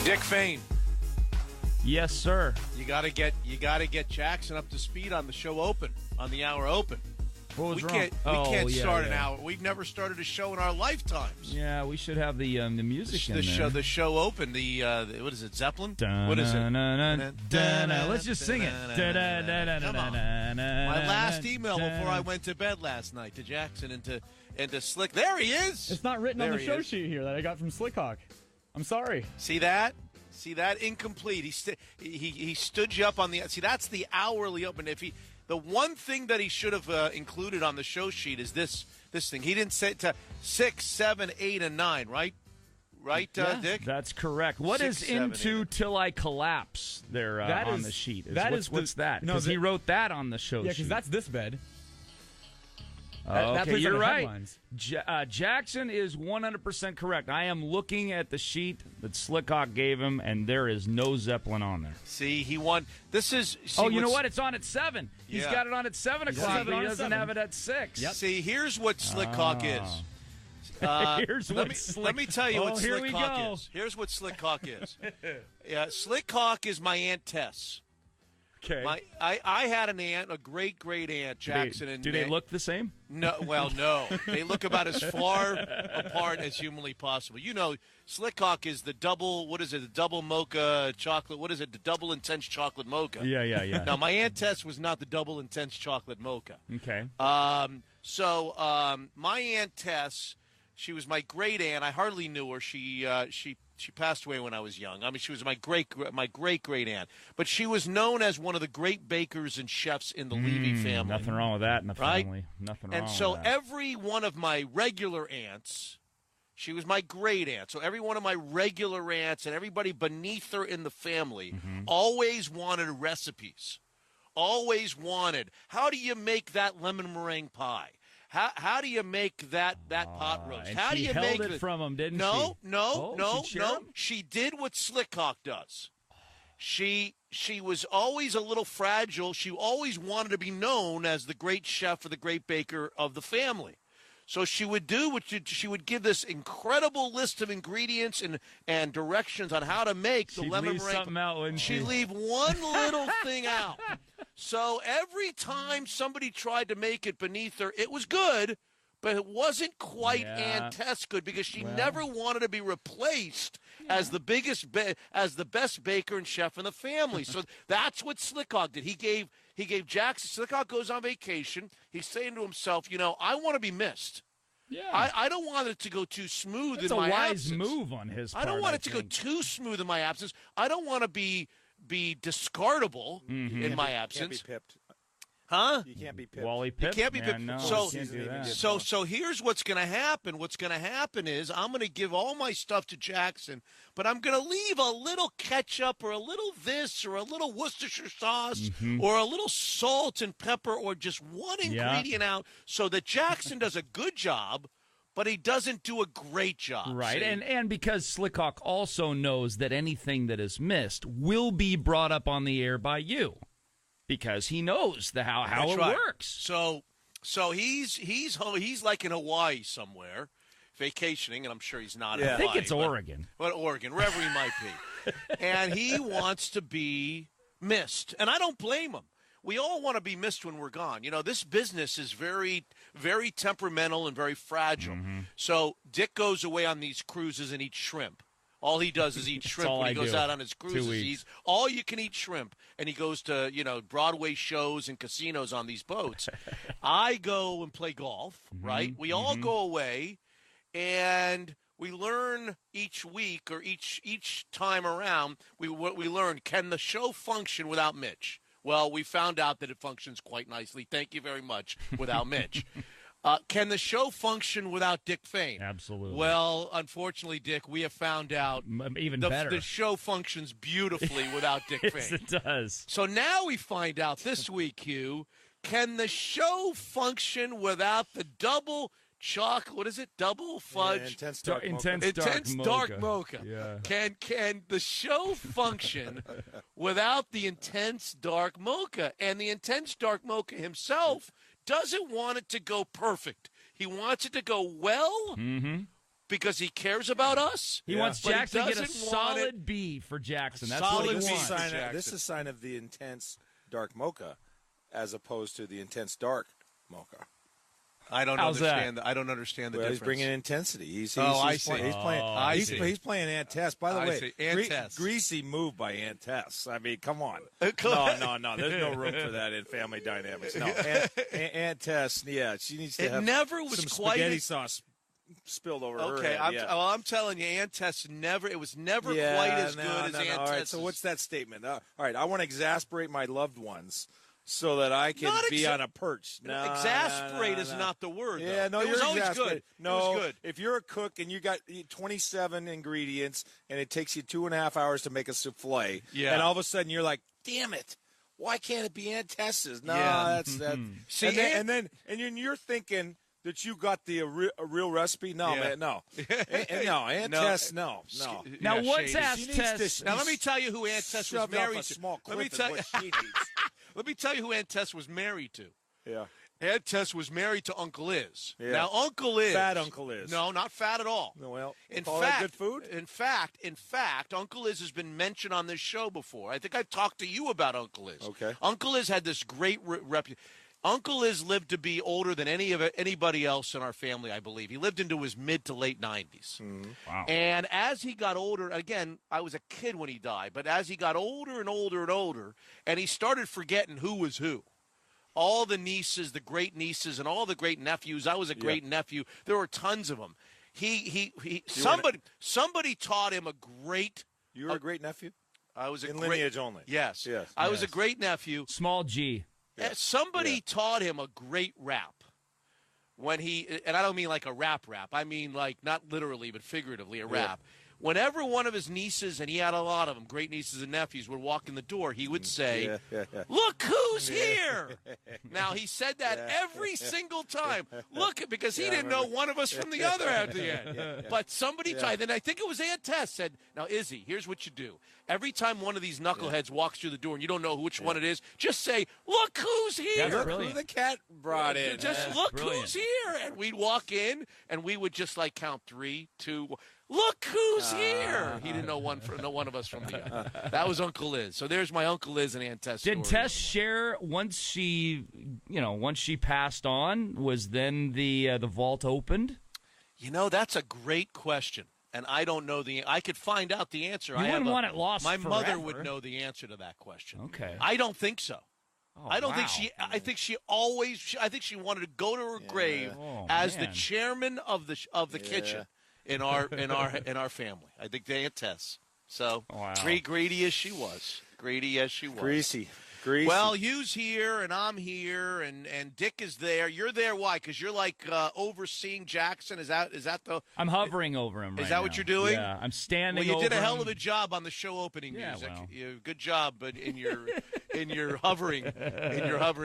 Dick Fane. Yes, sir. You gotta get Jackson up to speed on the show open, on the hour open. What was we wrong? Can't start an hour. We've never started a show in our lifetimes. Yeah, we should have the music in there. The show open. The what is it? Zeppelin? What is it? Let's just sing it. Come on. My last email before I went to bed last night to Jackson and to Slick. There he is. It's not written on the show sheet here that I got from Slickhawk. I'm sorry. See that? Incomplete. He stood you up on the. See, that's the hourly open. The one thing that he should have included on the show sheet is this thing. He didn't say to 6, 7, 8, and 9, right? Right, yeah, Dick? That's correct. What 6, is 7, into 8. Till I Collapse there on the sheet? What's that? No, because he wrote that on the show sheet. Yeah, because that's this bed. Okay, you're right. Jackson is 100% correct. I am looking at the sheet that Slickhawk gave him, and there is no Zeppelin on there. See, he won. This is. You know what? It's on at 7. He's got it on at 7 o'clock, but he doesn't have it at 6. Yep. See, here's what Slickhawk is. Let me tell you what Slickhawk is. Here's what Slickhawk is. Slickhawk is my Aunt Tess. Okay. I had an aunt, a great aunt, Jackson. Do they look the same? No. Well, no. They look about as far apart as humanly possible. You know, Slickhawk is the double. What is it? The double mocha chocolate. What is it? The double intense chocolate mocha. Yeah. Now, my Aunt Tess was not the double intense chocolate mocha. Okay. So my Aunt Tess, she was my great aunt. I hardly knew her. She passed away when I was young. I mean, she was my great aunt. But she was known as one of the great bakers and chefs in the Levy family. Nothing wrong with that in the right? family. Nothing wrong and so with that. every one of my regular aunts, she was my great aunt. So every one of my regular aunts and everybody beneath her in the family always wanted recipes. Always wanted. How do you make that lemon meringue pie? How do you make that pot roast? How do you make it from him? Didn't she? No. She She did what Slickhawk does. She was always a little fragile. She always wanted to be known as the great chef or the great baker of the family. So she would she would give this incredible list of ingredients and directions on how to make the lemon meringue. Something out, wouldn't she? She'd leave one little thing out. So every time somebody tried to make it beneath her, it was good, but it wasn't quite Aunt Tess good because she never wanted to be replaced as the best baker and chef in the family. So that's what Slickhawk did. He gave Jackson. Slickhawk goes on vacation. He's saying to himself, I want to be missed. Yeah. I don't want it to go too smooth in my absence. It's a wise move on his part. I don't want it to go too smooth in my absence. I don't want to be discardable in my absence. You can't be pipped. Huh? You can't be pipped. Wally Pipp? You can't be pipped. No, so here's what's going to happen. What's going to happen is I'm going to give all my stuff to Jackson, but I'm going to leave a little ketchup or a little this or a little Worcestershire sauce or a little salt and pepper or just one ingredient out so that Jackson does a good job, but he doesn't do a great job. Right, see? and because Slickhawk also knows that anything that is missed will be brought up on the air by you. Because he knows how it works. So he's like in Hawaii somewhere, vacationing, and I'm sure he's not in Hawaii. I think it's Oregon. But Oregon, wherever he might be. And he wants to be missed. And I don't blame him. We all want to be missed when we're gone. This business is very, very temperamental and very fragile. So Dick goes away on these cruises and eats shrimp. All he does is eat shrimp when he goes out on his cruises. He's all you can eat shrimp, and he goes to Broadway shows and casinos on these boats. I go and play golf. Right? We all go away, and we learn each week or each time around. We learn, can the show function without Mitch? Well, we found out that it functions quite nicely. Thank you very much. Without Mitch. Can the show function without Dick Fane? Absolutely. Well, unfortunately, Dick, we have found out even better. The show functions beautifully without Dick Fane. Yes, it does. So now we find out this week, Hugh, can the show function without the double chocolate? What is it? Double fudge? Intense dark mocha. Yeah. Can the show function without the intense dark mocha? And the intense dark mocha himself doesn't want it to go perfect. He wants it to go well, because he cares about us. He wants But he Jackson to get a doesn't want it- solid B for Jackson. That's Solid what he B. wants. This is a sign of the intense dark mocha, as opposed to the intense dark mocha. I don't How's understand. I don't understand the difference. He's bringing intensity. He's I see. He's playing. I see. He's playing Aunt Tess. By the I way, see. Aunt Tess. greasy move by Aunt Tess. I mean, come on. No. There's no room for that in family dynamics. No, Aunt Tess. Yeah, she needs to It have never was some quite spaghetti as- sauce spilled over her Okay, head. I'm telling you, Aunt Tess never. It was never Yeah, quite as no, good as no, Aunt All right, Tess. so what's that statement? All right, I want to exasperate my loved ones so that I can Not be on a perch. No, exasperate no, is no. not the word. Yeah, though. no, it was you're always exasperated. good. No, it was good. if you're a cook and you got 27 ingredients and it takes you 2.5 hours to make a souffle, Yeah. and all of a sudden you're like, damn it, why can't it be Aunt Tess's? No, Yeah. that's that. See, and then you're thinking that you got the a real recipe. No, Yeah. man, no, Aunt No. Tess, no. Now, Yeah, what's shady. Ask She needs Tess? to- Now let me tell you who Aunt Tess was Shoved married off a to. small Let me clip is tell you. what she needs. Let me tell you who Aunt Tess was married to. Yeah. Aunt Tess was married to Uncle Iz. Yeah. Now Uncle Iz, Fat Uncle Iz. No, not fat at all. No, well, In call fact, that good food? In fact, Uncle Iz has been mentioned on this show before. I think I've talked to you about Uncle Iz. Okay. Uncle Iz had this great reputation. Uncle Iz lived to be older than anybody else in our family, I believe. He lived into his mid to late 90s. Wow. And as he got older, again, I was a kid when he died, but as he got older and older and older, and he started forgetting who was who. All the nieces, the great nieces, and all the great nephews. I was a great nephew. There were tons of them. Somebody taught him a great. You were a great nephew? I was a In great lineage only. Yes. Yes. I was a great nephew. Small G. Somebody taught him a great rap. When and I don't mean like a rap. I mean like not literally but figuratively a rap. Whenever one of his nieces, and he had a lot of them, great nieces and nephews, would walk in the door, he would say, "Look who's here!" Now, he said that every single time. Look, because he didn't know one of us from the other at the end. But somebody tried, and I think it was Aunt Tess said, "Now, Izzy, here's what you do. Every time one of these knuckleheads walks through the door and you don't know which one it is, just say, 'Look who's here!'" That's Look who the cat brought in. Just look who's here. And we'd walk in, and we would just like count 3, 2, look who's here. He didn't know one of us from the other. That was Uncle Liz. So there's my Uncle Liz and Aunt Tess. Did story. Tess share once she passed on? Was then the vault opened? That's a great question. And I don't know I could find out the answer. You wouldn't want it lost My forever. mother would know the answer to that question. Okay. I don't think so. Oh, I don't wow. think she. I think she wanted to go to her grave as the man. chairman of the kitchen in our family. I think Aunt Tess. So greedy as she was. Greasy. Well, Hugh's here, and I'm here, and Dick is there. You're there, why? Because you're like overseeing Jackson. Is that the? I'm hovering over him. Is that what you're doing? Yeah, I'm standing. Well, you did a over hell him. of a job on the show opening Yeah, music. well. Good job, but in your hovering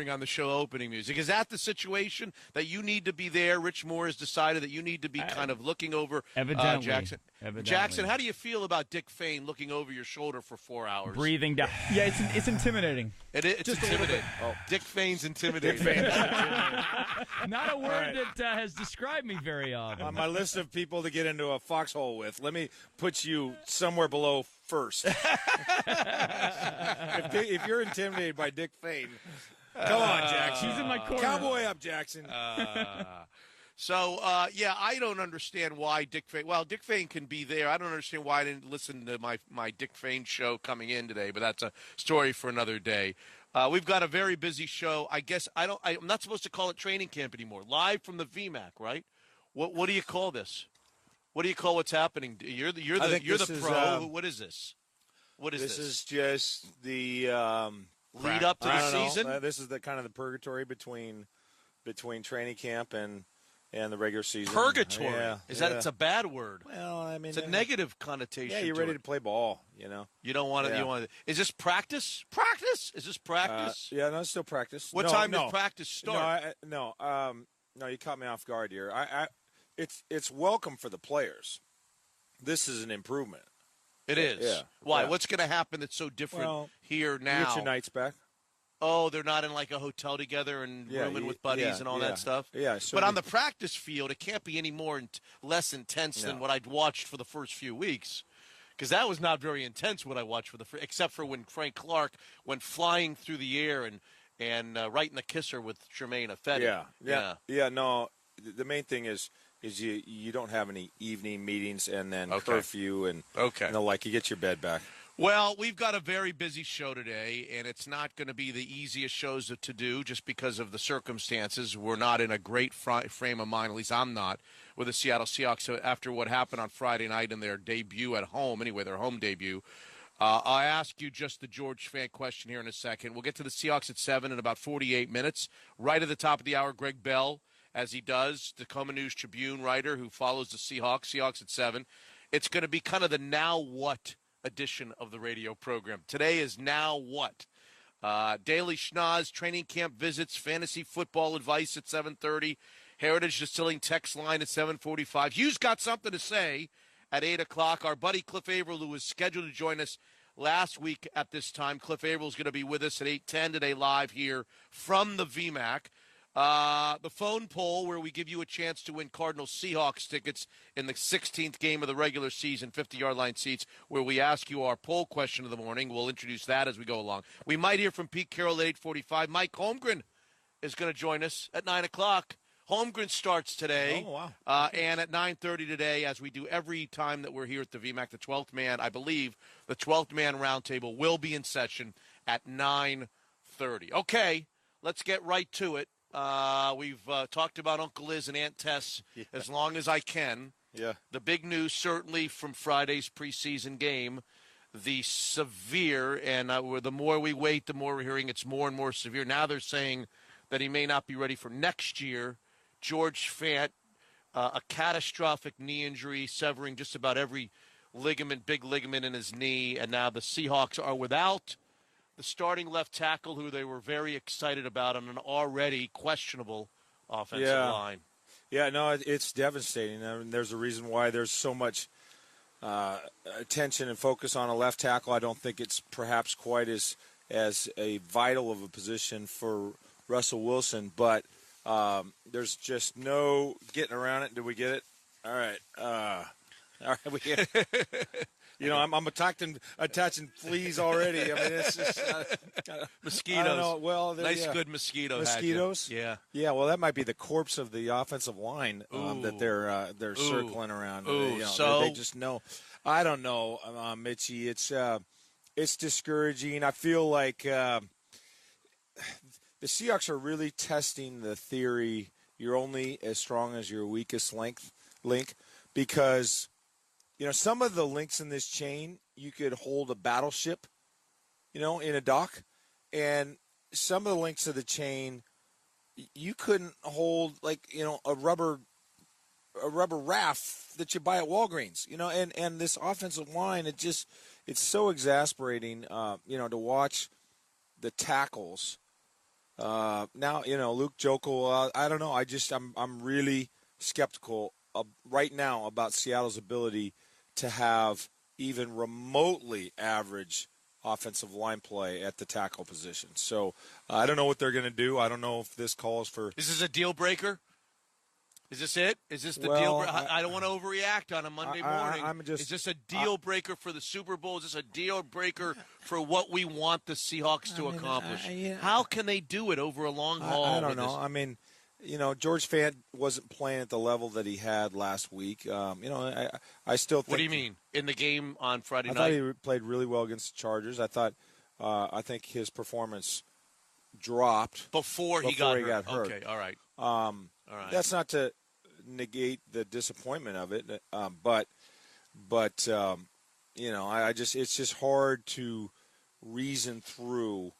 on the show opening music. Is that the situation that you need to be there? Rich Moore has decided that you need to be kind of looking over Evidently. Jackson. Evidently. Jackson, how do you feel about Dick Fain looking over your shoulder for 4 hours? Breathing down. Yeah, it's intimidating. It's intimidating. Dick Fain's intimidating. Not a word that has described me very often. On my list of people to get into a foxhole with, let me put you somewhere below first. if you're intimidated by Dick Fain, come on, Jackson. He's in my corner. Cowboy up, Jackson. So, I don't understand why Dick Fain. Well, Dick Fain can be there. I don't understand why I didn't listen to my Dick Fain show coming in today, but that's a story for another day. We've got a very busy show. I guess I'm not supposed to call it training camp anymore. Live from the VMAC, right? What do you call this? What do you call what's happening? You're the pro. What is this? What is this? This is just the lead up to the season. This is the kind of the purgatory between training camp and the regular season. Purgatory. Yeah, It's a bad word. Well, I mean, it's a negative connotation. Yeah, you're ready to play ball. You don't want to. You want to. Is this practice? Practice? Is this practice? Yeah, no, it's still practice. What time does practice start? No, you caught me off guard here. It's welcome for the players. This is an improvement. It is. Yeah. Why? Yeah. What's going to happen that's so different here now? You get your nights back. Oh, they're not in like a hotel together and rooming with buddies and all that stuff? Yeah. So but on the practice field, it can't be any more less intense than what I'd watched for the first few weeks. Because that was not very intense what I watched except for when Frank Clark went flying through the air and right in the kisser with Jermaine Ifedi. Yeah. No, the main thing is you don't have any evening meetings and then curfew and you get your bed back. Well, we've got a very busy show today, and it's not going to be the easiest shows to do just because of the circumstances. We're not in a great frame of mind, at least I'm not, with the Seattle Seahawks after what happened on Friday night in their debut at home, their home debut. I'll ask you just the George Fant question here in a second. We'll get to the Seahawks at 7 in about 48 minutes. Right at the top of the hour, Greg Bell, as he does, Tacoma News-Tribune writer who follows the Seahawks at 7. It's going to be kind of the now what edition of the radio program. Today is Now What? Daily Schnoz, training camp visits, fantasy football advice at 7:30, Heritage Distilling text line at 7:45. Hugh's got something to say at 8 o'clock. Our buddy Cliff Averill, who was scheduled to join us last week at this time. Cliff Averill is going to be with us at 8:10 today live here from the VMAC. The phone poll where we give you a chance to win Cardinals Seahawks tickets in the 16th game of the regular season, 50-yard line seats, where we ask you our poll question of the morning. We'll introduce that as we go along. We might hear from Pete Carroll at 8:45. Mike Holmgren is going to join us at 9 o'clock. Holmgren starts today. Oh, wow. And at 9:30 today, as we do every time that we're here at the VMAC, the 12th man, I believe, the 12th man roundtable will be in session at 9:30. Okay, let's get right to it. We've talked about Uncle Liz and Aunt Tess as long as I can. Yeah. The big news, certainly from Friday's preseason game, the severe, and the more we wait, the more we're hearing it's more and more severe. Now they're saying that he may not be ready for next year. George Fant, a catastrophic knee injury, severing just about every big ligament in his knee, and now the Seahawks are without the starting left tackle, who they were very excited about, on an already questionable offensive line. Yeah, no, it's devastating. I mean, there's a reason why there's so much attention and focus on a left tackle. I don't think it's perhaps quite as a vital of a position for Russell Wilson, but there's just no getting around it. Did we get it? All right. All right, we get it. I'm attaching fleas already. I mean, it's just mosquitoes. I don't know. Well, good mosquito. Mosquitoes. Yeah. Yeah. Well, that might be the corpse of the offensive line that they're circling around. So they just know. I don't know, Mitchie. It's discouraging. I feel like the Seahawks are really testing the theory. You're only as strong as your weakest link, because some of the links in this chain, you could hold a battleship, in a dock. And some of the links of the chain, you couldn't hold, a rubber raft that you buy at Walgreens, and this offensive line, it's so exasperating, to watch the tackles. Now, Luke Jokel, I don't know. I'm really skeptical right now about Seattle's ability to have even remotely average offensive line play at the tackle position. So I don't know what they're going to do. I don't know if this calls for. Is this a deal breaker? Is this it? Is this the deal breaker? I don't want to overreact on a Monday morning. Is this a deal breaker for the Super Bowl? Is this a deal breaker for what we want the Seahawks to accomplish? How can they do it over a long haul? I don't know. I mean, George Fant wasn't playing at the level that he had last week. I still think. What do you mean? In the game on Friday night? I thought he played really well against the Chargers. I think his performance dropped before he got hurt. Okay, all right. All right. That's not to negate the disappointment of it, but it's just hard to reason through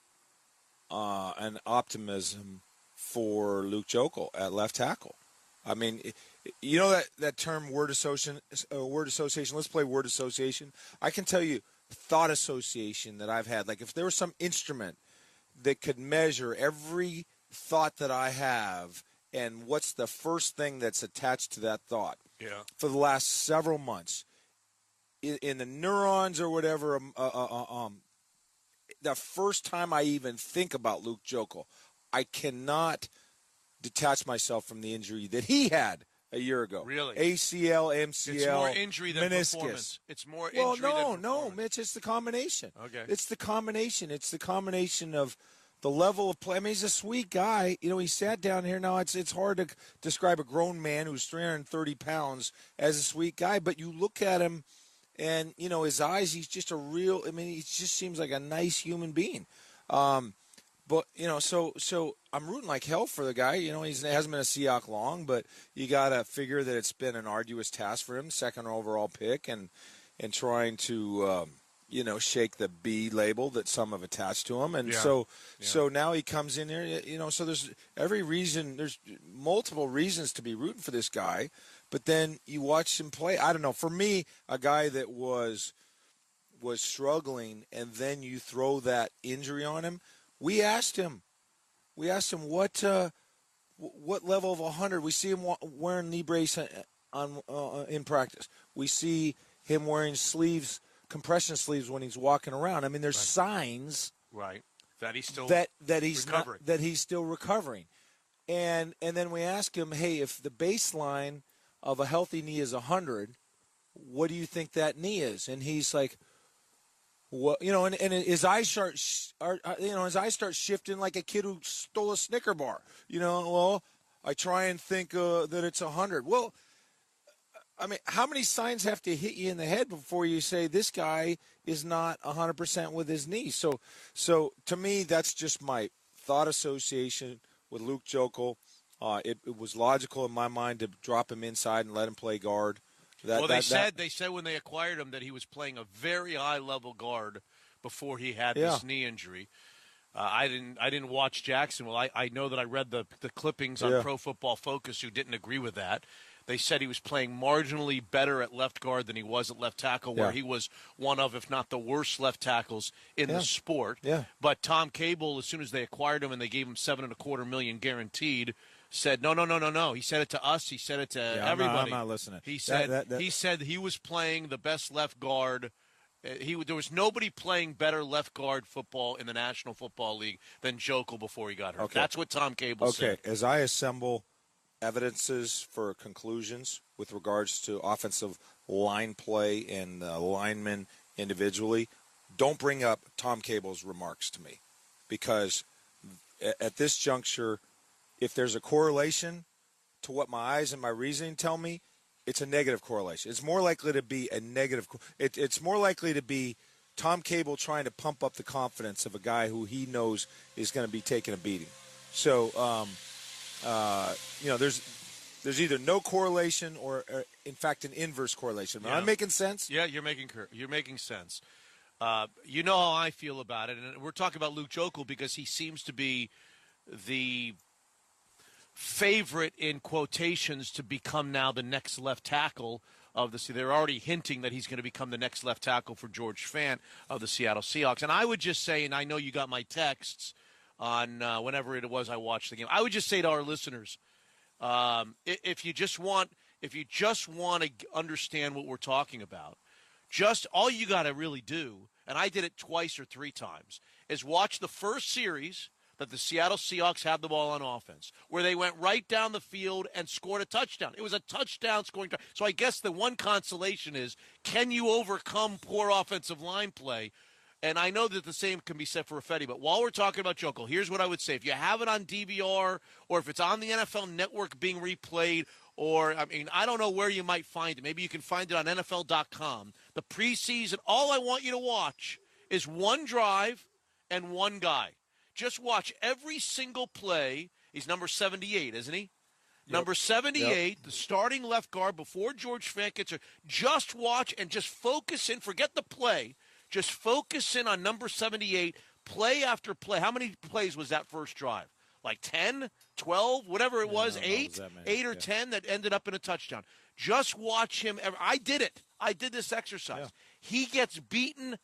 an optimism for Luke Jokel at left tackle. I mean, that term word association. Let's play word association. I can tell you thought association that I've had. Like if there was some instrument that could measure every thought that I have and what's the first thing that's attached to that thought. Yeah. For the last several months, in the neurons or whatever, the first time I even think about Luke Jokel, I cannot detach myself from the injury that he had a year ago. Really? ACL, MCL, it's more injury than meniscus. Performance. It's more injury than performance. No, Mitch, it's the combination. Okay. It's the combination. It's the combination of the level of play. I mean, he's a sweet guy. You know, he sat down here. Now, it's hard to describe a grown man who's 330 pounds as a sweet guy, but you look at him and, you know, his eyes, he's just a real – I mean, he just seems like a nice human being. But, you know, so I'm rooting like hell for the guy. You know, he hasn't been a Seahawk long, but you got to figure that it's been an arduous task for him, second overall pick, and trying to, you know, shake the B label that some have attached to him. And so now he comes in here, you know, so there's multiple reasons to be rooting for this guy. But then you watch him play. I don't know. For me, a guy that was struggling, and then you throw that injury on him. We asked him what level of 100. We see him wearing knee brace in practice. We see him wearing sleeves, compression sleeves when he's walking around. I mean, there's signs that he's still that he's recovering. That he's still recovering. And then we ask him, hey, if the baseline of a healthy knee is 100, what do you think that knee is? And he's like, well, you know, and his eyes start shifting like a kid who stole a Snicker bar. You know, well, I try and think that it's 100. Well, I mean, how many signs have to hit you in the head before you say this guy is not 100% with his knee? So to me, that's just my thought association with Luke Jokel. It was logical in my mind to drop him inside and let him play guard. They said when they acquired him that he was playing a very high-level guard before he had this knee injury. I didn't watch Jacksonville. I know that I read the clippings on Pro Football Focus who didn't agree with that. They said he was playing marginally better at left guard than he was at left tackle, where he was one of, if not the worst left tackles in the sport. Yeah. But Tom Cable, as soon as they acquired him and they gave him $7.25 million guaranteed, said no. He said it to us. He said it to everybody. I'm not listening. He said he said he was playing the best left guard. There was nobody playing better left guard football in the National Football League than Jokel before he got hurt. Okay. That's what Tom Cable said. Okay, as I assemble evidences for conclusions with regards to offensive line play and linemen individually, don't bring up Tom Cable's remarks to me, because at this juncture, if there's a correlation to what my eyes and my reasoning tell me, it's a negative correlation. It's more likely to be a negative. It's more likely to be Tom Cable trying to pump up the confidence of a guy who he knows is going to be taking a beating. So, you know, there's either no correlation or in fact, an inverse correlation. Am I making sense? Yeah, you're making sense. You know how I feel about it, and we're talking about Luke Jokel because he seems to be the favorite in quotations to become now the next left tackle of the. They're already hinting that he's going to become the next left tackle for George Fant of the Seattle Seahawks. And I would just say, and I know you got my texts on whenever it was I watched the game, I would just say to our listeners, if you just want to understand what we're talking about, just all you got to really do, and I did it twice or three times, is watch the first series that the Seattle Seahawks had the ball on offense, where they went right down the field and scored a touchdown. It was a touchdown scoring. So I guess the one consolation is, can you overcome poor offensive line play? And I know that the same can be said for Raffetti, but while we're talking about Jokel, here's what I would say. If you have it on DVR or if it's on the NFL Network being replayed, or, I mean, I don't know where you might find it. Maybe you can find it on NFL.com. The preseason, all I want you to watch is one drive and one guy. Just watch every single play. He's number 78, isn't he? Yep. Number 78, the starting left guard before George Fant gets her. Just watch and just focus in. Forget the play. Just focus in on number 78, play after play. How many plays was that first drive? Like 10, 12, whatever it was, 8 or 10 that ended up in a touchdown. Just watch him. I did it. I did this exercise. Yeah. He gets beaten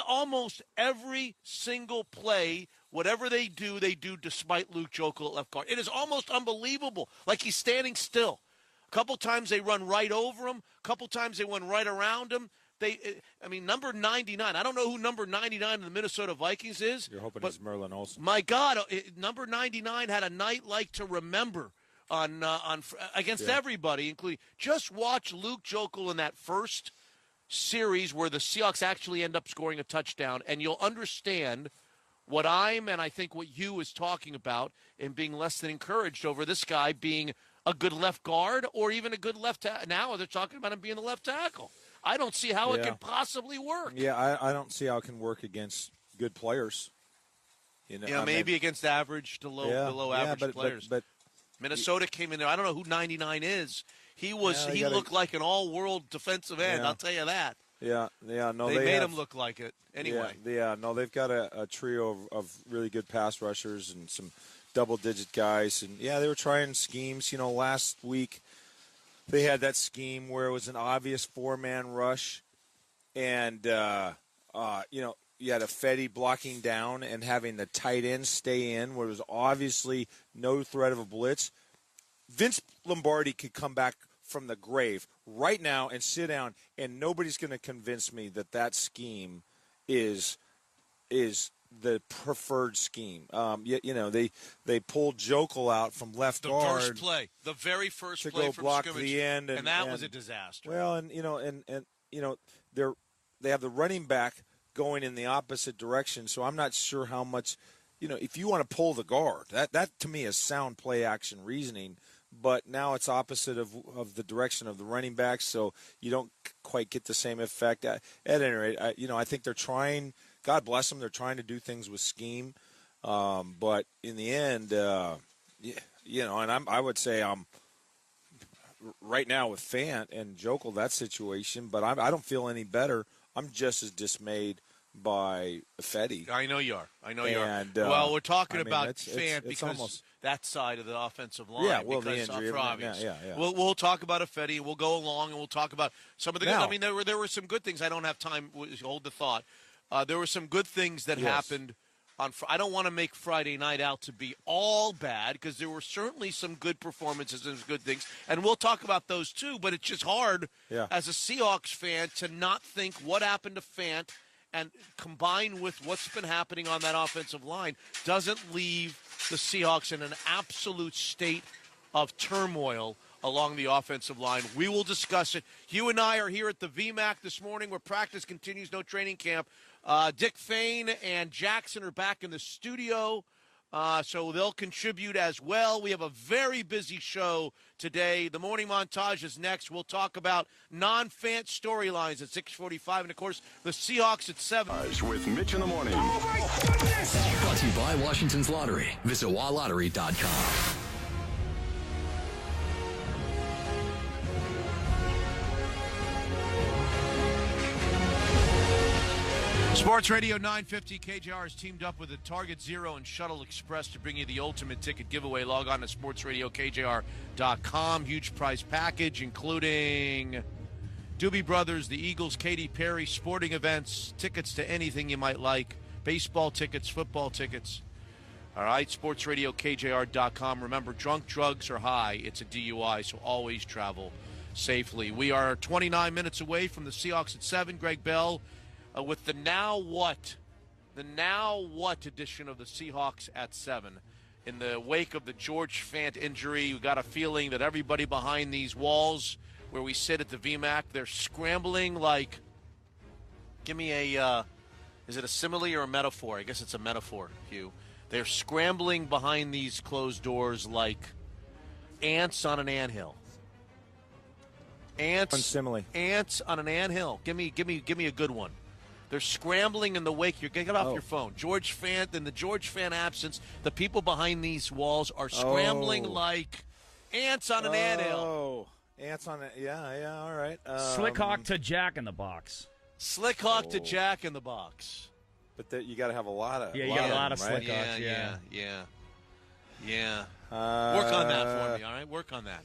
almost every single play. Whatever they do despite Luke Jokel at left guard. It is almost unbelievable. Like he's standing still. A couple times they run right over him. A couple times they run right around him. number 99. I don't know who number 99 in the Minnesota Vikings is. You're hoping it's Merlin Olsen. My God, number 99 had a night like to remember on against everybody, including. Just watch Luke Joeckel in that first series where the Seahawks actually end up scoring a touchdown, and you'll understand what and I think what you is talking about and being less than encouraged over this guy being a good left guard or even a good left tackle. Now they're talking about him being the left tackle. I don't see how it can possibly work. Yeah, I don't see how it can work against good players. Maybe against average to below average players. But Minnesota came in there. I don't know who 99 is. He looked like an all-world defensive end. I'll tell you that. No, they made him look like it anyway. They've got a trio of really good pass rushers and some double-digit guys. And, they were trying schemes. Last week they had that scheme where it was an obvious four-man rush. And, you had a Fetty blocking down and having the tight end stay in where it was obviously no threat of a blitz. Vince Lombardi could come back from the grave right now and sit down, and nobody's going to convince me that scheme is the preferred scheme. They pulled Joeckel out from left guard. The very first to play go from block scrimmage, the end, and that was a disaster. Well, they have the running back going in the opposite direction, so I'm not sure how much. If you want to pull the guard, that to me is sound play action reasoning. But now it's opposite of the direction of the running backs, so you don't quite get the same effect. At any rate, I think they're trying. God bless them. They're trying to do things with scheme, but in the end, and I would say I'm right now with Fant and Joeckel that situation, but I don't feel any better. I'm just as dismayed by Fetty. I know you are. Well, we're talking about Fant because almost that side of the offensive line. Yeah, well, the injury. Yeah. We'll talk about Fetty. We'll go along and we'll talk about some of the. Now, there were some good things. I don't have time. Hold the thought. There were some good things that happened on. I don't want to make Friday night out to be all bad because there were certainly some good performances and good things, and we'll talk about those too. But it's just hard as a Seahawks fan to not think what happened to Fant. And combined with what's been happening on that offensive line, doesn't leave the Seahawks in an absolute state of turmoil along the offensive line. We will discuss it. You and I are here at the VMAC this morning where practice continues, no training camp. Dick Fain and Jackson are back in the studio, so they'll contribute as well. We have a very busy show today. The morning montage is next. We'll talk about non-Fant storylines at 6:45, and, of course, the Seahawks at 7. With Mitch in the morning. Oh, my goodness! Brought to you by Washington's Lottery. Visit walottery.com. Sports Radio 950 KJR has teamed up with the Target Zero and Shuttle Express to bring you the ultimate ticket giveaway. Log on to sportsradiokjr.com. Huge prize package, including Doobie Brothers, the Eagles, Katy Perry, sporting events, tickets to anything you might like, baseball tickets, football tickets. All right, sportsradiokjr.com. Remember, drunk drugs are high. It's a DUI, so always travel safely. We are 29 minutes away from the Seahawks at 7. Greg Bell with the Now What edition of the Seahawks at 7. In the wake of the George Fant injury, we got a feeling that everybody behind these walls where we sit at the VMAC, they're scrambling like, give me a, is it a simile or a metaphor? I guess it's a metaphor, Hugh. They're scrambling behind these closed doors like ants on an anthill. Ants on an anthill. Give me a good one. They're scrambling in the wake. Get off your phone. George Fant, in the George Fant absence, the people behind these walls are scrambling like ants on an anthill. Ants on it. Yeah, all right. Slickhawk to Jack in the Box. Slickhawk to Jack in the Box. But you got to have a lot of. Yeah, you got a lot of right? Slickhawks. Yeah. Work on that for me, all right? Work on that.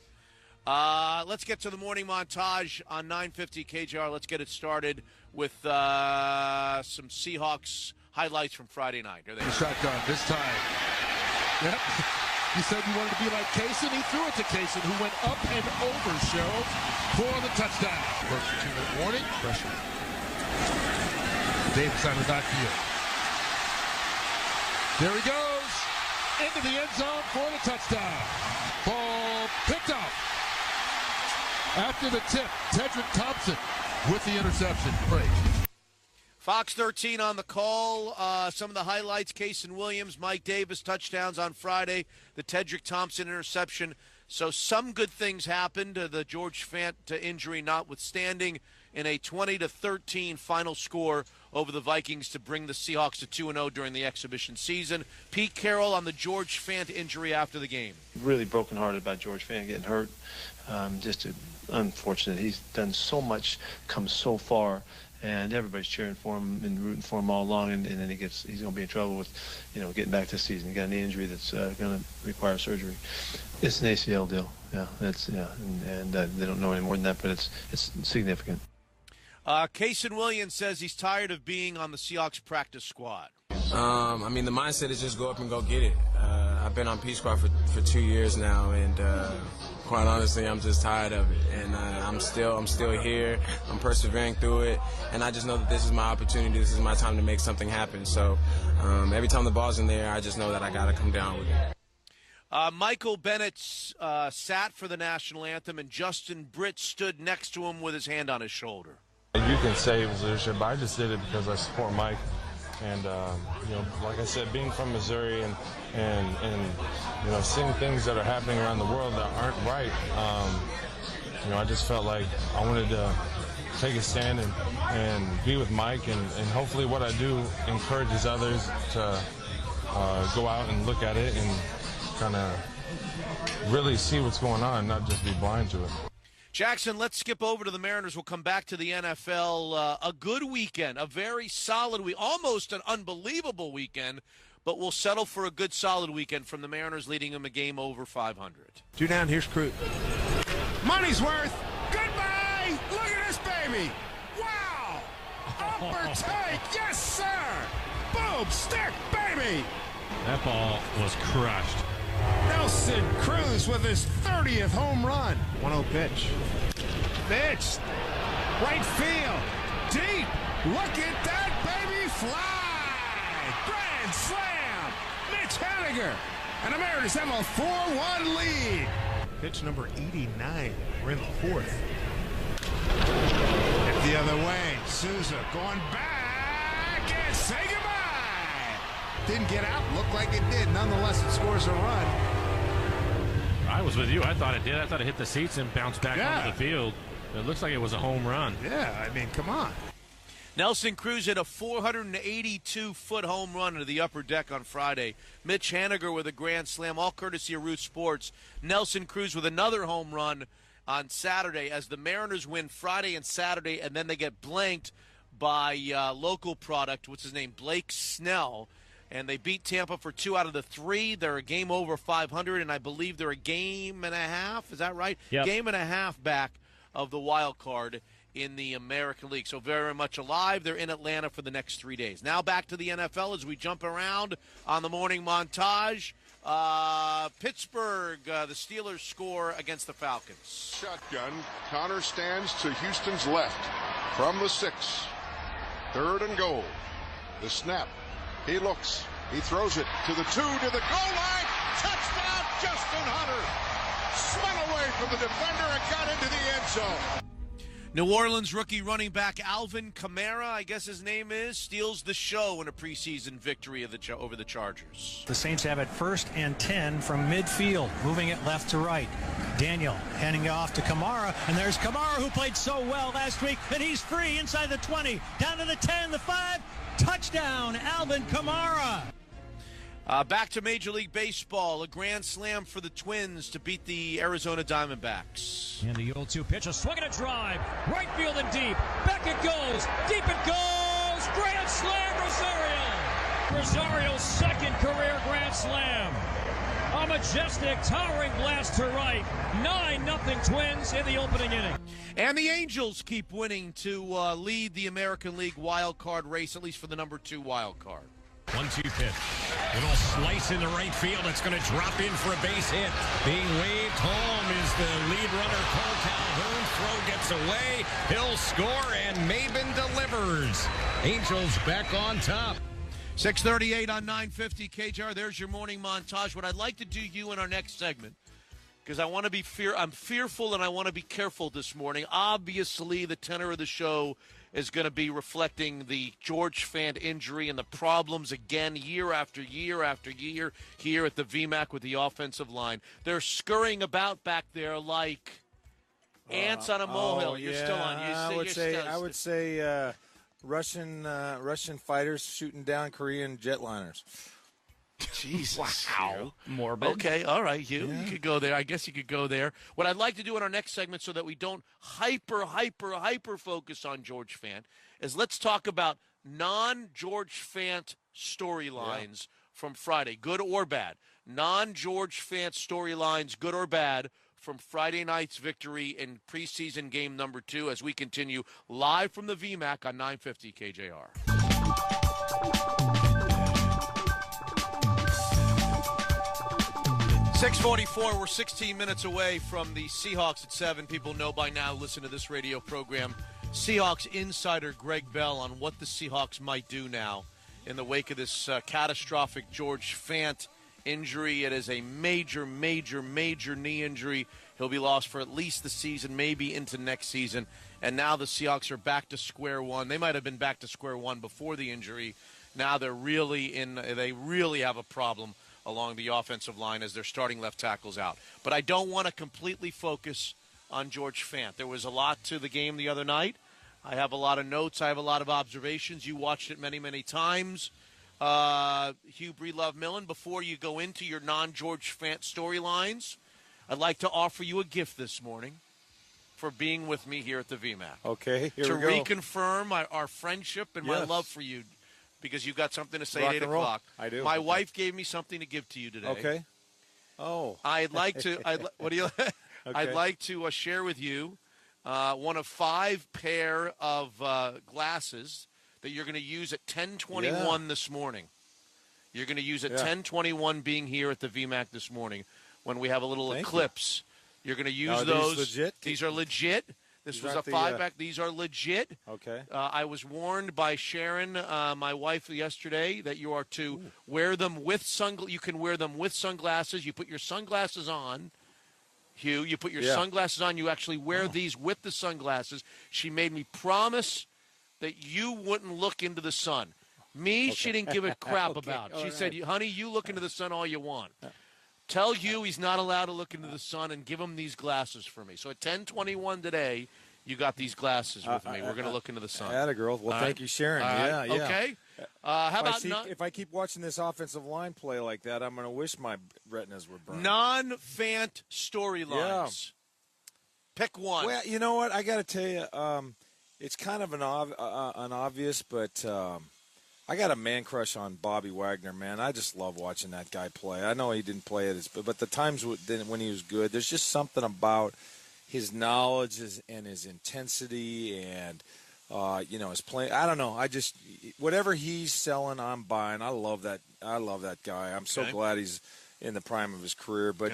Let's get to the morning montage on 950 KJR. Let's get it started with some Seahawks highlights from Friday night. Here they go. Shotgun this time. Yep. You said you wanted to be like Kaysen. He threw it to Kaysen, who went up and over Sherrill for the touchdown. First 2-minute warning. Pressure. Davis on the backfield. There he goes. Into the end zone for the touchdown. Ball picked up. After the tip, Tedrick Thompson with the interception. Great. Fox 13 on the call. Some of the highlights, Kason Williams, Mike Davis, touchdowns on Friday, the Tedrick Thompson interception. So some good things happened, the George Fant injury notwithstanding, in a 20-13 final score over the Vikings to bring the Seahawks to 2-0 during the exhibition season. Pete Carroll on the George Fant injury after the game. Really brokenhearted about George Fant getting hurt. Just unfortunate. He's done so much, come so far, and everybody's cheering for him and rooting for him all along. And then he's going to be in trouble with, getting back this season. He got a knee injury that's going to require surgery. It's an ACL deal. Yeah, and they don't know any more than that, but it's significant. Kason Williams says he's tired of being on the Seahawks practice squad. The mindset is just go up and go get it. I've been on P Squad for 2 years now, and quite honestly, I'm just tired of it. And I'm still here. I'm persevering through it, and I just know that this is my opportunity. This is my time to make something happen. So every time the ball's in there, I just know that I got to come down with it. Michael Bennett sat for the national anthem, and Justin Britt stood next to him with his hand on his shoulder. You can say it was leadership, but I just did it because I support Mike. And, like I said, being from Missouri and seeing things that are happening around the world that aren't right, I just felt like I wanted to take a stand and be with Mike. And hopefully what I do encourages others to go out and look at it and kind of really see what's going on, not just be blind to it. Jackson, let's skip over to the Mariners. We'll come back to the NFL. A good weekend, a very solid week, almost an unbelievable weekend, but we'll settle for a good, solid weekend from the Mariners, leading them a game over 500. 2 down, here's Cruz. Money's worth. Goodbye. Look at this baby. Wow. Upper take. Yes, sir. Boom. Stick, baby. That ball was crushed. Nelson Cruz with his 30th home run. 1-0 pitch. Pitch. Right field. Deep. Look at that baby fly. Grand slam. Mitch Haniger. And the Mariners have a 4-1 lead. Pitch number 89. We're in the 4th. Hit the other way. Souza going back and say goodbye. Didn't get out. Looked like it did. Nonetheless, it scores a run. I was with you. I thought it did. I thought it hit the seats and bounced back onto the field. It looks like it was a home run. Yeah, come on. Nelson Cruz hit a 482-foot home run into the upper deck on Friday. Mitch Haniger with a grand slam, all courtesy of Root Sports. Nelson Cruz with another home run on Saturday as the Mariners win Friday and Saturday, and then they get blanked by local product, what's his name, Blake Snell. And they beat Tampa for 2 out of the 3. They're a game over 500, and I believe they're a game and a half. Is that right? Yep. Game and a half back of the wild card in the American League. So very much alive. They're in Atlanta for the next 3 days. Now back to the NFL as we jump around on the morning montage. Pittsburgh, the Steelers score against the Falcons. Shotgun. Connor stands to Houston's left from the 6. 3rd and goal. The snap. He looks. He throws it to the 2, to the goal line. Touchdown, Justin Hunter. Spun away from the defender and got into the end zone. New Orleans rookie running back Alvin Kamara, I guess his name is, steals the show in a preseason victory over the Chargers. The Saints have it 1st and 10 from midfield, moving it left to right. Daniel handing it off to Kamara, and there's Kamara who played so well last week, and he's free inside the 20, down to the 10, the 5, touchdown, Alvin Kamara. Back to Major League Baseball, a grand slam for the Twins to beat the Arizona Diamondbacks. And the 0-2 pitch, a swing and a drive, right field and deep, back it goes, deep it goes, grand slam, Rosario! Rosario's 2nd career grand slam. A majestic, towering blast to right, 9-0 Twins in the opening inning. And the Angels keep winning to lead the American League wild card race, at least for the number 2 wild card. 1-2 pitch. Little slice in the right field. It's going to drop in for a base hit. Being waved home is the lead runner, Cole Calhoun. Throw gets away. He'll score, and Maben delivers. Angels back on top. 6:38 on 950 KJR. There's your morning montage. What I'd like to do you in our next segment, because I want to be I'm fearful and I want to be careful this morning. Obviously, the tenor of the show is going to be reflecting the George Fant injury and the problems again year after year after year here at the VMAC with the offensive line. They're scurrying about back there like ants on a molehill. You're still on. I would say Russian fighters shooting down Korean jetliners. Jesus. Wow. Morbid. Okay, all right, Hugh. You could go there. I guess you could go there. What I'd like to do in our next segment so that we don't hyper focus on George Fant is let's talk about non-George Fant storylines from Friday, good or bad. Non-George Fant storylines, good or bad, from Friday night's victory in preseason game number 2 as we continue live from the VMAC on 950 KJR. 6:44, we're 16 minutes away from the Seahawks at 7. People know by now, listen to this radio program, Seahawks insider Greg Bell on what the Seahawks might do now in the wake of this catastrophic George Fant injury. It is a major knee injury. He'll be lost for at least the season, maybe into next season. And now the Seahawks are back to square one. They might have been back to square one before the injury. Now they really have a problem along the offensive line as their starting left tackle's out. But I don't want to completely focus on George Fant. There was a lot to the game the other night. I have a lot of notes. I have a lot of observations. You watched it many, many times. Hugh Breedlove-Millen, before you go into your non-George Fant storylines, I'd like to offer you a gift this morning for being with me here at the VMAC. Okay, here to we go. reconfirm our friendship and my love for you, because you've got something to say at 8 roll. o'clock. I do. My wife gave me something to give to you today. Okay. Oh. I'd like to. What do you? Okay. I'd like to share with you one of 5 pair of glasses that you're going to use at 10:21 this morning. You're going to use at 10:21, being here at the VMAC this morning when we have a little eclipse. You're going to use those. These legit? These are legit. This was a 5-pack. These are legit. Okay. I was warned by Sharon, my wife, yesterday that you are to wear them with You can wear them with sunglasses. You put your sunglasses on, Hugh. You put your sunglasses on. You actually wear these with the sunglasses. She made me promise that you wouldn't look into the sun. She didn't give a crap about. She said, honey, you look into the sun all you want. Tell Hugh he's not allowed to look into the sun, and give him these glasses for me. So at 10:21 today, you got these glasses with me. We're going to look into the sun. Atta girl. Well, thank you, Sharon. Yeah. Okay. How about if I keep watching this offensive line play like that, I'm going to wish my retinas were burned. Non-Fant storylines. Pick one. Well, you know what? I got to tell you, it's kind of an obvious, but I got a man crush on Bobby Wagner, man. I just love watching that guy play. I know he didn't play it, but the times when he was good, there's just something about his knowledge and his intensity and, his playing. I don't know. Whatever he's selling, I'm buying. I love that guy. I'm so glad he's in the prime of his career. But,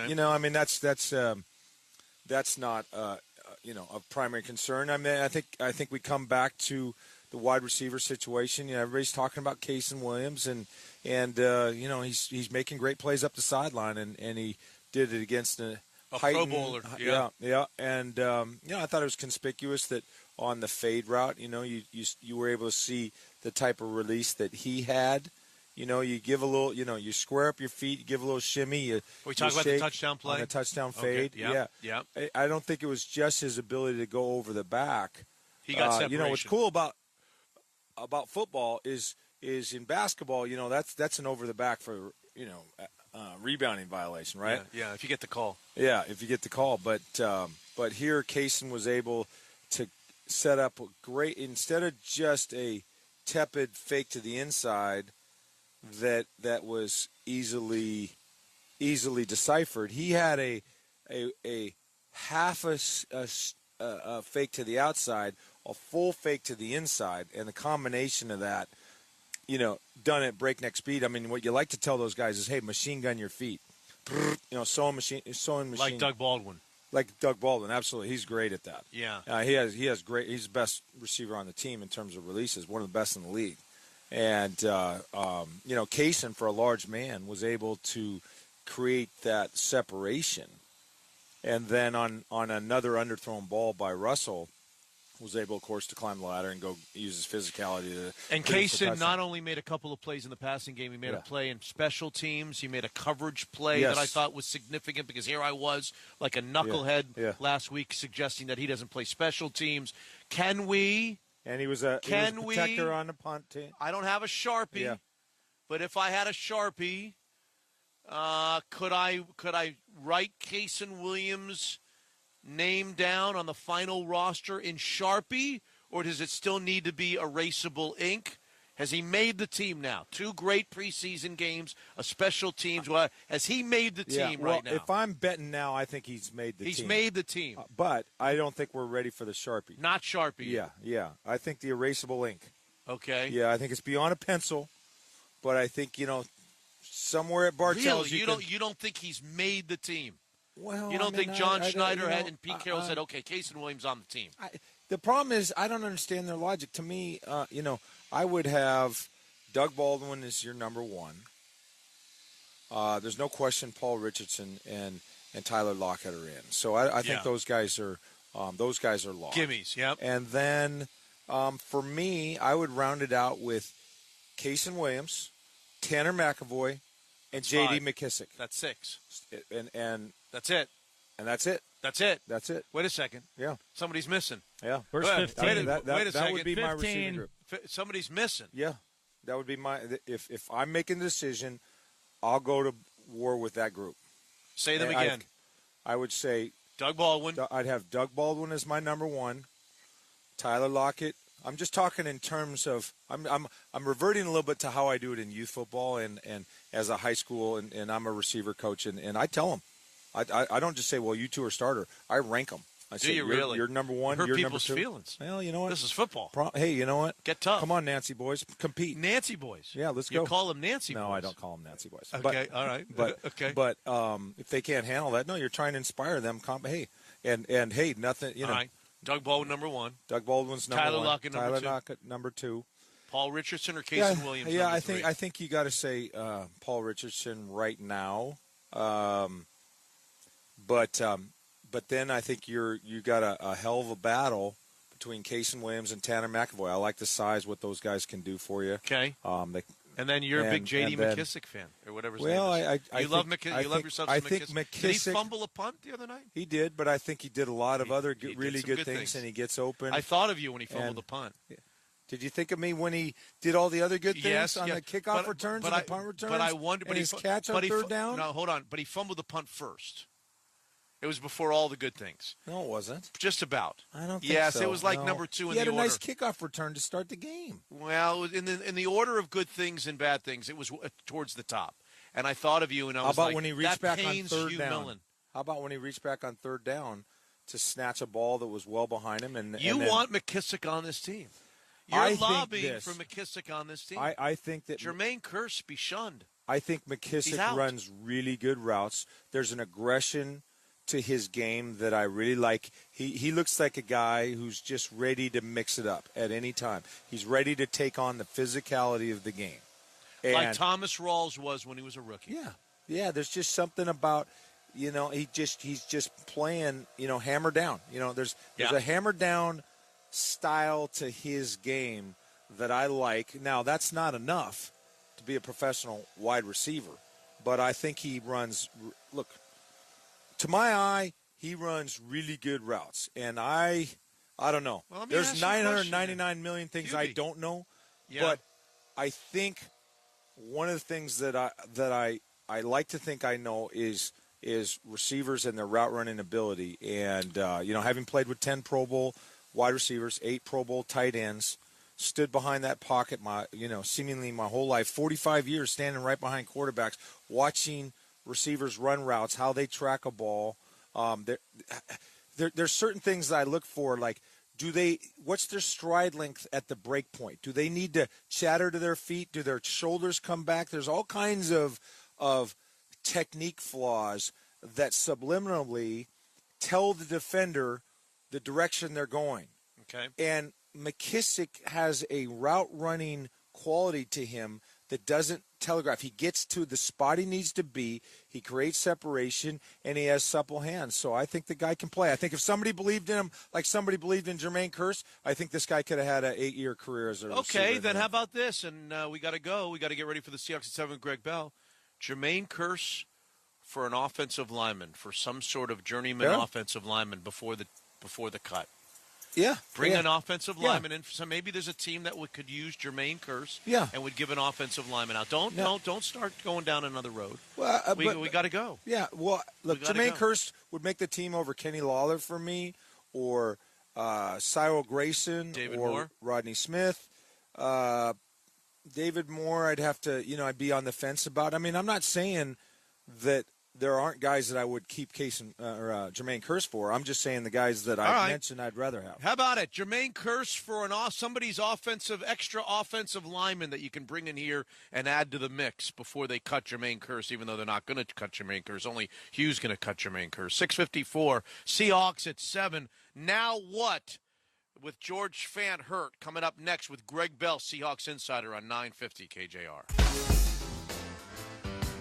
that's not, of primary concern. I mean, I think we come back to the wide receiver situation. Everybody's talking about Kasen Williams, and he's making great plays up the sideline, and he did it against a Pro Bowler. Yeah. And I thought it was conspicuous that on the fade route, you were able to see the type of release that he had. You give a little, you square up your feet, you give a little shimmy. We talk about the touchdown play? On the touchdown fade. Okay. Yeah. I don't think it was just his ability to go over the back. He got separation. What's cool about football is in basketball, that's an over the back for rebounding violation, right? Yeah, if you get the call. Yeah, if you get the call. But here Kasen was able to set up a great, instead of just a tepid fake to the inside that was easily deciphered. He had a half a fake to the outside, a full fake to the inside, and the combination of that, done at breakneck speed. I mean, what you like to tell those guys is, hey, machine gun your feet. Sewing machine. Like Doug Baldwin. Like Doug Baldwin, absolutely. He's great at that. Yeah. He has great. He's the best receiver on the team in terms of releases. One of the best in the league. And Kaysen, for a large man, was able to create that separation. And then on another underthrown ball by Russell, was able, of course, to climb the ladder and go use his physicality to. And Kaysen not only made a couple of plays in the passing game, he made a play in special teams. He made a coverage play that I thought was significant because here I was like a knucklehead last week suggesting that he doesn't play special teams. Can we? And he was a protector on the punt team. I don't have a Sharpie, but if I had a Sharpie, could I write Kaysen Williams' name down on the final roster in Sharpie, or does it still need to be erasable ink? Has he made the team now? 2 great preseason games, a special teams. Has he made the team right now? If I'm betting now, I think he's made the team. He's made the team. But I don't think we're ready for the Sharpie. Not Sharpie. Yeah. I think the erasable ink. Okay. Yeah, I think it's beyond a pencil, but I think, somewhere at Bartell's you don't think he's made the team? Well, you don't think John Schneider and Pete Carroll said, okay, Kaysen Williams on the team? The problem is I don't understand their logic. To me, I would have Doug Baldwin as your number 1. There's no question Paul Richardson and Tyler Lockett are in. So I think those guys are locked. Gimmies, yep. And then for me, I would round it out with Kaysen Williams, Tanner McAvoy, and J.D. McKissick. That's 6. And that's it. And that's it. That's it. That's it. Wait a second. Yeah. Somebody's missing. Yeah. First 15. Wait a second. That would be my receiving group. Somebody's missing. Yeah. That would be my – if I'm making a decision, I'll go to war with that group. Say them again. I would say – Doug Baldwin. I'd have Doug Baldwin as my number 1. Tyler Lockett. I'm just talking in terms of I'm reverting a little bit to how I do it in youth football and as a high school and I'm a receiver coach and I tell them I don't just say, well, you two are starter. I rank them. I say, really? You're number 1. Hurt you're people's number 2. Feelings. Well, you know what? This is football. Hey, you know what? Get tough. Come on, Nancy boys, compete. Nancy boys. Yeah, let's go. You call them Nancy boys. No, I don't call them Nancy boys. Okay, all right. But okay. But if they can't handle that, no, you're trying to inspire them. Hey, and hey, nothing. All right. Doug Baldwin, number 1. Doug Baldwin's number 1. Tyler Lockett, number 2. Tyler Lockett, number 2. Paul Richardson or Kaysen Williams? Yeah, number 3? I think you got to say Paul Richardson right now. But then I think you got a hell of a battle between Kaysen Williams and Tanner McAvoy. I like the size, what those guys can do for you. Okay. And then you're a big J.D. McKissick fan, or whatever his name is. I love yourself some McKissick. Did he fumble a punt the other night? He did, but I think he did a lot of other really good things, and he gets open. I thought of you when he fumbled the punt. Did you think of me when he did all the other good things on the kickoff returns and the punt returns? But I wonder, and his catch on third down? No, hold on. But he fumbled the punt first. It was before all the good things. No, it wasn't. Just about. I don't think yes, so. It was like no. number 2 in the order. He had a nice kickoff return to start the game. Well, in the order of good things and bad things, it was towards the top. And I thought of you, and I was when he reached back on third down? Millen. How about when he reached back on third down to snatch a ball that was well behind him? And want McKissick on this team. You're lobbying for McKissick on this team. I think that Jermaine Kearse be shunned. I think McKissick runs really good routes. There's an aggression to his game that I really like. He looks like a guy who's just ready to mix it up at any time. He's ready to take on the physicality of the game. And like Thomas Rawls was when he was a rookie. Yeah. There's just something about, he's just playing, hammer down. There's a hammer down style to his game that I like. Now, that's not enough to be a professional wide receiver, but I think he runs. Look. To my eye, he runs really good routes, and I don't know. Well, there's 999 million things I don't know, but I think one of the things that I like to think I know is receivers and their route running ability, and having played with 10 Pro Bowl wide receivers, 8 Pro Bowl tight ends, stood behind that pocket seemingly my whole life, 45 years standing right behind quarterbacks, watching receivers run routes, how they track a ball. There's certain things that I look for, like what's their stride length at the break point? Do they need to chatter to their feet? Do their shoulders come back? There's all kinds of technique flaws that subliminally tell the defender the direction they're going. Okay. And McKissick has a route running quality to him that doesn't telegraph. He gets to the spot he needs to be. He creates separation, and he has supple hands. So I think the guy can play. I think if somebody believed in him like somebody believed in Jermaine Kearse, I think this guy could have had an 8-year career as a receiver. Okay, then how about this? And we got to go. We got to get ready for the Seahawks at 7 with Greg Bell. Jermaine Kearse for an offensive lineman, for some sort of journeyman offensive lineman before the cut. Yeah. Bring an offensive lineman in. So maybe there's a team that could use Jermaine Kearse and would give an offensive lineman out. Don't start going down another road. Well, we got to go. Yeah, well, look, Jermaine Kearse would make the team over Kenny Lawler for me, or Cyril Grayson, David or Moore. Rodney Smith. David Moore, I'd have to, I'd be on the fence about. I mean, I'm not saying that there aren't guys that I would keep Jermaine Kearse for. I'm just saying the guys that I mentioned I'd rather have. How about it? Jermaine Kearse for somebody's extra offensive lineman that you can bring in here and add to the mix before they cut Jermaine Kearse, even though they're not going to cut Jermaine Kearse. Only Hugh's going to cut Jermaine Kearse. 6:54, Seahawks at 7. Now what? With George Fant hurt, coming up next with Greg Bell, Seahawks Insider on 950 KJR.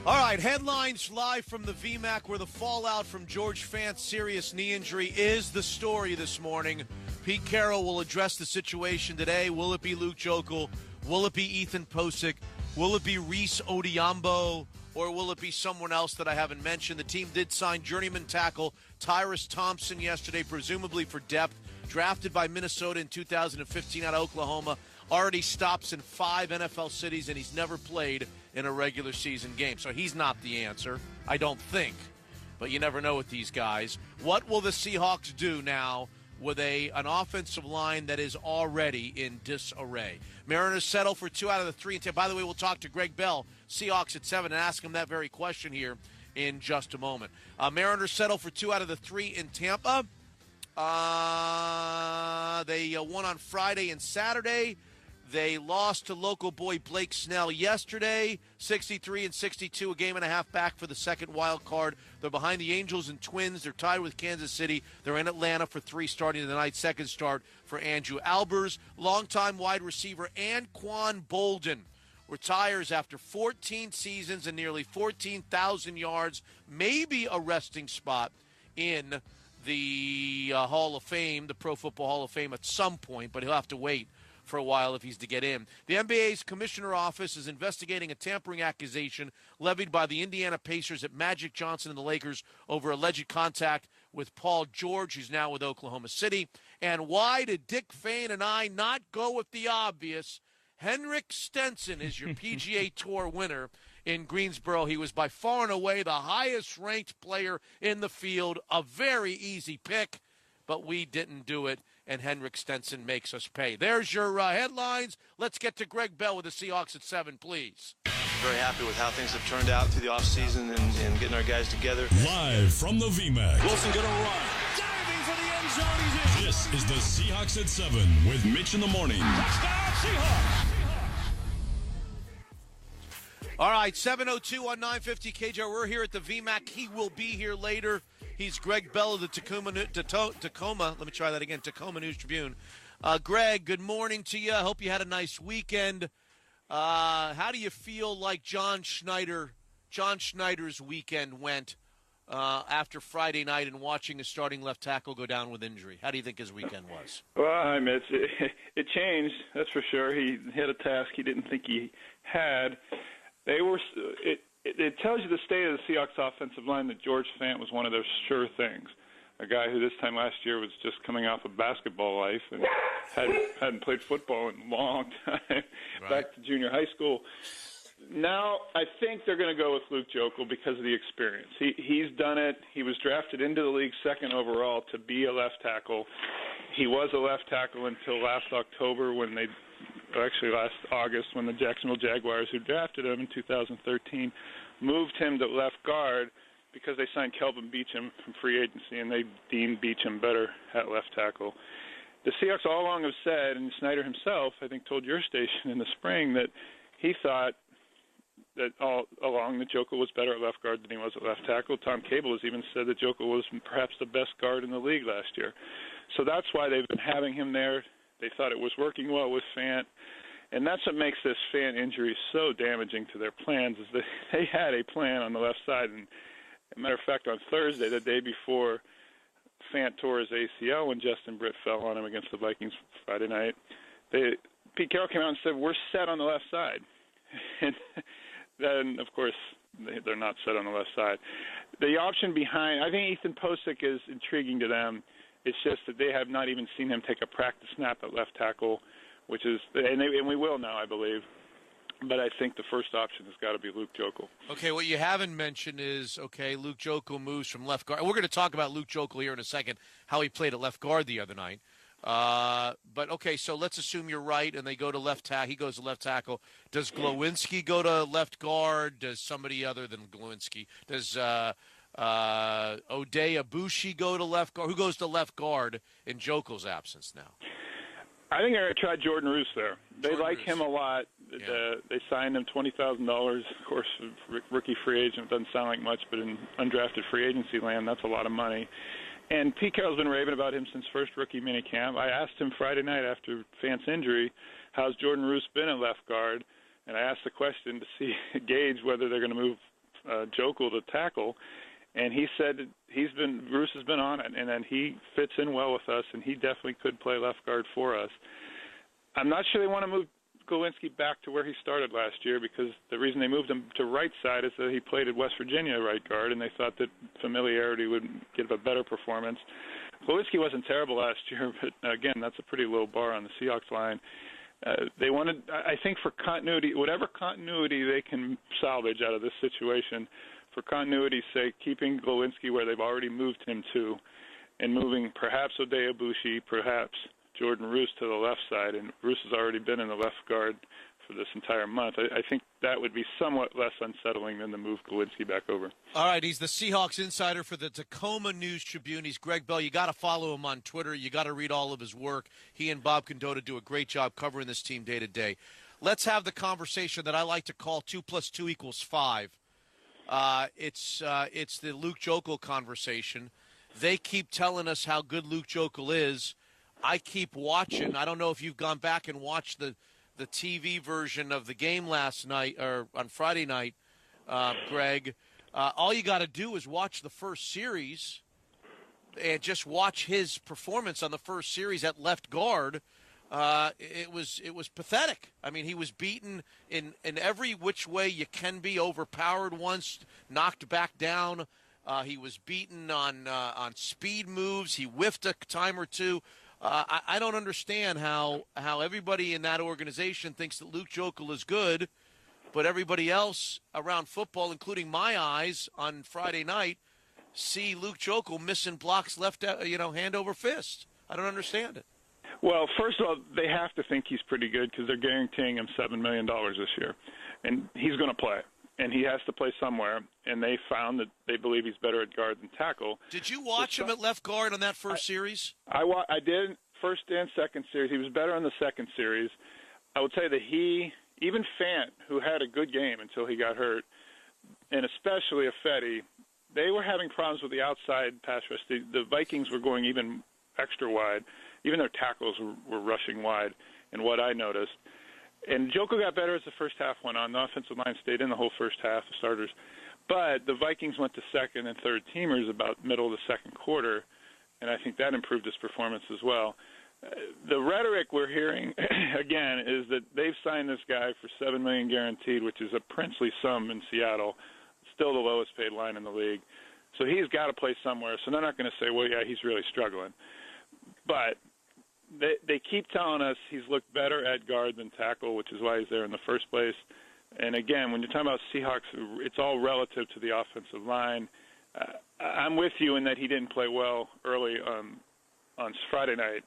All right, headlines live from the VMAC, where the fallout from George Fant's serious knee injury is the story this morning. Pete Carroll will address the situation today. Will it be Luke Joeckel? Will it be Ethan Posick? Will it be Reese Odiambo? Or will it be someone else that I haven't mentioned? The team did sign journeyman tackle Tyrus Thompson yesterday, presumably for depth. Drafted by Minnesota in 2015 out of Oklahoma. Already stops in 5 NFL cities, and he's never played in a regular season game. So he's not the answer, I don't think. But you never know with these guys. What will the Seahawks do now with an offensive line that is already in disarray? Mariners settle for 2 out of the 3. And by the way, we'll talk to Greg Bell, Seahawks at 7, and ask him that very question here in just a moment. Mariners settle for 2 out of the 3 in Tampa. They won on Friday and Saturday. They lost to local boy Blake Snell yesterday, 63-62, a game and a half back for the second wild card. They're behind the Angels and Twins. They're tied with Kansas City. They're in Atlanta for 3 starting tonight. Second start for Andrew Albers. Longtime wide receiver Anquan Bolden retires after 14 seasons and nearly 14,000 yards. Maybe a resting spot in the Hall of Fame, the Pro Football Hall of Fame at some point, but he'll have to wait for a while if he's to get in. The NBA's commissioner office is investigating a tampering accusation levied by the Indiana Pacers at Magic Johnson and the Lakers over alleged contact with Paul George, who's now with Oklahoma City. And why did Dick Fain and I not go with the obvious? Henrik Stenson is your PGA Tour winner in Greensboro. He was by far and away the highest-ranked player in the field. A very easy pick, but we didn't do it, and Henrik Stenson makes us pay. There's your headlines. Let's get to Greg Bell with the Seahawks at 7, please. Very happy with how things have turned out through the offseason and getting our guys together. Live from the VMAC. Wilson going to run. Diving for the end zone. He's in. This is the Seahawks at 7 with Mitch in the morning. Touchdown, Seahawks. All right, 7:02 on 950 KJR. We're here at the VMAC. He will be here later. He's Greg Bell of the Tacoma. Let me try that again. Tacoma News Tribune. Greg, good morning to you. I hope you had a nice weekend. How do you feel like John Schneider's weekend went after Friday night and watching a starting left tackle go down with injury? How do you think his weekend was? Well, hi, Mitch. It changed, that's for sure. He had a task he didn't think he had. It tells you the state of the Seahawks offensive line that George Fant was one of their sure things. A guy who this time last year was just coming off of basketball life and hadn't played football in a long time, right. Back to junior high school. Now I think they're going to go with Luke Joeckel because of the experience. He's done it. He was drafted into the league 2nd overall to be a left tackle. He was a left tackle until last August when the Jacksonville Jaguars, who drafted him in 2013, moved him to left guard because they signed Kelvin Beachum from free agency, and they deemed Beachum better at left tackle. The Seahawks all along have said, and Snyder himself, I think, told your station in the spring that he thought that all along that Jokel was better at left guard than he was at left tackle. Tom Cable has even said that Jokel was perhaps the best guard in the league last year. So that's why they've been having him there. They thought it was working well with Fant. And that's what makes this Fant injury so damaging to their plans, is that they had a plan on the left side. And as a matter of fact, on Thursday, the day before Fant tore his ACL when Justin Britt fell on him against the Vikings Friday night, Pete Carroll came out and said, we're set on the left side. And then, of course, they're not set on the left side. The option behind, I think Ethan Posick is intriguing to them. It's just that they have not even seen him take a practice snap at left tackle, which is, and we will now, I believe. But I think the first option has got to be Luke Jokel. Okay, what you haven't mentioned is, Luke Jokel moves from left guard. We're going to talk about Luke Jokel here in a second, how he played at left guard the other night. But, okay, so let's assume you're right, and they go to left tackle. He goes to left tackle. Does Glowinski go to left guard? Does somebody other than Glowinski? Does O'Day Abushi go to left guard? Who goes to left guard in Jokel's absence now? I think they're going to try Jordan Roos there. They like him a lot. Yeah. They signed him $20,000. Of course, rookie free agent doesn't sound like much, but in undrafted free agency land, that's a lot of money. And Pete Carroll's been raving about him since first rookie minicamp. I asked him Friday night after Fant's injury, how's Jordan Roos been at left guard? And I asked the question to gauge whether they're going to move Jokel to tackle. And he said Roos has been on it, and then he fits in well with us, and he definitely could play left guard for us. I'm not sure they want to move Glowinski back to where he started last year, because the reason they moved him to right side is that he played at West Virginia right guard, and they thought that familiarity would give a better performance. Glowinski wasn't terrible last year, but again, that's a pretty low bar on the Seahawks line. They wanted, I think, for continuity, whatever continuity they can salvage out of this situation, for continuity's sake, keeping Glowinski where they've already moved him to, and moving perhaps O'Day Abushi, perhaps Jordan Roos to the left side, and Roos has already been in the left guard for this entire month. I think that would be somewhat less unsettling than to move Glowinski back over. All right, he's the Seahawks insider for the Tacoma News-Tribune. He's Greg Bell. You got to follow him on Twitter. You got to read all of his work. He and Bob Condotta do a great job covering this team day to day. Let's have the conversation that I like to call 2 + 2 = 5. It's the Luke Jokel conversation. They keep telling us how good Luke Jokel is. I keep watching. I don't know if you've gone back and watched the TV version of the game last night or on Friday night, Greg. All you got to do is watch the first series and just watch his performance on the first series at left guard. It was pathetic. I mean, he was beaten in every which way you can be, overpowered once, knocked back down. He was beaten on speed moves. He whiffed a time or two. I don't understand how everybody in that organization thinks that Luke Jokel is good, but everybody else around football, including my eyes on Friday night, see Luke Jokel missing blocks left, hand over fist. I don't understand it. Well, first of all, they have to think he's pretty good because they're guaranteeing him $7 million this year, and he's going to play, and he has to play somewhere. And they found that they believe he's better at guard than tackle. Did you watch him at left guard on that first series? I did, first and second series. He was better in the second series. I would say that even Fant, who had a good game until he got hurt, and especially Affetti, they were having problems with the outside pass rush. The Vikings were going even extra wide. Even their tackles were rushing wide, in what I noticed. And Jokel got better as the first half went on. The offensive line stayed in the whole first half, the starters. But the Vikings went to second and third teamers about middle of the second quarter, and I think that improved his performance as well. The rhetoric we're hearing, again, is that they've signed this guy for $7 million guaranteed, which is a princely sum in Seattle, still the lowest paid line in the league. So he's got to play somewhere. So they're not going to say, well, yeah, he's really struggling. But they keep telling us he's looked better at guard than tackle, which is why he's there in the first place. And, again, when you're talking about Seahawks, it's all relative to the offensive line. I'm with you in that he didn't play well early on Friday night.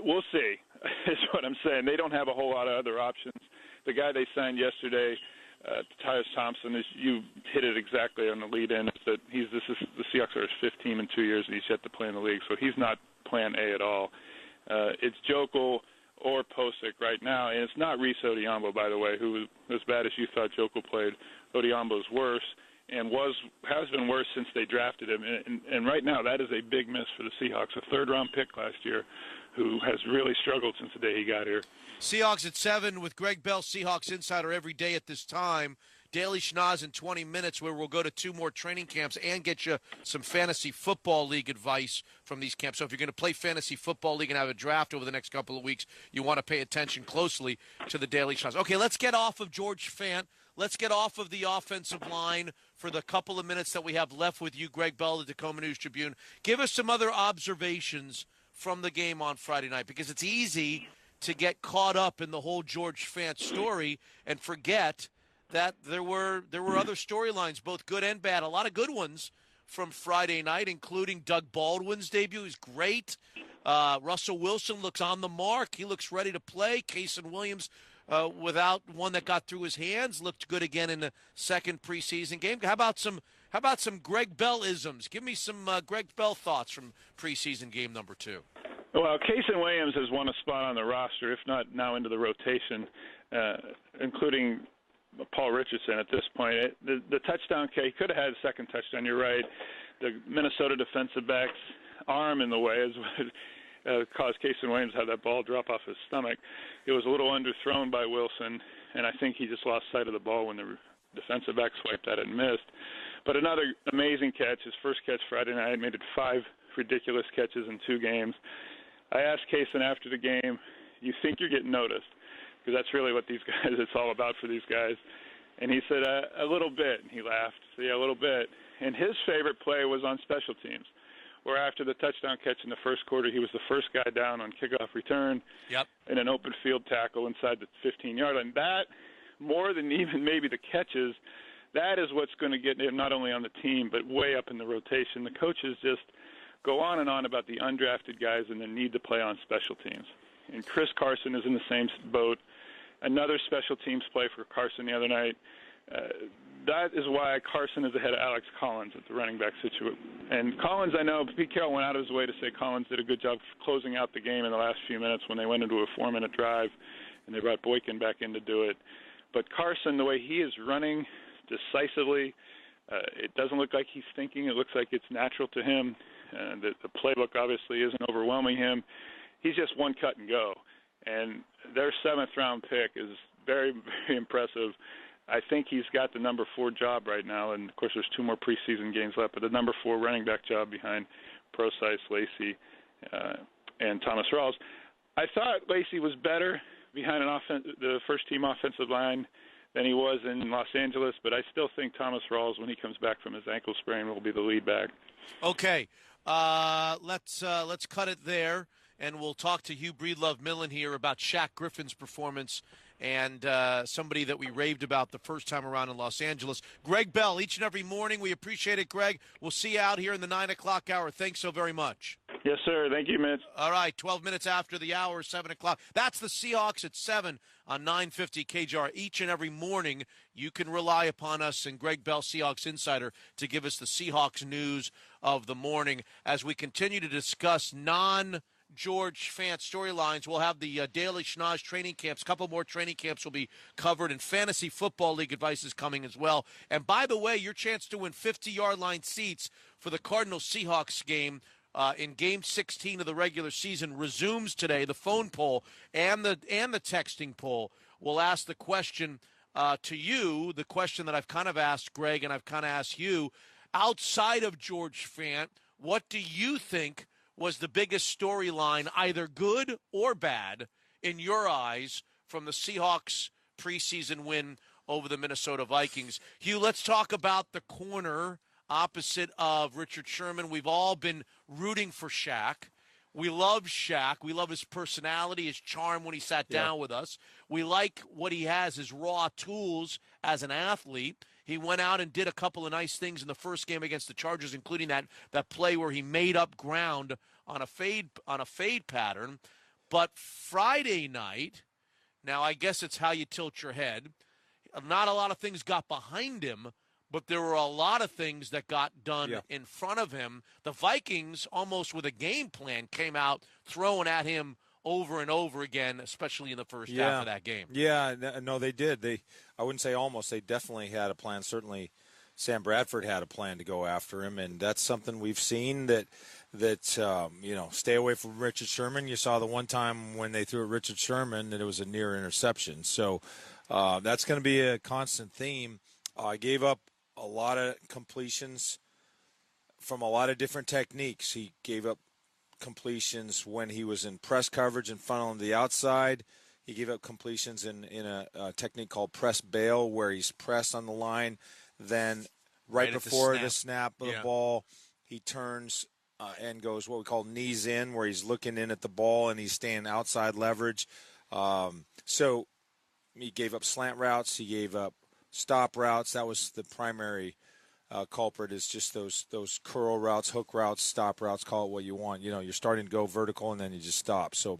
We'll see, is what I'm saying. They don't have a whole lot of other options. The guy they signed yesterday, Tyus Thompson, you hit it exactly on the lead-in. That the Seahawks are his fifth team in 2 years, and he's yet to play in the league, so he's not plan A at all. It's Jokel, or Posick right now. And it's not Reese Odiombo, by the way, who, as bad as you thought Joko played, Odiombo's worse and has been worse since they drafted him. And right now, that is a big miss for the Seahawks, a third-round pick last year who has really struggled since the day he got here. Seahawks at 7 with Greg Bell, Seahawks Insider, every day at this time. Daily Schnoz in 20 minutes, where we'll go to 2 more training camps and get you some fantasy football league advice from these camps. So if you're going to play fantasy football league and have a draft over the next couple of weeks, you want to pay attention closely to the Daily Schnoz. Okay, let's get off of George Fant. Let's get off of the offensive line for the couple of minutes that we have left with you, Greg Bell, the Tacoma News-Tribune. Give us some other observations from the game on Friday night, because it's easy to get caught up in the whole George Fant story and forget that there were other storylines, both good and bad, a lot of good ones from Friday night, including Doug Baldwin's debut. He's great. Russell Wilson looks on the mark. He looks ready to play. Kason Williams, without one that got through his hands, looked good again in the second preseason game. How about some Greg Bell-isms? Give me some Greg Bell thoughts from preseason game number 2. Well, Kason Williams has won a spot on the roster, if not now into the rotation, including Paul Richardson at this point. The touchdown, he could have had a second touchdown, you're right. The Minnesota defensive back's arm in the way is what caused Kason Williams to have that ball drop off his stomach. It was a little underthrown by Wilson, and I think he just lost sight of the ball when the defensive back swiped at it and missed. But another amazing catch, his first catch Friday night, made it 5 ridiculous catches in 2 games. I asked Kason after the game, you think you're getting noticed? Because that's really what these guys, it's all about for these guys. And he said, a little bit. And he laughed. So, yeah, a little bit. And his favorite play was on special teams, where after the touchdown catch in the first quarter, he was the first guy down on kickoff return in an open field tackle inside the 15-yard line. That, more than even maybe the catches, that is what's going to get him not only on the team but way up in the rotation. The coaches just go on and on about the undrafted guys and the need to play on special teams. And Chris Carson is in the same boat. Another special teams play for Carson the other night. That is why Carson is ahead of Alex Collins at the running back situation. And Collins, I know, Pete Carroll went out of his way to say Collins did a good job closing out the game in the last few minutes when they went into a 4-minute drive, and they brought Boykin back in to do it. But Carson, the way he is running decisively, it doesn't look like he's thinking. It looks like it's natural to him. The playbook obviously isn't overwhelming him. He's just one cut and go. And their 7th-round pick is very, very impressive. I think he's got the number 4 job right now, and, of course, there's 2 more preseason games left, but the number 4 running back job behind Prosise, Lacey, and Thomas Rawls. I thought Lacey was better behind the first-team offensive line than he was in Los Angeles, but I still think Thomas Rawls, when he comes back from his ankle sprain, will be the lead back. Okay, let's cut it there, and we'll talk to Hugh Breedlove-Millen here about Shaq Griffin's performance and somebody that we raved about the first time around in Los Angeles. Greg Bell, each and every morning. We appreciate it, Greg. We'll see you out here in the 9 o'clock hour. Thanks so very much. Yes, sir. Thank you, Mitch. All right, 12 minutes after the hour, 7 o'clock. That's the Seahawks at 7 on 950 KJR. Each and every morning, you can rely upon us and Greg Bell, Seahawks Insider, to give us the Seahawks news of the morning. As we continue to discuss George Fant storylines, we'll have the Daily Schnoz training camps. A couple more training camps will be covered, and Fantasy Football League advice is coming as well. And by the way, your chance to win 50-yard line seats for the Cardinals-Seahawks game in Game 16 of the regular season resumes today. The phone poll and the texting poll will ask the question to you, the question that I've kind of asked Greg and I've kind of asked you. Outside of George Fant, what do you think was the biggest storyline, either good or bad, in your eyes from the Seahawks preseason win over the Minnesota Vikings? Hugh, let's talk about the corner opposite of Richard Sherman. We've all been rooting for Shaq. We love Shaq. We love his personality, his charm when he sat down with us. We like what he has, his raw tools as an athlete. He went out and did a couple of nice things in the first game against the Chargers, including that play where he made up ground on a fade pattern. But Friday night, now I guess it's how you tilt your head, not a lot of things got behind him, but there were a lot of things that got done in front of him. The Vikings, almost with a game plan, came out throwing at him over and over again, especially in the first half of that game. Yeah, no, they did. I wouldn't say almost. They definitely had a plan. Certainly Sam Bradford had a plan to go after him, and that's something we've seen that stay away from Richard Sherman. You saw the one time when they threw at Richard Sherman that it was a near interception. So that's going to be a constant theme. I gave up a lot of completions from a lot of different techniques. He gave up completions when he was in press coverage and funneling to the outside. He gave up completions in a technique called press bail, where he's pressed on the line. Then right before the snap of the ball, he turns and goes what we call knees in, where he's looking in at the ball and he's staying outside leverage. So he gave up slant routes. He gave up stop routes. That was the primary culprit, is just those curl routes, hook routes, stop routes, call it what you want. You're starting to go vertical and then you just stop. So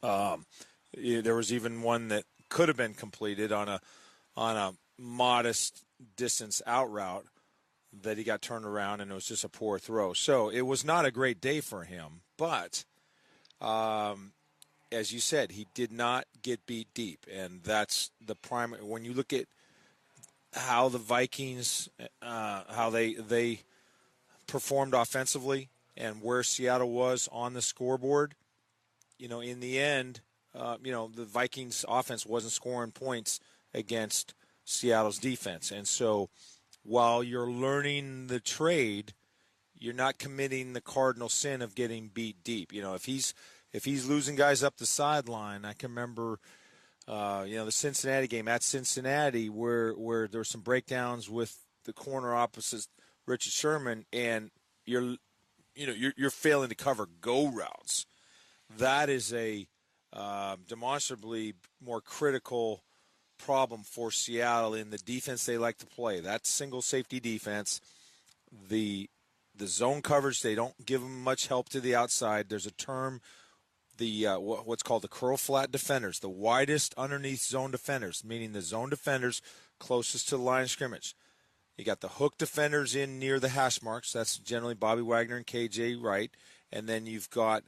there was even one that could have been completed on a modest distance out route that he got turned around, and it was just a poor throw. So it was not a great day for him. But as you said, he did not get beat deep, and that's the primary. When you look at how the Vikings, how they performed offensively and where Seattle was on the scoreboard, in the end, the Vikings offense wasn't scoring points against Seattle's defense. And so while you're learning the trade, you're not committing the cardinal sin of getting beat deep. If he's losing guys up the sideline, I can remember the Cincinnati game at Cincinnati where there were some breakdowns with the corner opposite Richard Sherman, and you're failing to cover go routes. That is a demonstrably more critical problem for Seattle in the defense they like to play. That single safety defense, the zone coverage, they don't give them much help to the outside. There's a term, what's called the curl flat defenders, the widest underneath zone defenders, meaning the zone defenders closest to the line of scrimmage. You got the hook defenders in near the hash marks. That's generally Bobby Wagner and KJ Wright. And then you've got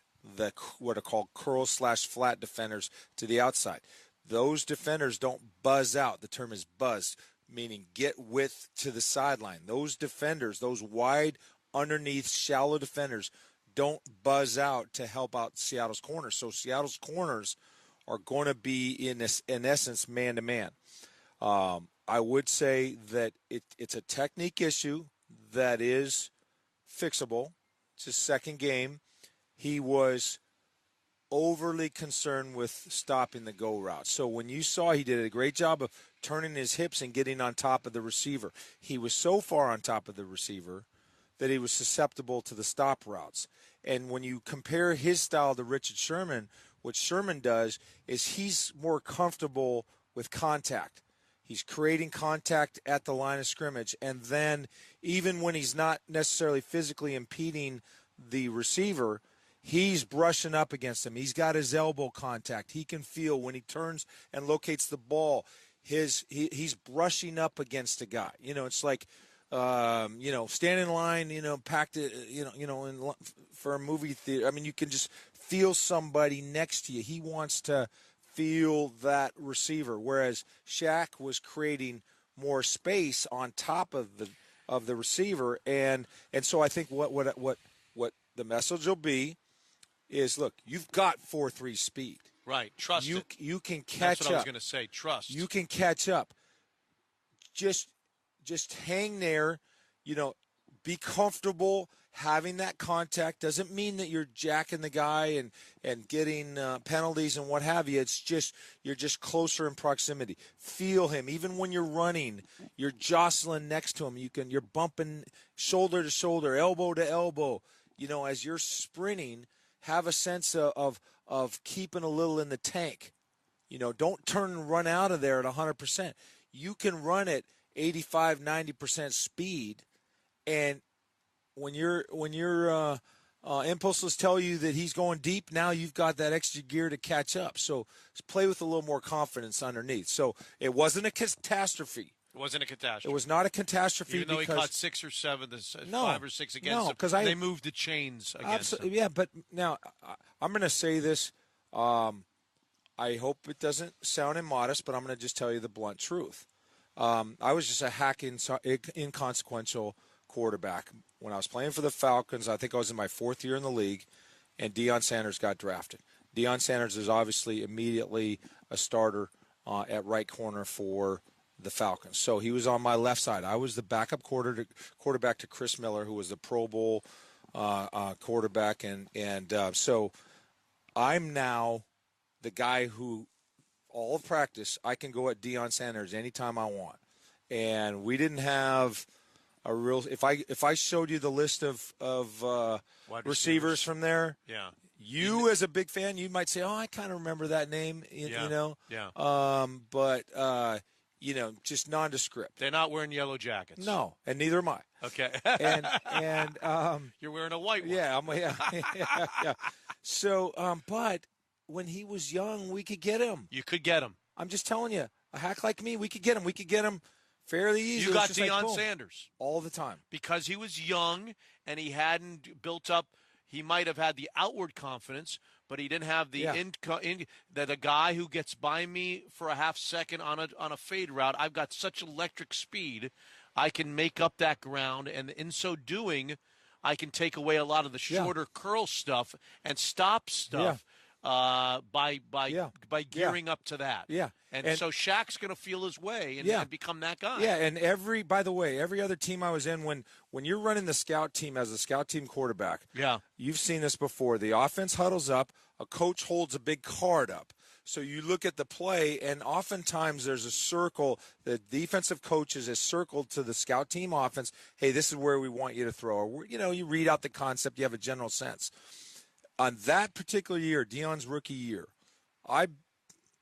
what are called curl/flat defenders to the outside. Those defenders don't buzz out. The term is buzz, meaning get width to the sideline. Those defenders, those wide underneath shallow defenders, don't buzz out to help out Seattle's corners. So Seattle's corners are going to be, in essence, man-to-man. I would say that it's a technique issue that is fixable. It's his second game. He was overly concerned with stopping the go route. So when you saw, he did a great job of turning his hips and getting on top of the receiver. He was so far on top of the receiver that he was susceptible to the stop routes. And when you compare his style to Richard Sherman, what Sherman does is he's more comfortable with contact. He's creating contact at the line of scrimmage. And then even when he's not necessarily physically impeding the receiver, he's brushing up against him. He's got his elbow contact. He can feel when he turns and locates the ball, he's brushing up against a guy. It's like, stand in line, packed it, for a movie theater. I mean, you can just feel somebody next to you. He wants to feel that receiver, whereas Shaq was creating more space on top of the receiver. And so I think what the message will be is, look, you've got 4.3 speed. Right. Trust it. You can catch up. That's what I was going to say. Trust. You can catch up. Just hang there. Be comfortable having that contact. Doesn't mean that you're jacking the guy and getting penalties and what have you. It's just you're just closer in proximity. Feel him. Even when you're running, you're jostling next to him. You're bumping shoulder to shoulder, elbow to elbow. As you're sprinting, have a sense of keeping a little in the tank. Don't turn and run out of there at 100%. You can run at 85, 90% speed, and when your impulses tell you that he's going deep, now you've got that extra gear to catch up. So play with a little more confidence underneath. So it wasn't a catastrophe. It wasn't a catastrophe. It was not a catastrophe. Even though he caught 6 or 7, 5 or 6 against them, they moved the chains against him. Yeah, but now I'm going to say this I hope it doesn't sound immodest, but I'm going to just tell you the blunt truth. I was just a inconsequential quarterback. When I was playing for the Falcons, I think I was in my 4th year in the league, and Deion Sanders got drafted. Deion Sanders is obviously immediately a starter at right corner for the Falcons. So he was on my left side. I was the backup quarterback to Chris Miller, who was the Pro Bowl quarterback. And so I'm now the guy who, all of practice, I can go at Deion Sanders anytime I want. And we didn't have a real – if I showed you the list of receivers from there, yeah. You, as a big fan, you might say, "Oh, I kind of remember that name," you know. Yeah. But just nondescript. They're not wearing yellow jackets. No, and neither am I. Okay. and you're wearing a white one. Yeah, yeah. So, but when he was young, we could get him. You could get him. I'm just telling you, a hack like me, we could get him. We could get him fairly easily. You got Deion Sanders all the time because he was young and he hadn't built up. He might have had the outward confidence, but he didn't have the that a guy who gets by me for a half second on a fade route. I've got such electric speed, I can make up that ground, and in so doing, I can take away a lot of the shorter curl stuff and stop stuff by gearing up to that. Yeah. And so Shaq's going to feel his way and become that guy. Yeah, and by the way, every other team I was in, when you're running the scout team as a scout team quarterback, you've seen this before. The offense huddles up, a coach holds a big card up. So you look at the play, and oftentimes there's a circle. The defensive coaches is circled to the scout team offense. Hey, this is where we want you to throw. Or, you read out the concept. You have a general sense. On that particular year, Deion's rookie year, I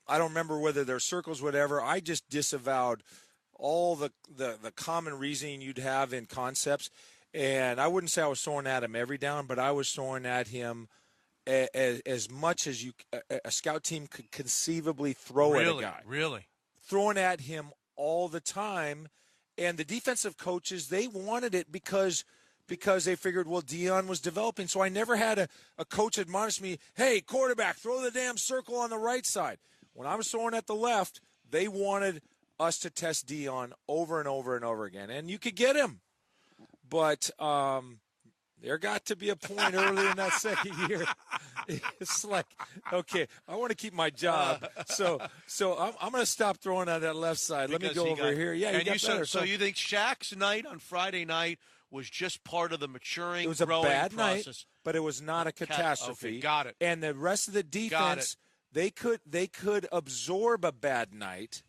don't remember whether they're circles, whatever. I just disavowed all the common reasoning you'd have in concepts. And I wouldn't say I was throwing at him every down, but I was throwing at him as much as a scout team could conceivably throw at a guy. Really? Throwing at him all the time. And the defensive coaches, they wanted it because they figured, well, Deion was developing. So I never had a coach admonish me, hey, quarterback, throw the damn circle on the right side. When I was throwing at the left, they wanted us to test Deion over and over and over again. And you could get him. But there got to be a point early in that second year. It's like, okay, I want to keep my job. So I'm going to stop throwing on that left side. Let me go over here. Yeah, he got better. So you think Shaq's night on Friday night was just part of the maturing, it was a growing bad process. Night, but it was not a catastrophe. Okay, got it. And the rest of the defense, they could absorb a bad night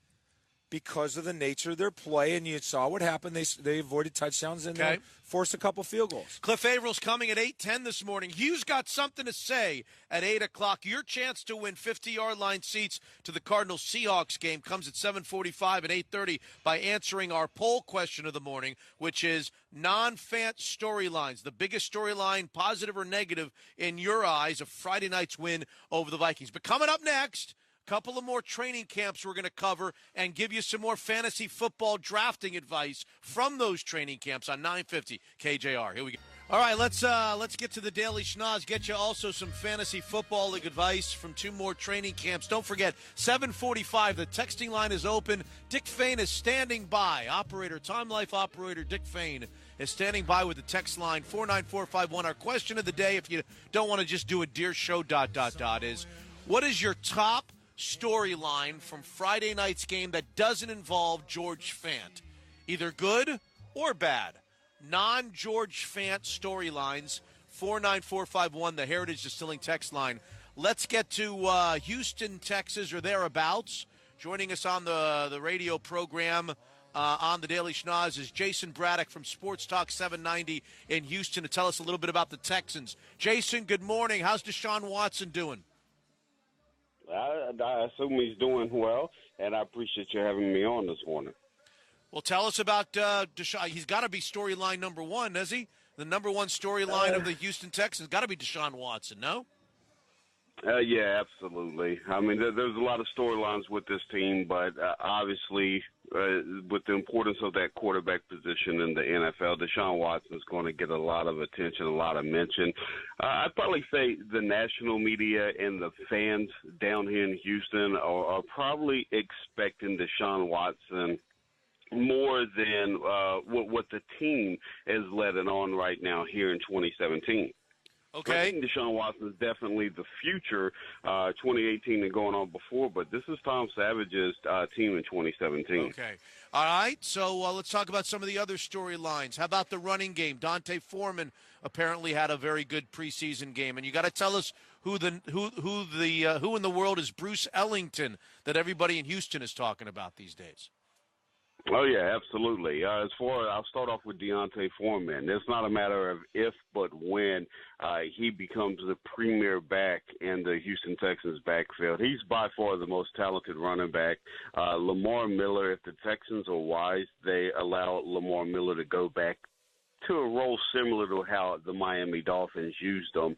because of the nature of their play, and you saw what happened. They avoided touchdowns and they forced a couple field goals. Cliff Avrill's coming at 8:10 this morning. Hugh's got something to say at 8 o'clock. Your chance to win 50-yard line seats to the Cardinals-Seahawks game comes at 7:45 and 8:30 by answering our poll question of the morning, which is non-fan storylines. The biggest storyline, positive or negative, in your eyes, of Friday night's win over the Vikings. But coming up next, couple of more training camps we're going to cover and give you some more fantasy football drafting advice from those training camps on 950 KJR. Here we go. All right, let's get to the Daily Schnoz. Get you also some fantasy football league advice from two more training camps. Don't forget, 7:45. The texting line is open. Dick Fain is standing by. Time Life operator Dick Fain is standing by with the text line 49451. Our question of the day, if you don't want to just do a Dear Show ... is what is your top storyline from Friday night's game that doesn't involve George Fant, either good or bad? Non-George Fant storylines, 49451, the Heritage Distilling text line. Let's get to Houston, Texas, or thereabouts. Joining us on the radio program on the Daily Schnoz is Jason Braddock from Sports Talk 790 in Houston to tell us a little bit about the Texans. Jason, good morning. How's Deshaun Watson doing? I assume he's doing well, and I appreciate you having me on this morning. Well, tell us about Deshaun. He's got to be storyline number one, does he? The number one storyline of the Houston Texans got to be Deshaun Watson, no? Yeah, absolutely. I mean, there's a lot of storylines with this team, but obviously with the importance of that quarterback position in the NFL, Deshaun Watson is going to get a lot of attention, a lot of mention. I'd probably say the national media and the fans down here in Houston are probably expecting Deshaun Watson more than what the team is letting on right now here in 2017. Okay. I think Deshaun Watson is definitely the future, 2018 and going on before, but this is Tom Savage's team in 2017. Okay. All right, so let's talk about some of the other storylines. How about the running game? Dante Foreman apparently had a very good preseason game, and you got to tell us who in the world is Bruce Ellington that everybody in Houston is talking about these days. Oh, yeah, absolutely. I'll start off with Deontay Foreman. It's not a matter of if, but when he becomes the premier back in the Houston Texans backfield. He's by far the most talented running back. Lamar Miller, if the Texans are wise, they allow Lamar Miller to go back to a role similar to how the Miami Dolphins used him,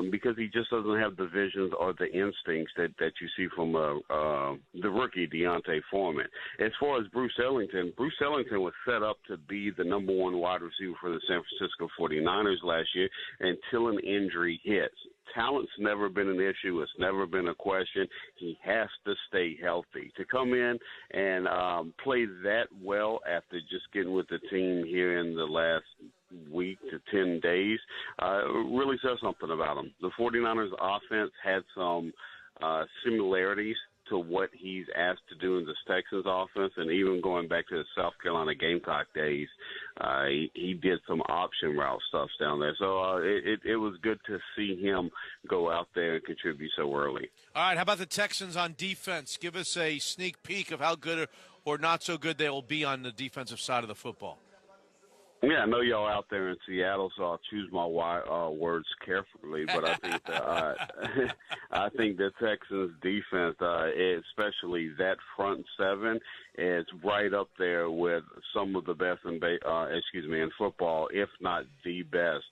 because he just doesn't have the visions or the instincts that you see from the rookie Deontay Foreman. As far as Bruce Ellington was set up to be the number one wide receiver for the San Francisco 49ers last year until an injury hits. Talent's never been an issue. It's never been a question. He has to stay healthy. To come in and play that well after just getting with the team here in the last week to 10 days really says something about him. The 49ers offense had some similarities to what he's asked to do in this Texans offense, and even going back to the South Carolina Gamecock days, he did some option route stuff down there. So it was good to see him go out there and contribute so early. All right, how about the Texans on defense? Give us a sneak peek of how good or not so good they will be on the defensive side of the football. Yeah, I know y'all out there in Seattle, so I'll choose my words carefully. But I think I think the Texans' defense, especially that front seven, is right up there with some of the best in football, if not the best.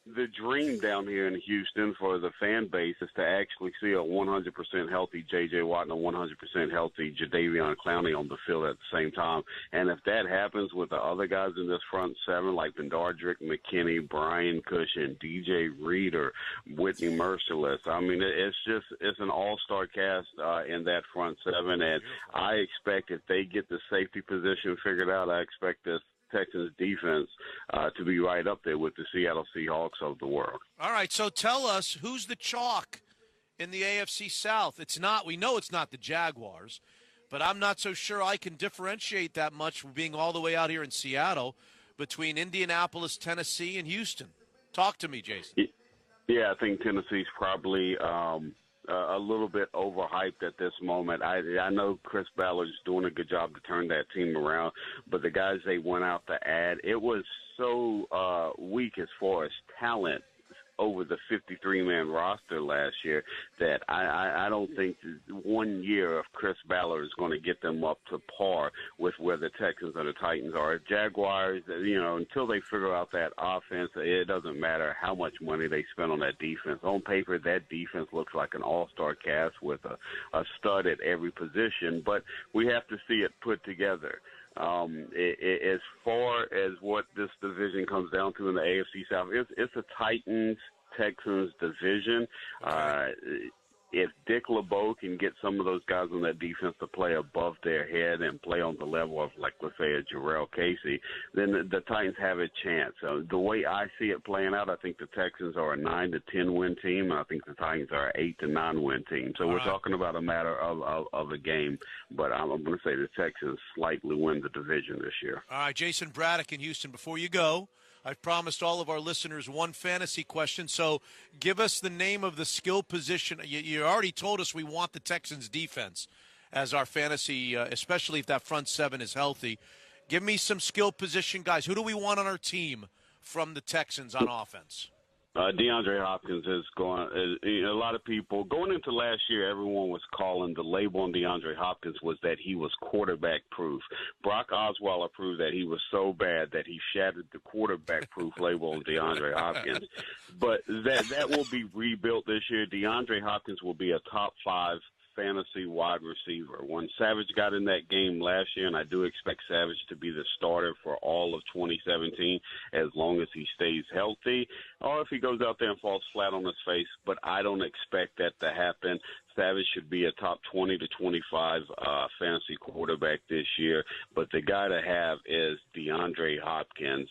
The dream down here in Houston for the fan base is to actually see a 100% healthy J.J. Watt and a 100% healthy Jadeveon Clowney on the field at the same time. And if that happens with the other guys in this front seven, like Bendardrick McKinney, Brian Cushion, DJ Reed, or Whitney Merciless, I mean, it's an all-star cast in that front seven. And I expect if they get the safety position figured out, I expect this Texans defense to be right up there with the Seattle Seahawks of the world. All right, so tell us, who's the chalk in the AFC South? We know it's not the Jaguars, but I'm not so sure I can differentiate that much being all the way out here in Seattle between Indianapolis, Tennessee, and Houston. Talk to me, Jason. Yeah, I think Tennessee's probably a little bit overhyped at this moment. I know Chris Ballard's doing a good job to turn that team around, but the guys they went out to add, it was so weak as far as talent over the 53-man roster last year that I don't think 1 year of Chris Ballard is going to get them up to par with where the Texans and the Titans are. Jaguars, until they figure out that offense, it doesn't matter how much money they spend on that defense. On paper, that defense looks like an all-star cast with a stud at every position, but we have to see it put together. As far as what this division comes down to in the AFC South, it's a Titans-Texans division. If Dick LeBeau can get some of those guys on that defense to play above their head and play on the level of, like, let's say, a Jarrell Casey, then the Titans have a chance. The way I see it playing out, I think the Texans are a 9 to 10 win team, and I think the Titans are an 8 to 9 win team. So we're talking about a matter of a game, but I'm going to say the Texans slightly win the division this year. All right, Jason Braddock in Houston. Before you go, I've promised all of our listeners one fantasy question, so give us the name of the skill position. You already told us we want the Texans defense as our fantasy, especially if that front seven is healthy. Give me some skill position guys. Who do we want on our team from the Texans on offense? DeAndre Hopkins is going. A lot of people going into last year, everyone was calling the label on DeAndre Hopkins was that he was quarterback proof. Brock Osweiler proved that he was so bad that he shattered the quarterback proof label on DeAndre Hopkins. But that will be rebuilt this year. DeAndre Hopkins will be a top 5 fantasy wide receiver. When Savage got in that game last year, and I do expect Savage to be the starter for all of 2017 as long as he stays healthy, or if he goes out there and falls flat on his face, but I don't expect that to happen. Savage should be a top 20 to 25 fantasy quarterback this year, but the guy to have is DeAndre Hopkins.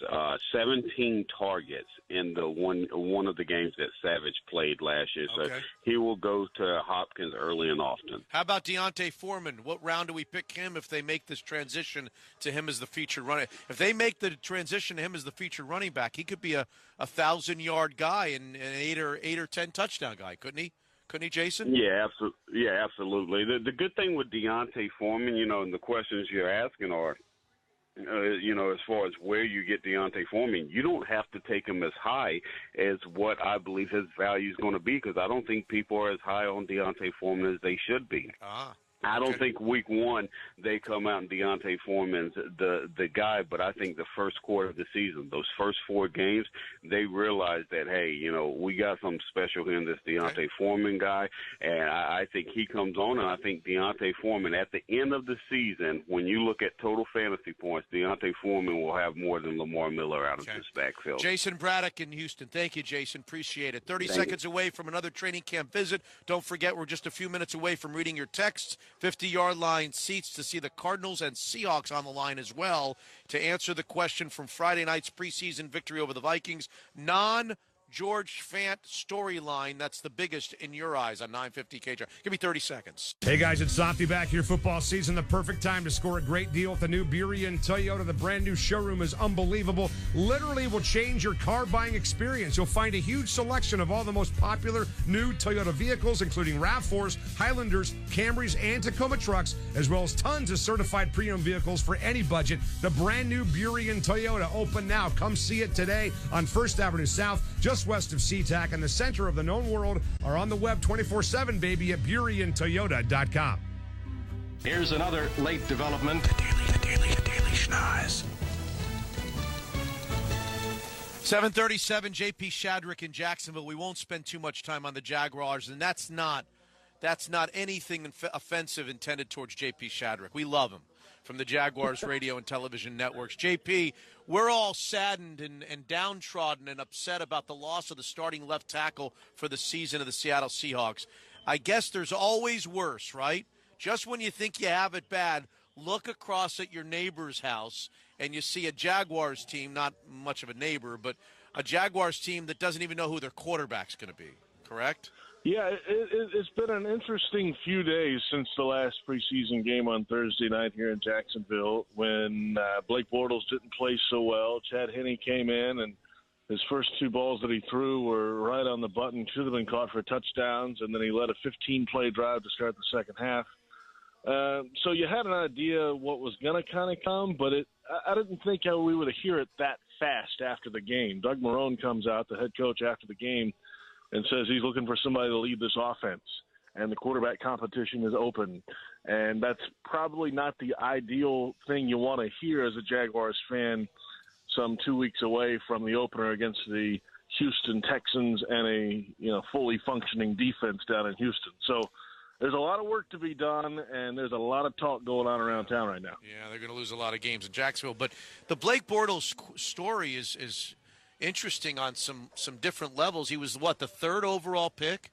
17 targets in the one of the games that Savage played last year, so he will go to Hopkins early and often. How about Deontay Foreman? What round do we pick him if they make this transition to him as the featured running? If they make the transition to him as the featured running back, he could be a 1,000-yard guy and an 8 or 10 touchdown guy, couldn't he? Couldn't he, Jason? Yeah, absolutely. The good thing with Deontay Foreman, and the questions you're asking are, as far as where you get Deontay Foreman, you don't have to take him as high as what I believe his value is going to be, because I don't think people are as high on Deontay Foreman as they should be. I don't think week 1 they come out and Deontay Foreman's the guy, but I think the first quarter of the season, those first 4 games, they realized that, hey, we got something special here in this Deontay Foreman guy, and I think he comes on, and I think Deontay Foreman, at the end of the season, when you look at total fantasy points, Deontay Foreman will have more than Lamar Miller out of this backfield. Jason Braddock in Houston. Thank you, Jason. Appreciate it. 30 seconds away from another training camp visit. Don't forget, we're just a few minutes away from reading your texts. 50-yard line seats to see the Cardinals and Seahawks on the line as well to answer the question from Friday night's preseason victory over the Vikings. George Fant storyline that's the biggest in your eyes on 950 KJR. Give me 30 seconds. Hey guys, it's Softy back here. Football season, the perfect time to score a great deal with the new Burien Toyota. The brand new showroom is unbelievable. Literally will change your car buying experience. You'll find a huge selection of all the most popular new Toyota vehicles, including RAV4s, Highlanders, Camrys, and Tacoma trucks, as well as tons of certified pre-owned vehicles for any budget. The brand new Burien Toyota, open now. Come see it today on 1st Avenue South, just west of SeaTac, and the center of the known world, are on the web 24/7, baby, at BurienToyota.com. Here's another late development. The daily schnoz. 7:37, J.P. Shadrick in Jacksonville. We won't spend too much time on the Jaguars, and that's not anything offensive intended towards J.P. Shadrick. We love him from the Jaguars radio and television networks. JP, we're all saddened and downtrodden and upset about the loss of the starting left tackle for the season of the Seattle Seahawks. I guess there's always worse, right? Just when you think you have it bad, look across at your neighbor's house and you see a Jaguars team, not much of a neighbor, but a Jaguars team that doesn't even know who their quarterback's going to be, correct? Yeah, it's been an interesting few days since the last preseason game on Thursday night here in Jacksonville when Blake Bortles didn't play so well. Chad Henne came in, and his first 2 balls that he threw were right on the button, should have been caught for touchdowns, and then he led a 15-play drive to start the second half. So you had an idea what was going to kind of come, but I didn't think we would hear it that fast after the game. Doug Marrone comes out, the head coach, after the game, and says he's looking for somebody to lead this offense, and the quarterback competition is open. And that's probably not the ideal thing you want to hear as a Jaguars fan some 2 weeks away from the opener against the Houston Texans and a fully functioning defense down in Houston. So there's a lot of work to be done, and there's a lot of talk going on around town right now. Yeah, they're going to lose a lot of games in Jacksonville. But the Blake Bortles story is interesting on some different levels. He was, the 3rd overall pick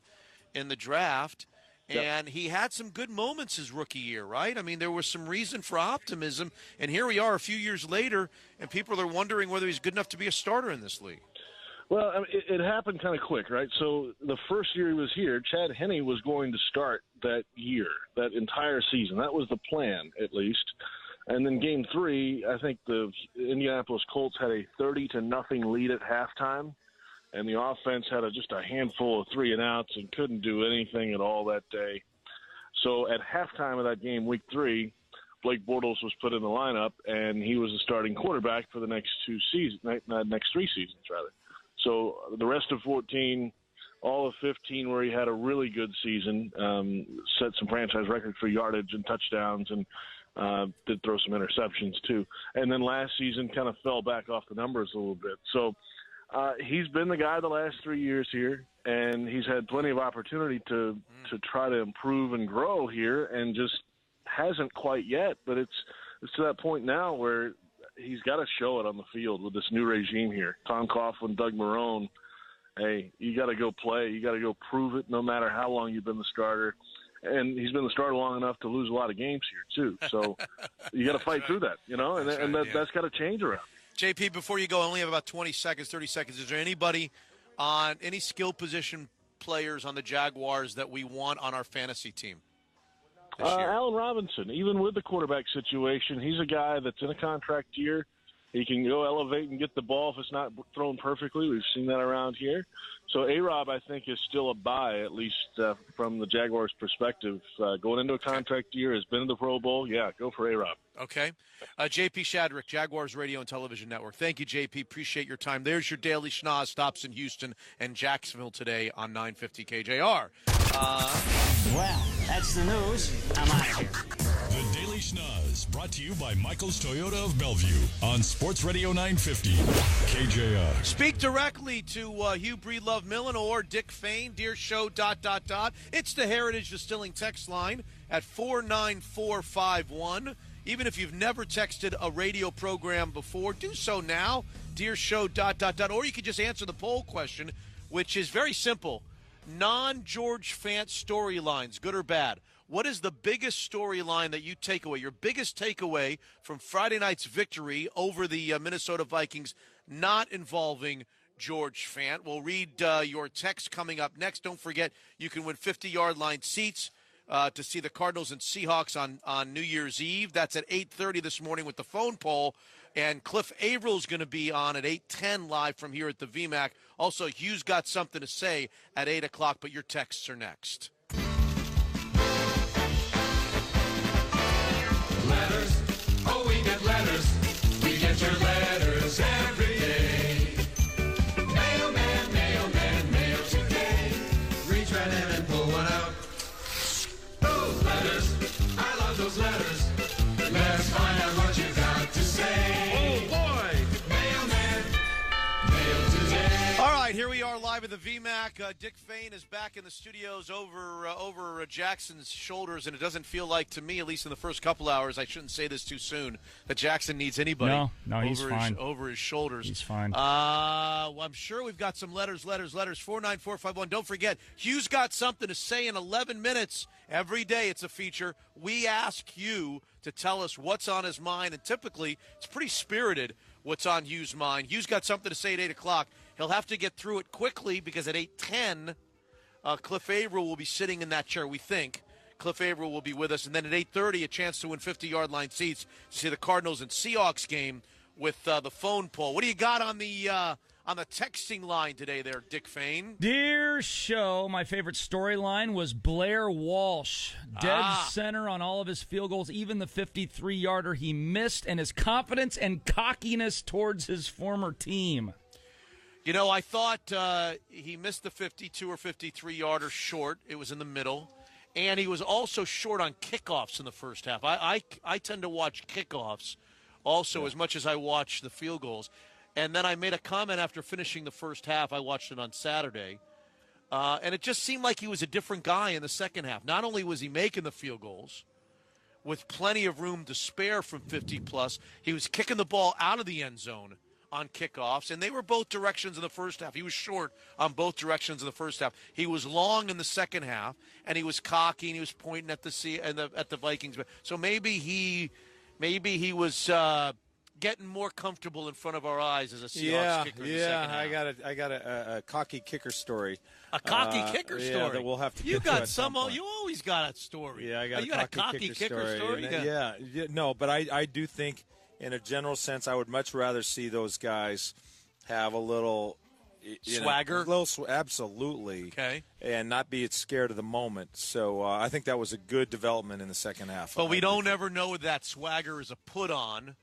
in the draft, and he had some good moments his rookie year, right? I mean, there was some reason for optimism, and here we are a few years later, and people are wondering whether he's good enough to be a starter in this league. Well, I mean, it happened kind of quick, right? So the first year he was here, Chad Henne was going to start that year, that entire season. That was the plan, at least. And then game 3, I think the Indianapolis Colts had a 30-0 lead at halftime, and the offense had just a handful of 3-and-outs and couldn't do anything at all that day. So at halftime of that game, week 3, Blake Bortles was put in the lineup, and he was the starting quarterback for the next 3 seasons, rather. So the rest of 14, all of 15 where he had a really good season, set some franchise records for yardage and touchdowns, and did throw some interceptions too. And then last season kind of fell back off the numbers a little bit. So he's been the guy the last 3 years here, and he's had plenty of opportunity to try to improve and grow here, and just hasn't quite yet. But it's to that point now where he's got to show it on the field with this new regime here. Tom Coughlin, Doug Marrone, hey, you got to go play. You got to go prove it no matter how long you've been the starter. And he's been the starter long enough to lose a lot of games here, too. So you got to fight through that, you know, and that's got to change around. JP, before you go, I only have about 20 seconds, 30 seconds. Is there anybody on any skill position players on the Jaguars that we want on our fantasy team this year? Allen Robinson, even with the quarterback situation, he's a guy that's in a contract year. He can go elevate and get the ball if it's not thrown perfectly. We've seen that around here. So A-Rob, I think, is still a buy, at least from the Jaguars' perspective. Going into a contract year, has been in the Pro Bowl. Yeah, go for A-Rob. Okay. JP Shadrick, Jaguars Radio and Television Network. Thank you, JP. Appreciate your time. There's your daily schnoz. Stops in Houston and Jacksonville today on 950 KJR. Well, that's the news. I'm out of here. The Daily Schnoz, brought to you by Michael's Toyota of Bellevue on Sports Radio 950 KJR. Speak directly to Hugh Breedlove Millen or Dick Fain, Dear Show, ... It's the Heritage Distilling text line at 49451. Even if you've never texted a radio program before, do so now, Dear Show, ... Or you can just answer the poll question, which is very simple. Non-George Fant storylines, good or bad. What is the biggest storyline that you take away? Your biggest takeaway from Friday night's victory over the Minnesota Vikings, not involving George Fant. We'll read your text coming up next. Don't forget, you can win 50-yard line seats to see the Cardinals and Seahawks on New Year's Eve. That's at 8:30 this morning with the phone poll. And Cliff Avrill's going to be on at 8:10 live from here at the VMAC. Also, Hugh's got something to say at 8 o'clock, but your texts are next. Letters, oh, we get letters. We get your letters every day. Mailman, mailman, mail today. Reach right in and pull one out. Those letters, I love those letters. Let's find out what you got to say. Oh, boy. Mailman, mail today. All right, here we are live at the VMAC. Dick Fain is back in the studios over Jackson's shoulders, and it doesn't feel like, to me, at least in the first couple hours, I shouldn't say this too soon, that Jackson needs anybody. No, he's fine. Over his shoulders. He's fine. Well, I'm sure we've got some letters. 49451. Don't forget, Hugh's got something to say in 11 minutes. Every day it's a feature. We ask Hugh to tell us what's on his mind, and typically it's pretty spirited what's on Hugh's mind. Hugh's got something to say at 8 o'clock. He'll have to get through it quickly because at 8:10, Cliff Averill will be sitting in that chair, we think. Cliff Averill will be with us. And then at 8:30, a chance to win 50-yard line seats to see the Cardinals and Seahawks game with the phone poll. What do you got on the texting line today there, Dick Fain? Dear Show, my favorite storyline was Blair Walsh. Dead center on all of his field goals, even the 53-yarder he missed, and his confidence and cockiness towards his former team. You know, I thought he missed the 52 or 53-yarder short. It was in the middle. And he was also short on kickoffs in the first half. I tend to watch kickoffs also as much as I watch the field goals. And then I made a comment after finishing the first half. I watched it on Saturday. And it just seemed like he was a different guy in the second half. Not only was he making the field goals with plenty of room to spare from 50-plus, he was kicking the ball out of the end zone on kickoffs, and they were both directions in the first half. He was short on both directions in the first half. He was long in the second half, and he was cocky, and he was pointing at the Vikings. So maybe he was getting more comfortable in front of our eyes as a Seahawks kicker in the second half. I got a cocky kicker story. A cocky kicker story. Yeah, that we'll have to. You got some. You always got a story. Yeah, I got you got a cocky kicker story. Yeah, no, but I do think, in a general sense, I would much rather see those guys have a little swagger. Absolutely. Okay. And not be scared of the moment. So I think that was a good development in the second half. But we don't ever know if that swagger is a put on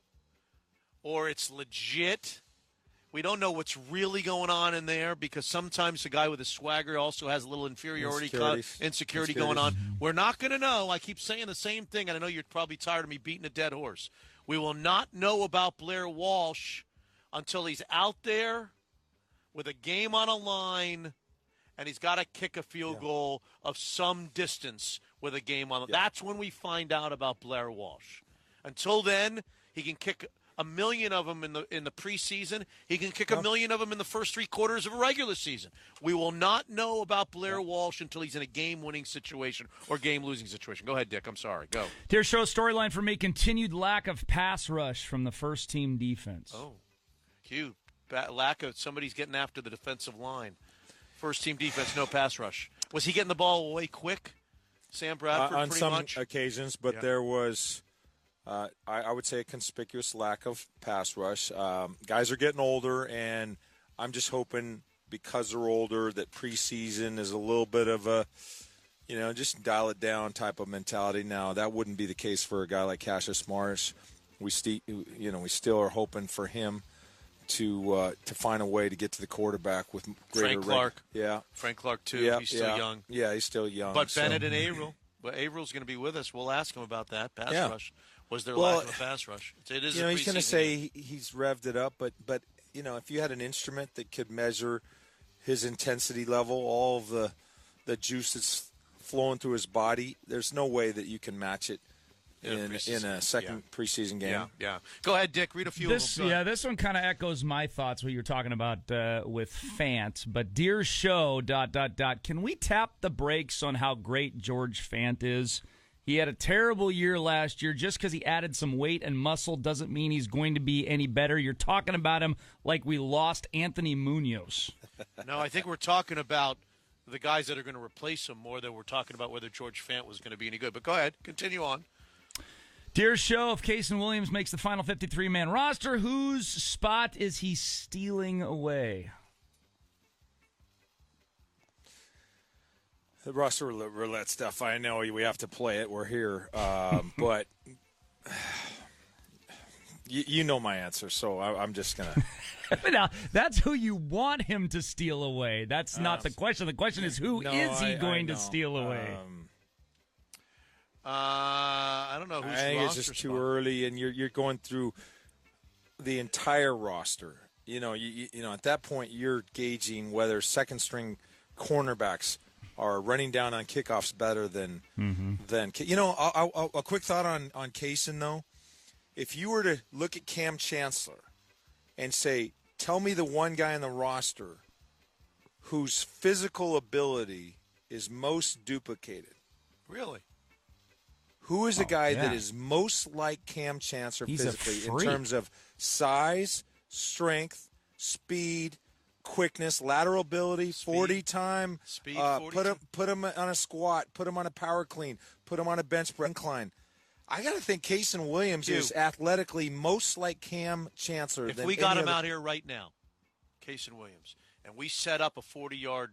or it's legit. We don't know what's really going on in there because sometimes the guy with the swagger also has a little insecurity going on. We're not going to know. I keep saying the same thing, and I know you're probably tired of me beating a dead horse. We will not know about Blair Walsh until he's out there with a game on a line and he's got to kick a field goal of some distance with a game on. That's when we find out about Blair Walsh. Until then, he can kick a million of them in the preseason. He can kick a million of them in the first 3 quarters of a regular season. We will not know about Blair Walsh until he's in a game-winning situation or game-losing situation. Go ahead, Dick. I'm sorry. Go. Dear show, storyline for me, continued lack of pass rush from the first-team defense. Oh, cute. Lack of somebody's getting after the defensive line. First-team defense, no pass rush. Was he getting the ball away quick, Sam Bradford, on pretty some much? occasions, but there was I would say a conspicuous lack of pass rush. Guys are getting older, and I'm just hoping because they're older that preseason is a little bit of a, just dial it down type of mentality. Now, that wouldn't be the case for a guy like Cassius Marsh. We still are hoping for him to find a way to get to the quarterback with greater Frank Clark. Yeah. Frank Clark, too. Yeah, he's still young. Yeah, he's still young. But Bennett and Averill. But Averill's going to be with us. We'll ask him about that. Pass rush. Was there lack of a pass rush? It is he's going to say he's revved it up, but if you had an instrument that could measure his intensity level, all of the juice that's flowing through his body, there's no way that you can match it in a second preseason game. Yeah. Go ahead, Dick. Read a few of them. Yeah, this one kind of echoes my thoughts, what you were talking about with Fant. But dear show, ... Can we tap the brakes on how great George Fant is? He had a terrible year last year. Just because he added some weight and muscle doesn't mean he's going to be any better. You're talking about him like we lost Anthony Munoz. No, I think we're talking about the guys that are going to replace him more than we're talking about whether George Fant was going to be any good. But go ahead. Continue on. Dear show, if Kason Williams makes the final 53-man roster, whose spot is he stealing away? The roster roulette stuff, I know we have to play it. We're here. But you know my answer, so I'm just going to. Now, that's who you want him to steal away. That's not the question. The question is, who is he going to steal away? I don't know who's I think it's just too early, and you're going through the entire roster. At that point, you're gauging whether second-string cornerbacks are running down on kickoffs better than a quick thought on Kaysen, though. If you were to look at Cam Chancellor and say, tell me the one guy on the roster whose physical ability is most duplicated. Really? Who is the guy that is most like Cam Chancellor physically in terms of size, strength, speed, quickness, lateral ability, 40 time, speed, put him on a squat, put him on a power clean, put him on a bench press incline. I got to think Kason Williams is athletically most like Cam Chancellor. If we got him out here right now, Kason Williams, and we set up a 40-yard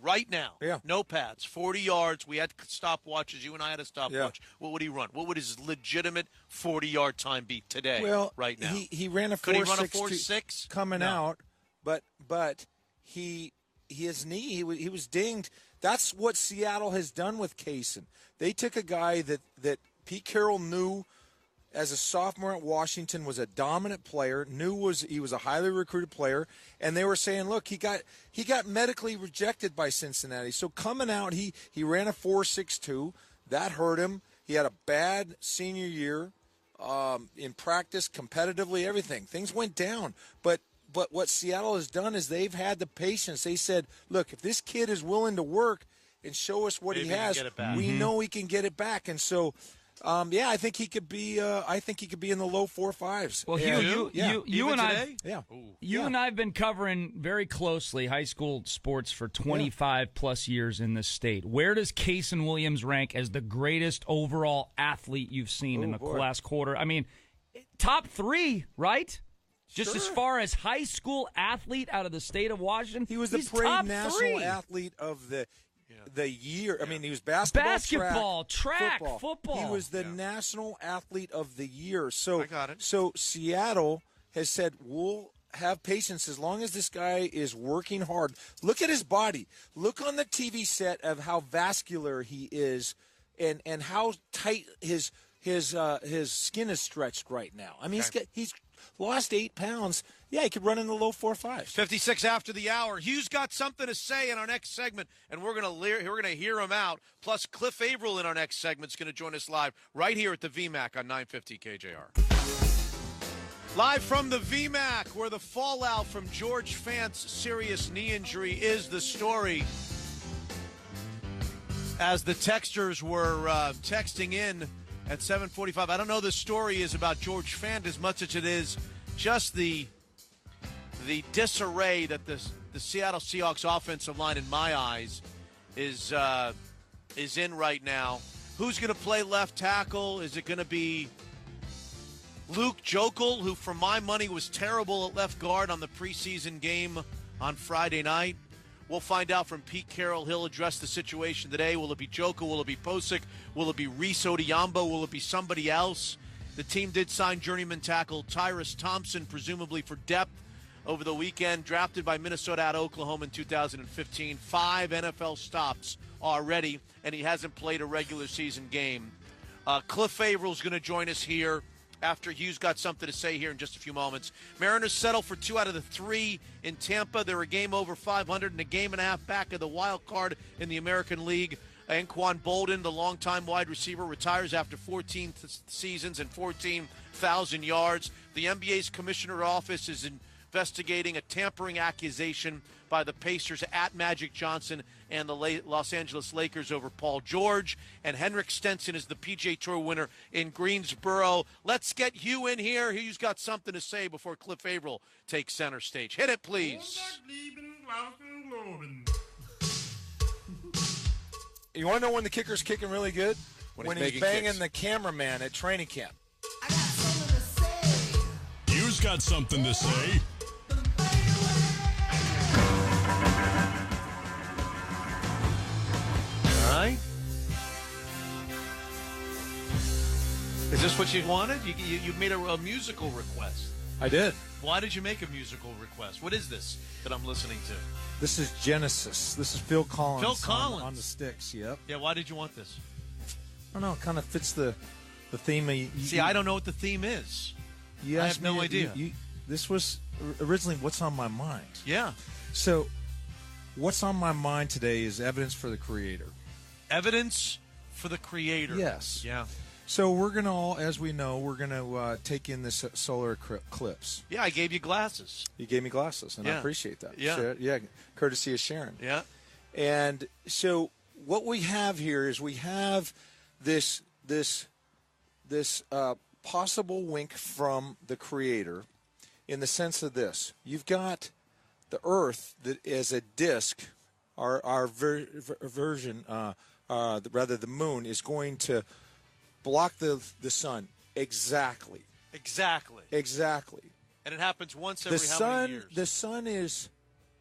right now, no pads, 40 yards, we had stopwatches, you and I had a stopwatch, what would he run? What would his legitimate 40-yard time be today, right now? He ran a 4.6 coming out. But his knee, he was dinged. That's what Seattle has done with Kaysen. They took a guy that Pete Carroll knew as a sophomore at Washington was a dominant player, he was a highly recruited player, and they were saying, look, he got medically rejected by Cincinnati. So coming out, he ran a 4.62. That hurt him. He had a bad senior year in practice, competitively, everything. Things went down. But what Seattle has done is they've had the patience. They said, look, if this kid is willing to work and show us what he has, we know he can get it back. And so, I think he could be. In the low 4.5s. Well, you and I, and I have been covering very closely high school sports for 25 plus years in this state. Where does Kason Williams rank as the greatest overall athlete you've seen in the last quarter? I mean, top 3, right? Just as far as high school athlete out of the state of Washington, he was the parade national athlete of the year. I mean, he was basketball, track, football. He was the national athlete of the year. So I got it. So Seattle has said, we'll have patience as long as this guy is working hard. Look at his body. Look on the TV set of how vascular he is, and how tight his skin is stretched right now. I mean, he's lost 8 pounds. Yeah, he could run in the low 4.5s. 56 after the hour. Hughes got something to say in our next segment, and we're gonna hear him out. Plus, Cliff Averill in our next segment is going to join us live right here at the VMAC on 950 KJR. Live from the VMAC, where the fallout from George Fant's serious knee injury is the story. As the texters were texting in at 7:45, I don't know the story is about George Fant as much as it is just the disarray that the Seattle Seahawks offensive line, in my eyes, is in right now. Who's going to play left tackle? Is it going to be Luke Jokel, who for my money was terrible at left guard on the preseason game on Friday night? We'll find out from Pete Carroll. He'll address the situation today. Will it be Jokel? Will it be Posick? Will it be Reese Odhiambo? Will it be somebody else? The team did sign journeyman tackle Tyrus Thompson, presumably for depth, over the weekend, drafted by Minnesota out of Oklahoma in 2015. 5 NFL stops already, and he hasn't played a regular season game. Cliff Averill is going to join us here after Hughes got something to say here in just a few moments. Mariners settle for 2 out of the 3 in Tampa. They're a game over 500 and a game and a half back of the wild card in the American League. Anquan Bolden, the longtime wide receiver, retires after 14 seasons and 14,000 yards. The NBA's commissioner office is investigating a tampering accusation by the Pacers at Magic Johnson and the Los Angeles Lakers over Paul George. And Henrik Stenson is the PGA Tour winner in Greensboro. Let's get Hugh in here. Hugh's got something to say before Cliff Averill takes center stage. Hit it, please. You want to know when the kicker's kicking really good? When he's banging kicks. The cameraman at training camp. Hugh's got something to say. All right. Is this what you wanted? You made a musical request. I did. Why did you make a musical request? What is this that I'm listening to? This is Genesis. This is Phil Collins. Phil Collins. On the sticks, yep. Yeah, why did you want this? I don't know. It kind of fits the theme. See, I don't know what the theme is. I have no idea. This was originally What's on My Mind. Yeah. So, what's on my mind today is evidence for the Creator. Evidence for the Creator. Yes. Yeah. So we're going to, as we know, we're going to take in this solar eclipse. Yeah, I gave you glasses. You gave me glasses, and I appreciate that. Yeah. Yeah, courtesy of Sharon. Yeah. And so what we have here is we have this possible wink from the Creator in the sense of this. You've got the Earth that is a disk, our version, rather the moon, is going to block the sun. Exactly. And it happens once every how many years? The sun is,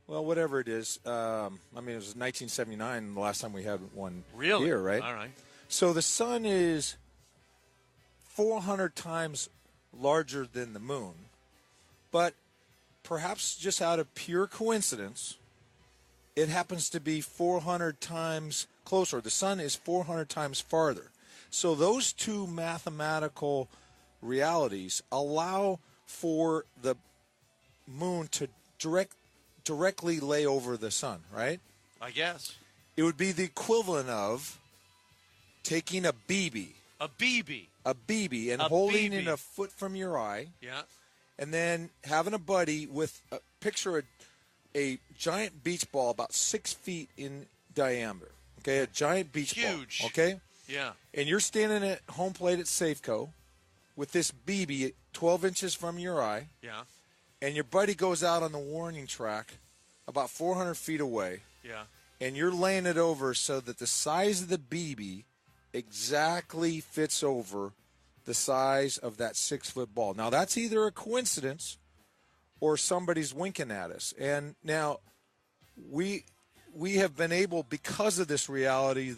well, whatever it is. I mean, it was 1979 the last time we had one here, right? All right. So the sun is 400 times larger than the moon, but perhaps just out of pure coincidence, it happens to be 400 times closer. The sun is 400 times farther. So those two mathematical realities allow for the moon to directly lay over the sun, right? I guess. It would be the equivalent of taking a BB. And holding it a foot from your eye. Yeah. And then having a buddy with, picture a giant beach ball about 6 feet in diameter. Okay, a giant beach ball. Huge. Okay? Yeah. And you're standing at home plate at Safeco with this BB 12 inches from your eye. Yeah. And your buddy goes out on the warning track about 400 feet away. Yeah. And you're laying it over so that the size of the BB exactly fits over the size of that 6-foot ball. Now, that's either a coincidence or somebody's winking at us. And now we have been able, because of this reality,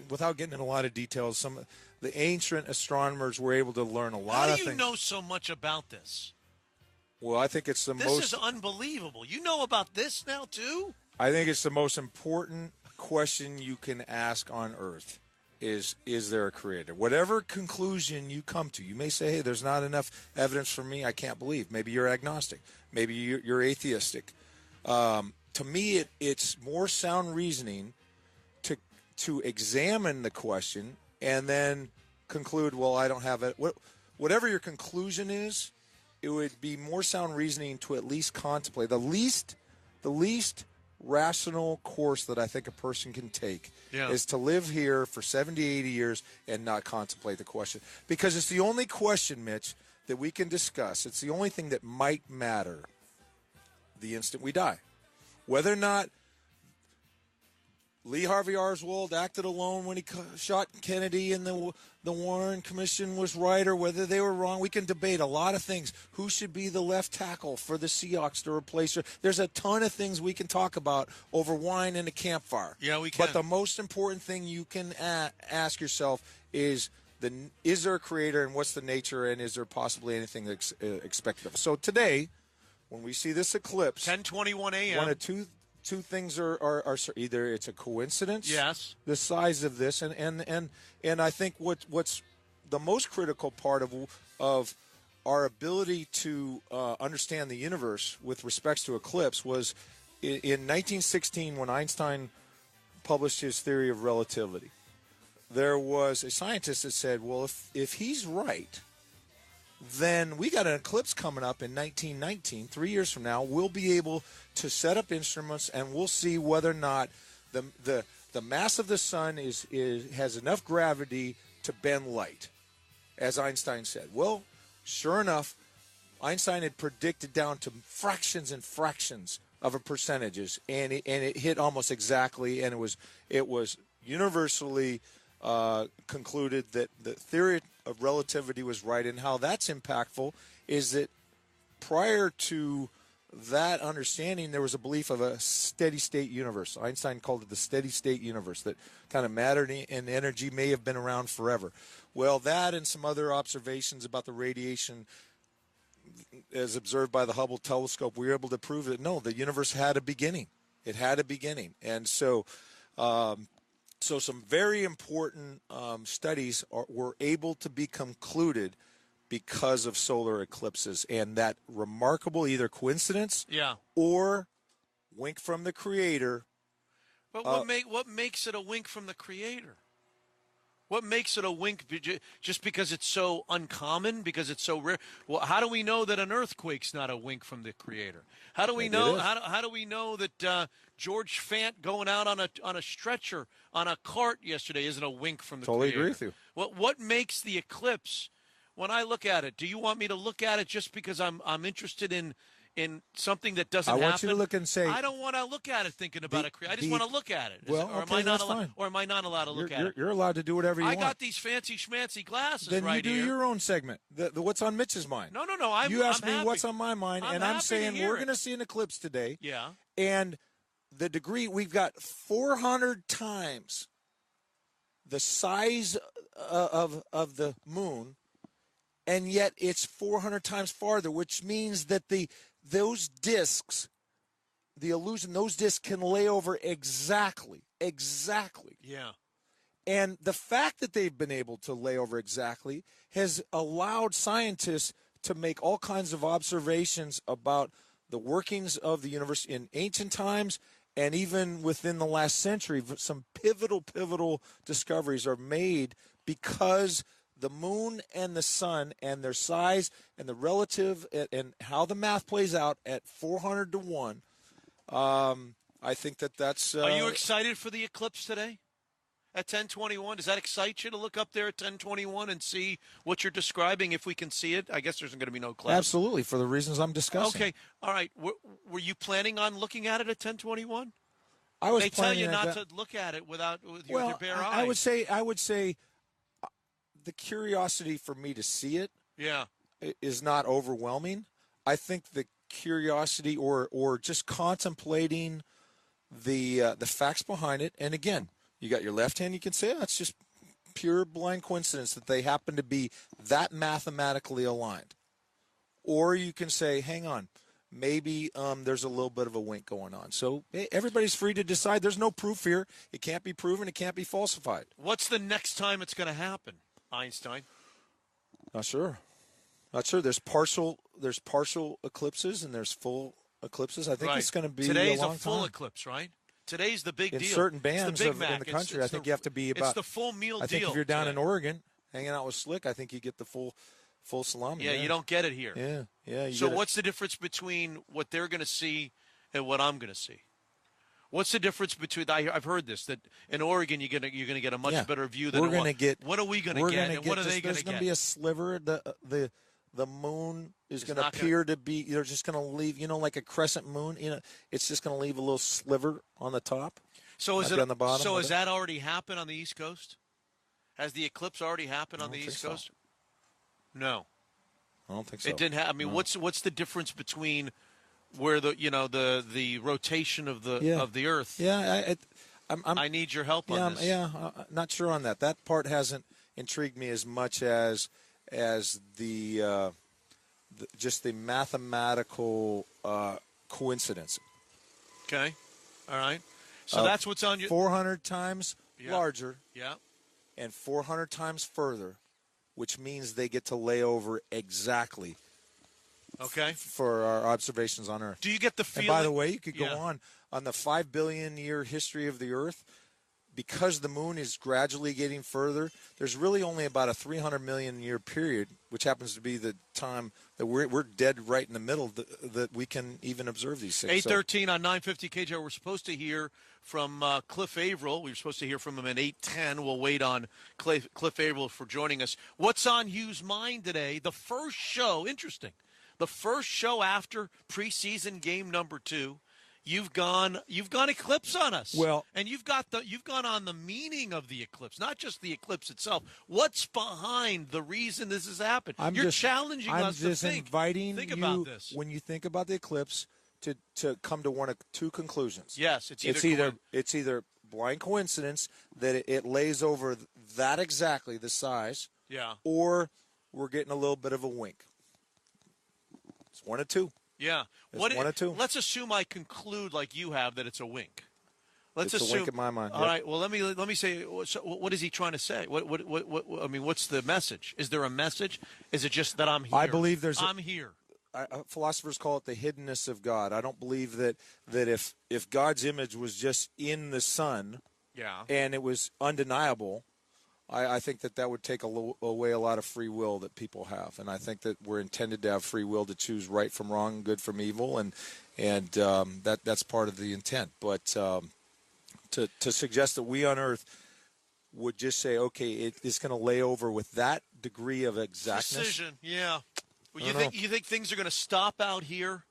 without getting into a lot of details, some of the ancient astronomers were able to learn a lot of things. How do you know so much about this? Well, I think it's the This is unbelievable. You know about this now, too? I think it's the most important question you can ask on Earth is there a creator? Whatever conclusion you come to, you may say, hey, there's not enough evidence for me, I can't believe. Maybe you're agnostic. Maybe you're atheistic. To me, it's more sound reasoning to examine the question and then conclude, well, I don't have it. Whatever your conclusion is, it would be more sound reasoning to at least contemplate. The least rational course that I think a person can take is to live here for 70, 80 years and not contemplate the question. Because it's the only question, Mitch, that we can discuss. It's the only thing that might matter the instant we die. Whether or not Lee Harvey Oswald acted alone when he shot Kennedy and the Warren Commission was right or whether they were wrong. We can debate a lot of things. Who should be the left tackle for the Seahawks to replace her? There's a ton of things we can talk about over wine and a campfire. Yeah, we can. But the most important thing you can ask yourself is there a creator and what's the nature and is there possibly anything that's expected of us? So today, when we see this eclipse, 10:21 a.m. one of two things are either it's a coincidence, yes, the size of this, and I think what's the most critical part of our ability to understand the universe with respects to eclipse was in 1916 when Einstein published his theory of relativity. There was a scientist that said, well, if he's right, then we got an eclipse coming up in 1919, 3 years from now. We'll be able to set up instruments, and we'll see whether or not the mass of the sun has enough gravity to bend light, as Einstein said. Well, sure enough, Einstein had predicted down to fractions and fractions of a percentages, and it hit almost exactly, and it was universally concluded that the theory of relativity was right. And how that's impactful is that prior to that understanding, there was a belief of a steady state universe. Einstein called it the steady state universe, that kind of matter and energy may have been around forever. Well, that and some other observations about the radiation as observed by the Hubble telescope, we were able to prove that no, the universe had a beginning. It had a beginning. And so so some very important studies were able to be concluded because of solar eclipses, and that remarkable either coincidence or wink from the Creator. But what makes it a wink from the Creator? What makes it a wink just because it's so uncommon, because it's so rare? Well, how do we know that an earthquake's not a wink from the Creator? How do we know? How do we know that George Fant going out on a stretcher on a cart yesterday isn't a wink from the Creator? Totally agree with you. What makes the eclipse? When I look at it, do you want me to look at it just because I'm interested in something that doesn't happen? I want you to look and say, I don't want to look at it thinking about it. I just want to look at it. Well, or am I not allowed to look at it? You're allowed to do whatever you want. I got these fancy schmancy glasses then right here. Then you do your own segment. The what's on Mitch's mind. No. You asked me happy. what's on my mind, and I'm saying we're going to see an eclipse today. Yeah. And the degree, we've got 400 times the size of the moon, and yet it's 400 times farther, which means that those discs, the illusion, those discs can lay over exactly. Yeah. And the fact that they've been able to lay over exactly has allowed scientists to make all kinds of observations about the workings of the universe in ancient times and even within the last century. Some pivotal discoveries are made because the moon and the sun and their size and the relative and how the math plays out at 400 to 1. I think that's... Are you excited for the eclipse today at 10:21? Does that excite you to look up there at 10:21 and see what you're describing, if we can see it? I guess there's going to be no clouds. Absolutely, for the reasons I'm discussing. Okay, all right. Were you planning on looking at it at 10:21? They tell you not to look at it with your bare eyes. I would say the curiosity for me to see it is not overwhelming. I think the curiosity or just contemplating the facts behind it, and again, you got your left hand, you can say that's just pure blind coincidence that they happen to be that mathematically aligned. or you can say, hang on, maybe there's a little bit of a wink going on. So everybody's free to decide. There's no proof here. It can't be proven. It can't be falsified. What's the next time it's going to happen, Einstein? Not sure. There's partial eclipses and there's full eclipses. I think it's going to be Today's a long full time. eclipse, right? Today's the big In deal. certain bands in in the country, I think you have to be about. It's the full meal deal. I think if you're down today. in Oregon hanging out with Slick, I think you get the full salami. Yeah, you don't get it here. Yeah. So what's the difference between what they're going to see and what I'm going to see? What's the difference between? I've heard this, that in Oregon you're going to get a much better view than we're going to get. What are we going to get? And what are they going to get? There's going to be a sliver. The moon is going to appear to be. They're just going to leave. Like a crescent moon. It's just going to leave a little sliver on the top. So is it on the bottom? So has that already happened on the East Coast? Has the eclipse already happened on the East Coast? No, I don't think so. It didn't happen. I mean, what's the difference between where the rotation of the Earth? Yeah, I need your help on this. I'm not sure on that. That part hasn't intrigued me as much as the just the mathematical coincidence. Okay, all right. So that's what's on your 400 times larger. Yeah. And 400 times further, which means they get to lay over exactly. Okay. For our observations on Earth. Do you get the feeling? And by the way, you could go on the 5 billion year history of the Earth. Because the moon is gradually getting further, there's really only about a 300 million year period, which happens to be the time that we're dead right in the middle that we can even observe these things. 8:13 on 950 KJR. We're supposed to hear from Cliff Averill. We were supposed to hear from him at 8:10. We'll wait on Cliff Averill for joining us. What's on Hugh's mind today? The first show, interesting. The first show after preseason game number 2. You've gone eclipse on us. Well, and you've gone on the meaning of the eclipse, not just the eclipse itself. What's behind the reason this has happened? You're challenging us to think. Inviting think you, about this. When you think about the eclipse, to come to one of two conclusions. Yes, it's either blind coincidence that it lays over that exactly the size. Yeah. Or we're getting a little bit of a wink. It's one of two. Yeah. One or two. Let's assume I conclude like you have that it's a wink. It's a wink in my mind. All right. Well, let me say. So what is he trying to say? What? I mean, what's the message? Is there a message? Is it just that I'm here? I believe I'm here. Philosophers call it the hiddenness of God. I don't believe that if God's image was just in the sun, and it was undeniable, I think that would take away a lot of free will that people have, and I think that we're intended to have free will to choose right from wrong, good from evil, and that's part of the intent. But to suggest that we on Earth would just say, okay, it's going to lay over with that degree of exactness. Precision, yeah. Well, you think things are going to stop out here?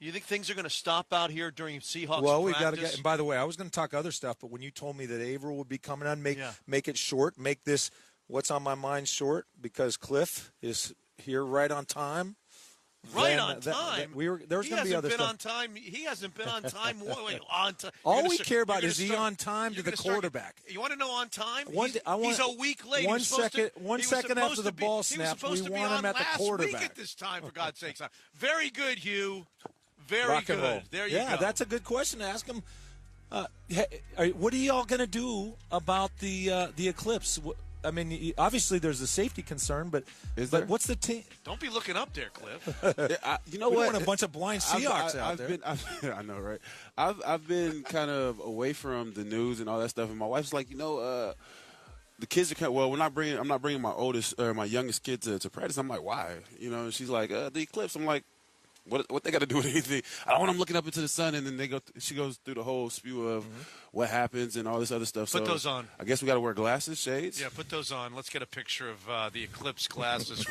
You think things are going to stop out here during Seahawks Well, we practice? got to get. And by the way, I was going to talk other stuff, but when you told me that Averill would be coming on, make it short, make this what's on my mind short, because Cliff is here right on time. Right on time. There's going to be other stuff. On time. He hasn't been on time. On time. All we care about is he on time to the quarterback. You want to know on time? He's a week late. One second after the ball snaps, we want him at the quarterback. Week at this time, for God's sakes. Very good, Hugh. Very good. There you go. Yeah, that's a good question to ask him. What are y'all going to do about the eclipse? I mean, obviously there's a safety concern, but what's the team? Don't be looking up there, Cliff. You know what? We don't want a bunch of blind Seahawks out there. I know, right? I've been kind of away from the news and all that stuff, and my wife's like, the kids are I'm not bringing my oldest or my youngest kid to practice. I'm like, why? And she's like, the eclipse. I'm like, what they got to do with anything? I don't want them looking up into the sun, and then she goes through the whole spew of what happens and all this other stuff. Put those on. I guess we got to wear glasses, shades. Yeah, put those on. Let's get a picture of the eclipse glasses.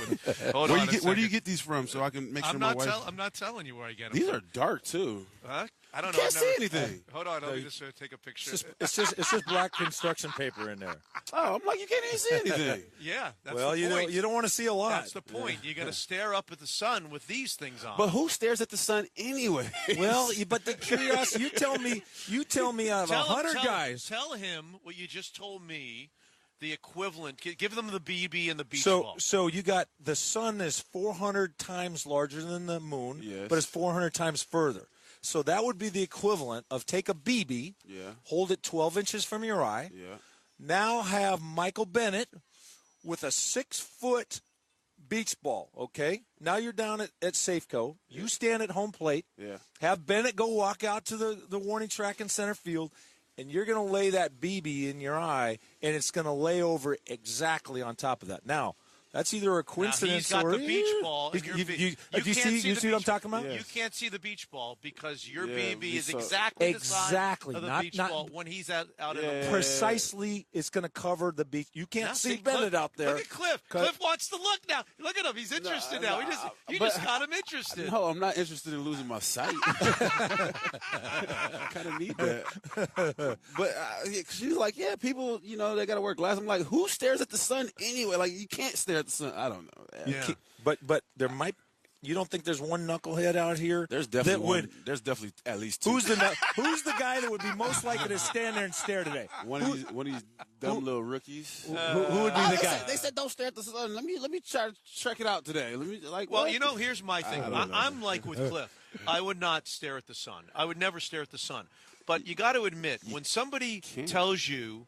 Hold on. Where do you get these from, so I can make sure my wife? I'm not telling you where I get them. These are dark too. Huh? I don't know. Can't see anything. Hold on, let me just take a picture. It's just black construction paper in there. Oh, I'm like, you can't even see anything. Yeah, that's well, the point. you don't want to see a lot. That's the point. You're going to stare up at the sun with these things on. But who stares at the sun anyway? Well, but the curiosity. You tell me out of 100 guys. Tell him what you just told me. the equivalent. Give them the BB and the beach so, ball. So you got the sun is 400 times larger than the moon, but it's 400 times further. So that would be the equivalent of take a BB, hold it 12 inches from your eye. Now have Michael Bennett with a 6-foot beach ball, okay? Now you're down at Safeco. You stand at home plate. Have Bennett go walk out to the warning track in center field, and you're going to lay that BB in your eye, and it's going to lay over exactly on top of that. Now, that's either a coincidence now he's got or the beach ball. You see what I'm talking about? You can't see the beach ball because your BB is exactly the size of the beach ball when he's out in the precisely, it's going to cover the beach. You can't see Bennett out there. Look at Cliff. Cliff wants to look now. Look at him. He's interested now. You just got him interested. No, I'm not interested in losing my sight. I kind of need that. But she's like, yeah, people, they got to wear glasses. I'm like, who stares at the sun anyway? Like, you can't stare at the sun. I don't know. Yeah. But there might. You don't think there's one knucklehead out here? There's definitely one. There's definitely at least two. Who's the guy that would be most likely to stand there and stare today? One of these dumb little rookies. Who would be the guy? They said don't stare at the sun. Let me try to check it out today. Well, here's my thing. I'm like with Cliff. I would not stare at the sun. I would never stare at the sun. But you got to admit, when somebody tells you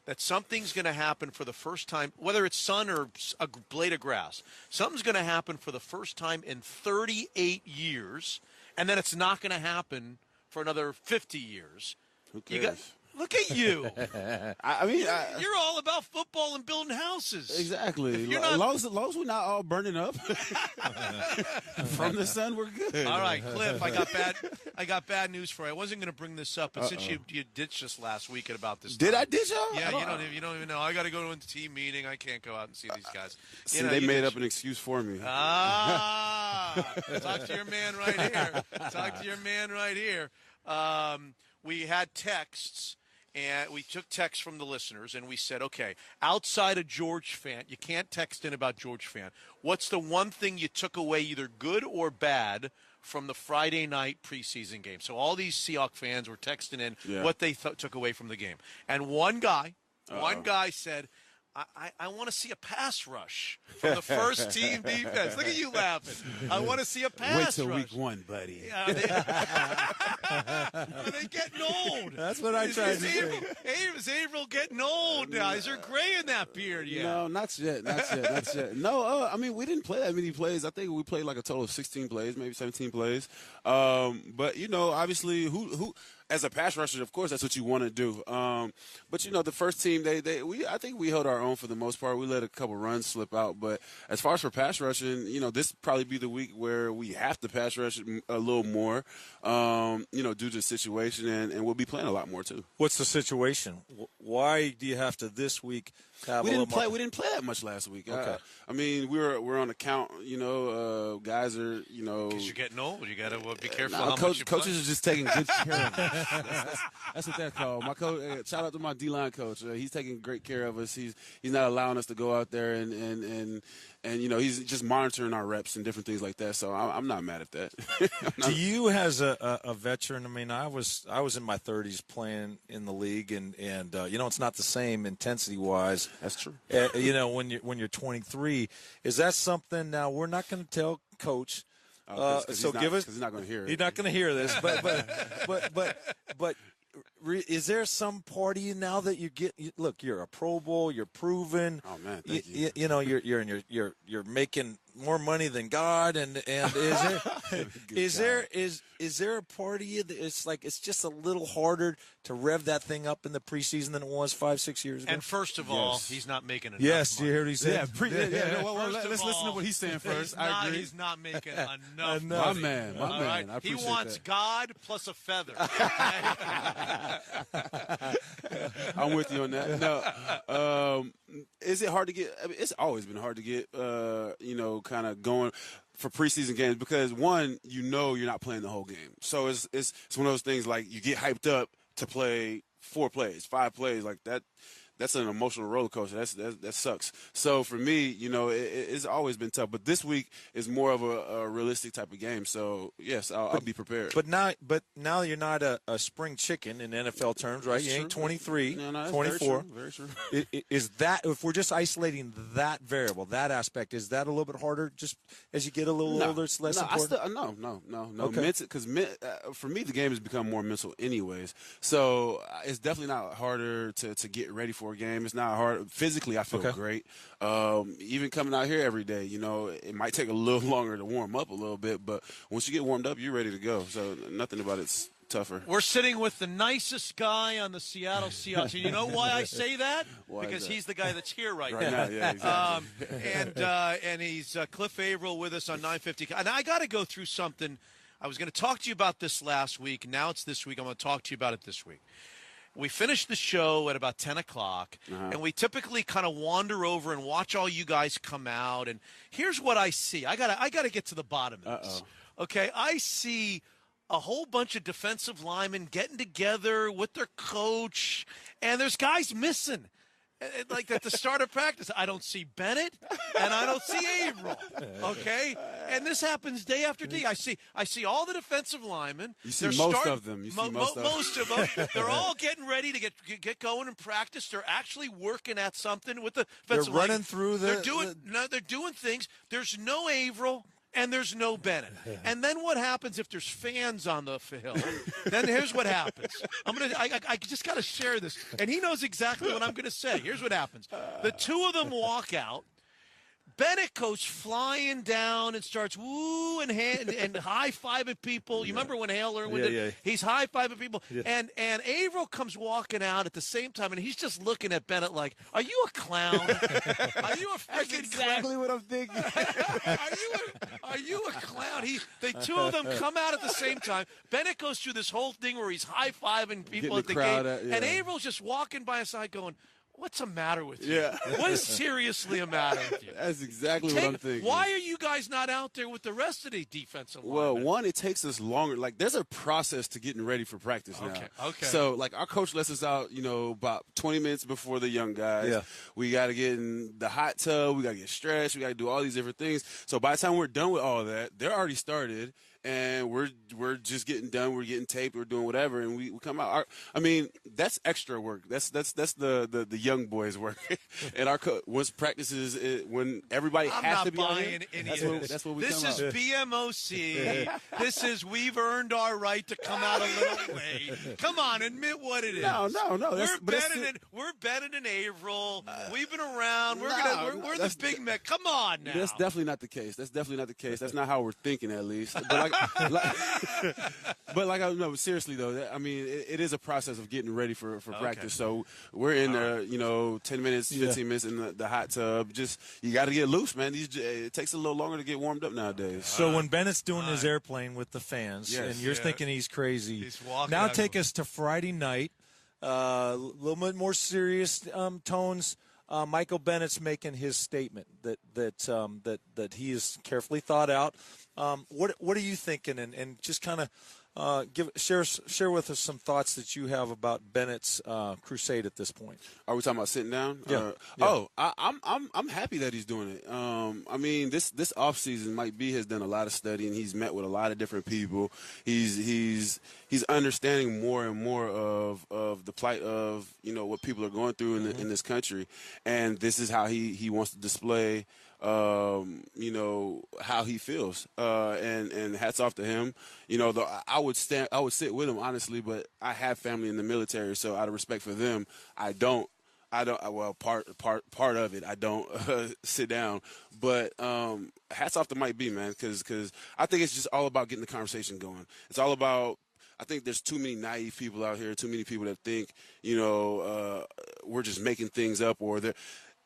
that something's going to happen for the first time, whether it's sun or a blade of grass, something's going to happen for the first time in 38 years, and then it's not going to happen for another 50 years. Who cares? Look at you. You're all about football and building houses. Exactly. As long as we're not all burning up from the sun, we're good. All right, Cliff, I got bad news for you. I wasn't going to bring this up, but since you ditched us last week about this. Did I ditch y'all? Yeah, you don't even know. I got to go to a team meeting. I can't go out and see these guys. They made up an excuse for me. Talk to your man right here. We had texts. And we took texts from the listeners, and we said, okay, outside of George Fant, you can't text in about George Fant. What's the one thing you took away, either good or bad, from the Friday night preseason game? So all these Seahawks fans were texting in what they took away from the game. And one guy said, I want to see a pass rush from the first team defense. Look at you laughing. I want to see a pass rush. Wait till week 1, buddy. Are they getting old? That's what I tried to say. Is Averill getting old now? Is there gray in that beard yet? No, not yet. No, we didn't play that many plays. I think we played like a total of 16 plays, maybe 17 plays. But, obviously, who as a pass rusher, of course, that's what you want to do. But the first team, I think we held our own for the most part. We let a couple runs slip out. But as far as for pass rushing, this probably be the week where we have to pass rush a little more, due to the situation, and we'll be playing a lot more too. What's the situation? Why do you have to this week have we didn't play that much last week. Okay. We're on a count. Guys are because you're getting old. You got to be careful. Coaches are just taking good care of us. That's what they're called. My coach. Shout out to my D-line coach. He's taking great care of us. He's not allowing us to go out there and he's just monitoring our reps and different things like that. So I'm not mad at that. Do you, as a veteran? I was in my 30s playing in the league, and it's not the same intensity wise. That's true. When you're 23, is that something? Now we're not going to tell Coach. Give us. He's not going to hear it. He's not going to hear this. But is there some part of you now that you get? Look, you're a Pro Bowl. You're proven. Oh man, thank you. You're making more money than God, and is there a part of you that it's just a little harder to rev that thing up in the preseason than it was 5-6 years ago? And first of all, he's not making enough. Yes, money. you heard what he said. Let's listen to what he's saying first. I agree. He's not making enough. My man. Right? I appreciate he wants that. God plus a feather. I'm with you on that. No, is it hard to get? It's always been hard to get. Kind of going for preseason games because one, you're not playing the whole game, so it's one of those things like you get hyped up to play 4 plays, 5 plays like that. that's an emotional roller coaster. That sucks. So for me, it's always been tough. But this week is more of a realistic type of game. So yes, I'll be prepared. But now you're not a spring chicken in NFL terms, right? That's you ain't true. 23, that's 24. Very true. Very true. Is that, if we're just isolating that variable, that aspect, is that a little bit harder? Just as you get a little older, it's less important. No. Okay. Because for me, the game has become more mental, anyways. So it's definitely not harder to get ready for a game. It's not hard physically. I feel great. Even coming out here every day, it might take a little longer to warm up a little bit, but once you get warmed up, you're ready to go. So nothing about it's tougher. We're sitting with the nicest guy on the Seattle Seahawks. And you know why I say that? Because he's the guy that's here right now. Yeah, exactly. And he's Cliff Averill with us on 950. And I got to go through something. I was going to talk to you about this last week. Now it's this week. I'm going to talk to you about it this week. We finished the show at about 10 o'clock, and we typically kind of wander over and watch all you guys come out. And here's what I see. I gotta get to the bottom of this. Okay, I see a whole bunch of defensive linemen getting together with their coach, and there's guys missing. Like at the start of practice, I don't see Bennett and I don't see Averill. Okay, and this happens day after day. I see all the defensive linemen. You see most of them. Most of them. They're all getting ready to get going in practice. They're actually working at something with the defensive They're running through the. They're doing things. There's no Averill. And there's no Bennett. And then what happens if there's fans on the field? Then here's what happens. I just got to share this. And he knows exactly what I'm going to say. Here's what happens. The two of them walk out. Bennett goes flying down and starts woo and high-fiving people. You remember when Hale Irwin did? Yeah. He's high-fiving people. Yeah. And Averill comes walking out at the same time, and he's just looking at Bennett like, are you a clown? Are you a freaking exactly clown? what I'm thinking. Are you a clown? The two of them come out at the same time. Bennett goes through this whole thing where he's high-fiving people at the game. And Averill's just walking by his side going, what's the matter with you? Yeah. What is seriously a matter with you? That's exactly what I'm thinking. Why are you guys not out there with the rest of the defensive linemen? Well, one, it takes us longer. Like, there's a process to getting ready for practice now. Okay. So, like, our coach lets us out, about 20 minutes before the young guys. Yeah. We got to get in the hot tub. We got to get stretched. We got to do all these different things. So by the time we're done with all that, they're already started. And we're just getting done. We're getting taped. We're doing whatever, and we come out. That's extra work. That's the young boys' work. And once practices, when everybody has to be on here, that's what we come out. This is BMOC. This is we've earned our right to come out a little late. Come on, admit what it is. No. We're Bennett and Averill. We've been around. We're the big men. Come on now. That's definitely not the case. That's not how we're thinking, at least. But seriously though, it is a process of getting ready for practice. So we're in there, 10 minutes, 15 minutes in the hot tub. Just you got to get loose, man. It takes a little longer to get warmed up nowadays. So when Bennett's doing his airplane with the fans, and you're thinking he's crazy, now take us to Friday night. A little bit more serious tones. Michael Bennett's making his statement that he is carefully thought out. What are you thinking? And just kind of share with us some thoughts that you have about Bennett's crusade at this point. Are we talking about sitting down? Yeah. I'm happy that he's doing it. This offseason, Mike B has done a lot of studying. He's met with a lot of different people. He's understanding more and more of the plight of what people are going through in this country, and this is how he wants to display how he feels, and hats off to him. I would sit with him, honestly, but I have family in the military, so out of respect for them, I don't. Well, part of it, I don't sit down. But hats off to Mike B, man, because I think it's just all about getting the conversation going. It's all about. I think there's too many naive people out here, too many people that think, we're just making things up, or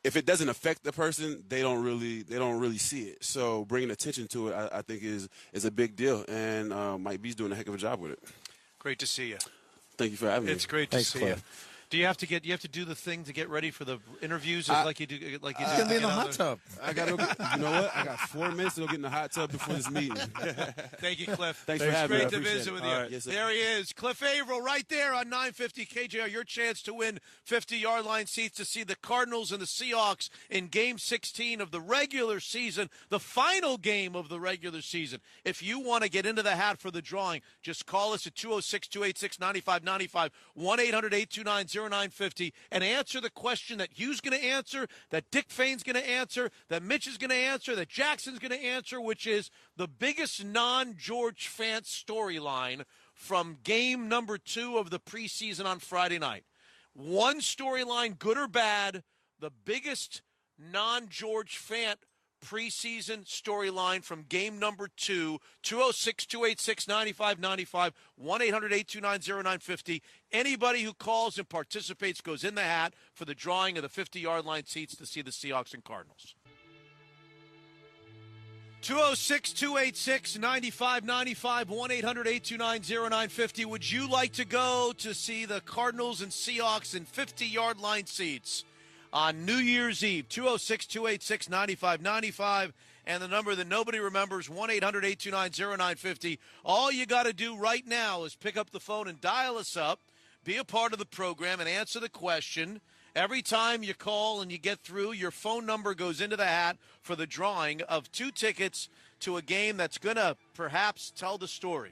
if it doesn't affect the person, they don't really see it. So bringing attention to it, I think is a big deal, and Mike B's doing a heck of a job with it. Great to see you. Thank you for having me. It's great to see you. Do you have to do the thing to get ready for the interviews like you do? He's gonna be in the hot tub. I got to go. You know what? I got 4 minutes to go get in the hot tub before this meeting. Thank you, Cliff. Thanks for having me. Great to visit with you. Right. Yes, there he is, Cliff Averill, right there on 950 KJR. Your chance to win 50-yard line seats to see the Cardinals and the Seahawks in Game 16 of the regular season, the final game of the regular season. If you want to get into the hat for the drawing, just call us at 206-286-9595, 1-800-829-0950, and answer the question that Hugh's going to answer, that Dick Fane's going to answer, that Mitch is going to answer, that Jackson's going to answer, which is the biggest non-George Fant storyline from game number 2 of the preseason on Friday night. One storyline, good or bad, the biggest non-George Fant preseason storyline from game number 2, 206-286-9595, 1-800-829-0950. Anybody who calls and participates goes in the hat for the drawing of the 50-yard line seats to see the Seahawks and Cardinals. 206-286-9595, 1-800-829-0950. Would you like to go to see the Cardinals and Seahawks in 50-yard line seats on New Year's Eve? 206-286-9595, and the number that nobody remembers, 1-800-829-0950. All you got to do right now is pick up the phone and dial us up, be a part of the program, and answer the question. Every time you call and you get through, your phone number goes into the hat for the drawing of 2 tickets to a game that's going to perhaps tell the story.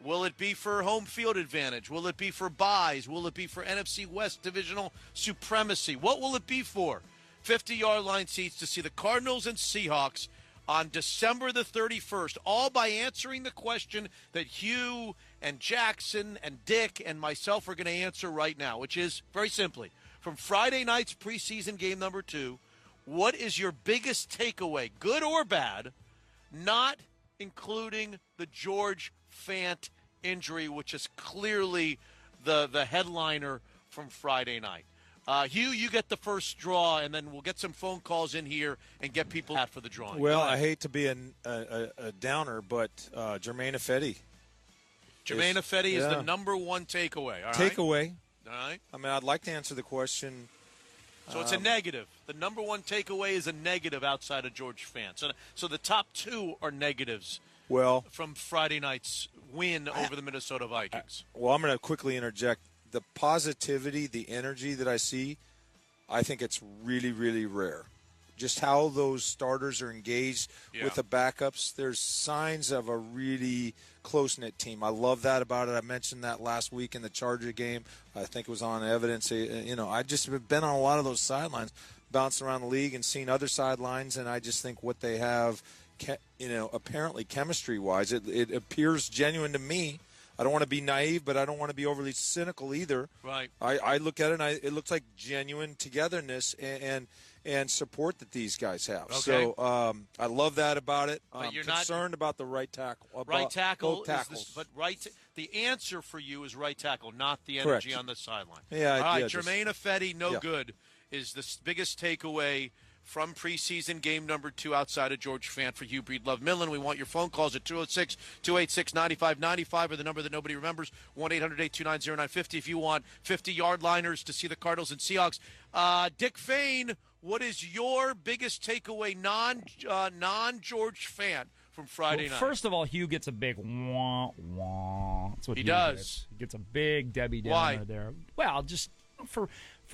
Will it be for home field advantage? Will it be for buys? Will it be for NFC West divisional supremacy? What will it be for? 50-yard line seats to see the Cardinals and Seahawks on December the 31st, all by answering the question that Hugh and Jackson and Dick and myself are going to answer right now, which is very simply, from Friday night's preseason game number 2, what is your biggest takeaway, good or bad, not including the George Fant injury, which is clearly the headliner from Friday night? Hugh, you get the first draw, and then we'll get some phone calls in here and get people out for the drawing. Well, I hate to be a downer, but Jermaine Ifedi. Jermaine Ifedi is the number one takeaway. All right? Takeaway. All right. I mean, I'd like to answer the question. So it's a negative. The number one takeaway is a negative outside of George Fant. So the top 2 are negatives. Well, from Friday night's win over the Minnesota Vikings. Well, I'm going to quickly interject. The positivity, the energy that I see, I think it's really, really rare. Just how those starters are engaged with the backups. There's signs of a really close-knit team. I love that about it. I mentioned that last week in the Charger game. I think it was on evidence. I just have been on a lot of those sidelines, bouncing around the league and seen other sidelines, and I just think what they have, apparently chemistry-wise, it appears genuine to me. I don't want to be naive, but I don't want to be overly cynical either. Right. I look at it, and it looks like genuine togetherness and support that these guys have. Okay. So I love that about it. But you're concerned about the right tackle. Right tackle. Both tackles. The answer for you is right tackle, not the energy on the sideline. Yeah. All right, Jermaine Ifedi, good, is the biggest takeaway from preseason game number 2 outside of George Fant for Hugh Breedlove Millen. We want your phone calls at 206-286-9595 or the number that nobody remembers, 1-800-829-0950 if you want 50-yard liners to see the Cardinals and Seahawks. Dick Fane, what is your biggest takeaway non-George Fant from Friday night? First of all, Hugh gets a big wah-wah. That's what he Hugh does. Gets. He gets a big Debbie Downer Why? there. Well, just for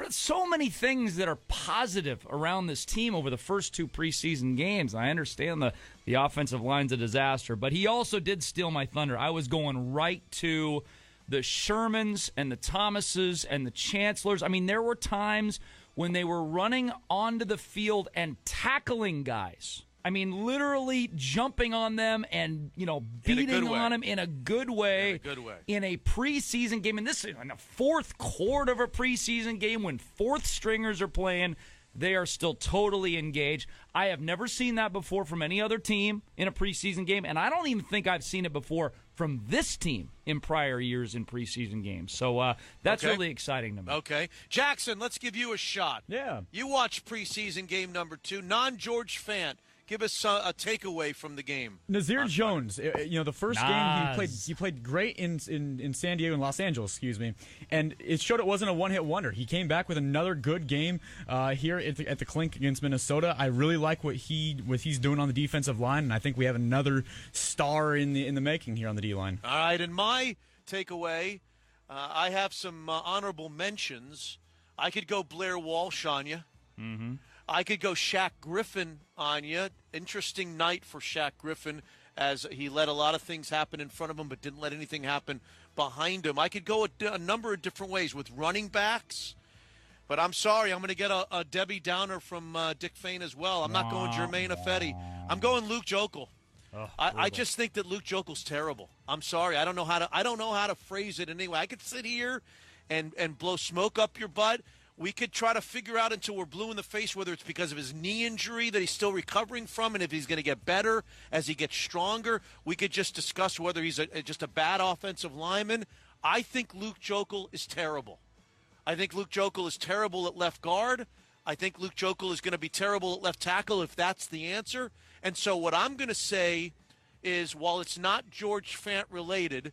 so many things that are positive around this team over the first 2 preseason games. I understand the offensive line's a disaster, but he also did steal my thunder. I was going right to the Shermans and the Thomases and the Chancellors. I mean, there were times when they were running onto the field and tackling guys. I mean, literally jumping on them and, beating on them in a good way. In a preseason game. And this is in the 4th quarter of a preseason game when 4th stringers are playing. They are still totally engaged. I have never seen that before from any other team in a preseason game. And I don't even think I've seen it before from this team in prior years in preseason games. So that's really exciting to me. Okay. Jackson, let's give you a shot. Yeah. You watched preseason game number 2. Non-George Fant. Give us a takeaway from the game. Nazir Jones, the first game he played great in San Diego and Los Angeles, and it showed it wasn't a one-hit wonder. He came back with another good game here at the Clink against Minnesota. I really like what he's doing on the defensive line, and I think we have another star in the making here on the D-line. All right, and my takeaway, I have some honorable mentions. I could go Blair Walsh on you. Mm-hmm. I could go Shaq Griffin on you. Interesting night for Shaq Griffin as he let a lot of things happen in front of him but didn't let anything happen behind him. I could go a number of different ways with running backs, but I'm sorry. I'm going to get a Debbie Downer from Dick Fain as well. I'm not going Jermaine Ifedi. I'm going Luke Jokel. I just think that Luke Jokel's terrible. I'm sorry. I don't know how to phrase it anyway. I could sit here and blow smoke up your butt. We could try to figure out until we're blue in the face whether it's because of his knee injury that he's still recovering from and if he's going to get better as he gets stronger. We could just discuss whether he's just a bad offensive lineman. I think Luke Jokel is terrible. I think Luke Jokel is terrible at left guard. I think Luke Jokel is going to be terrible at left tackle if that's the answer. And so what I'm going to say is, while it's not George Fant related,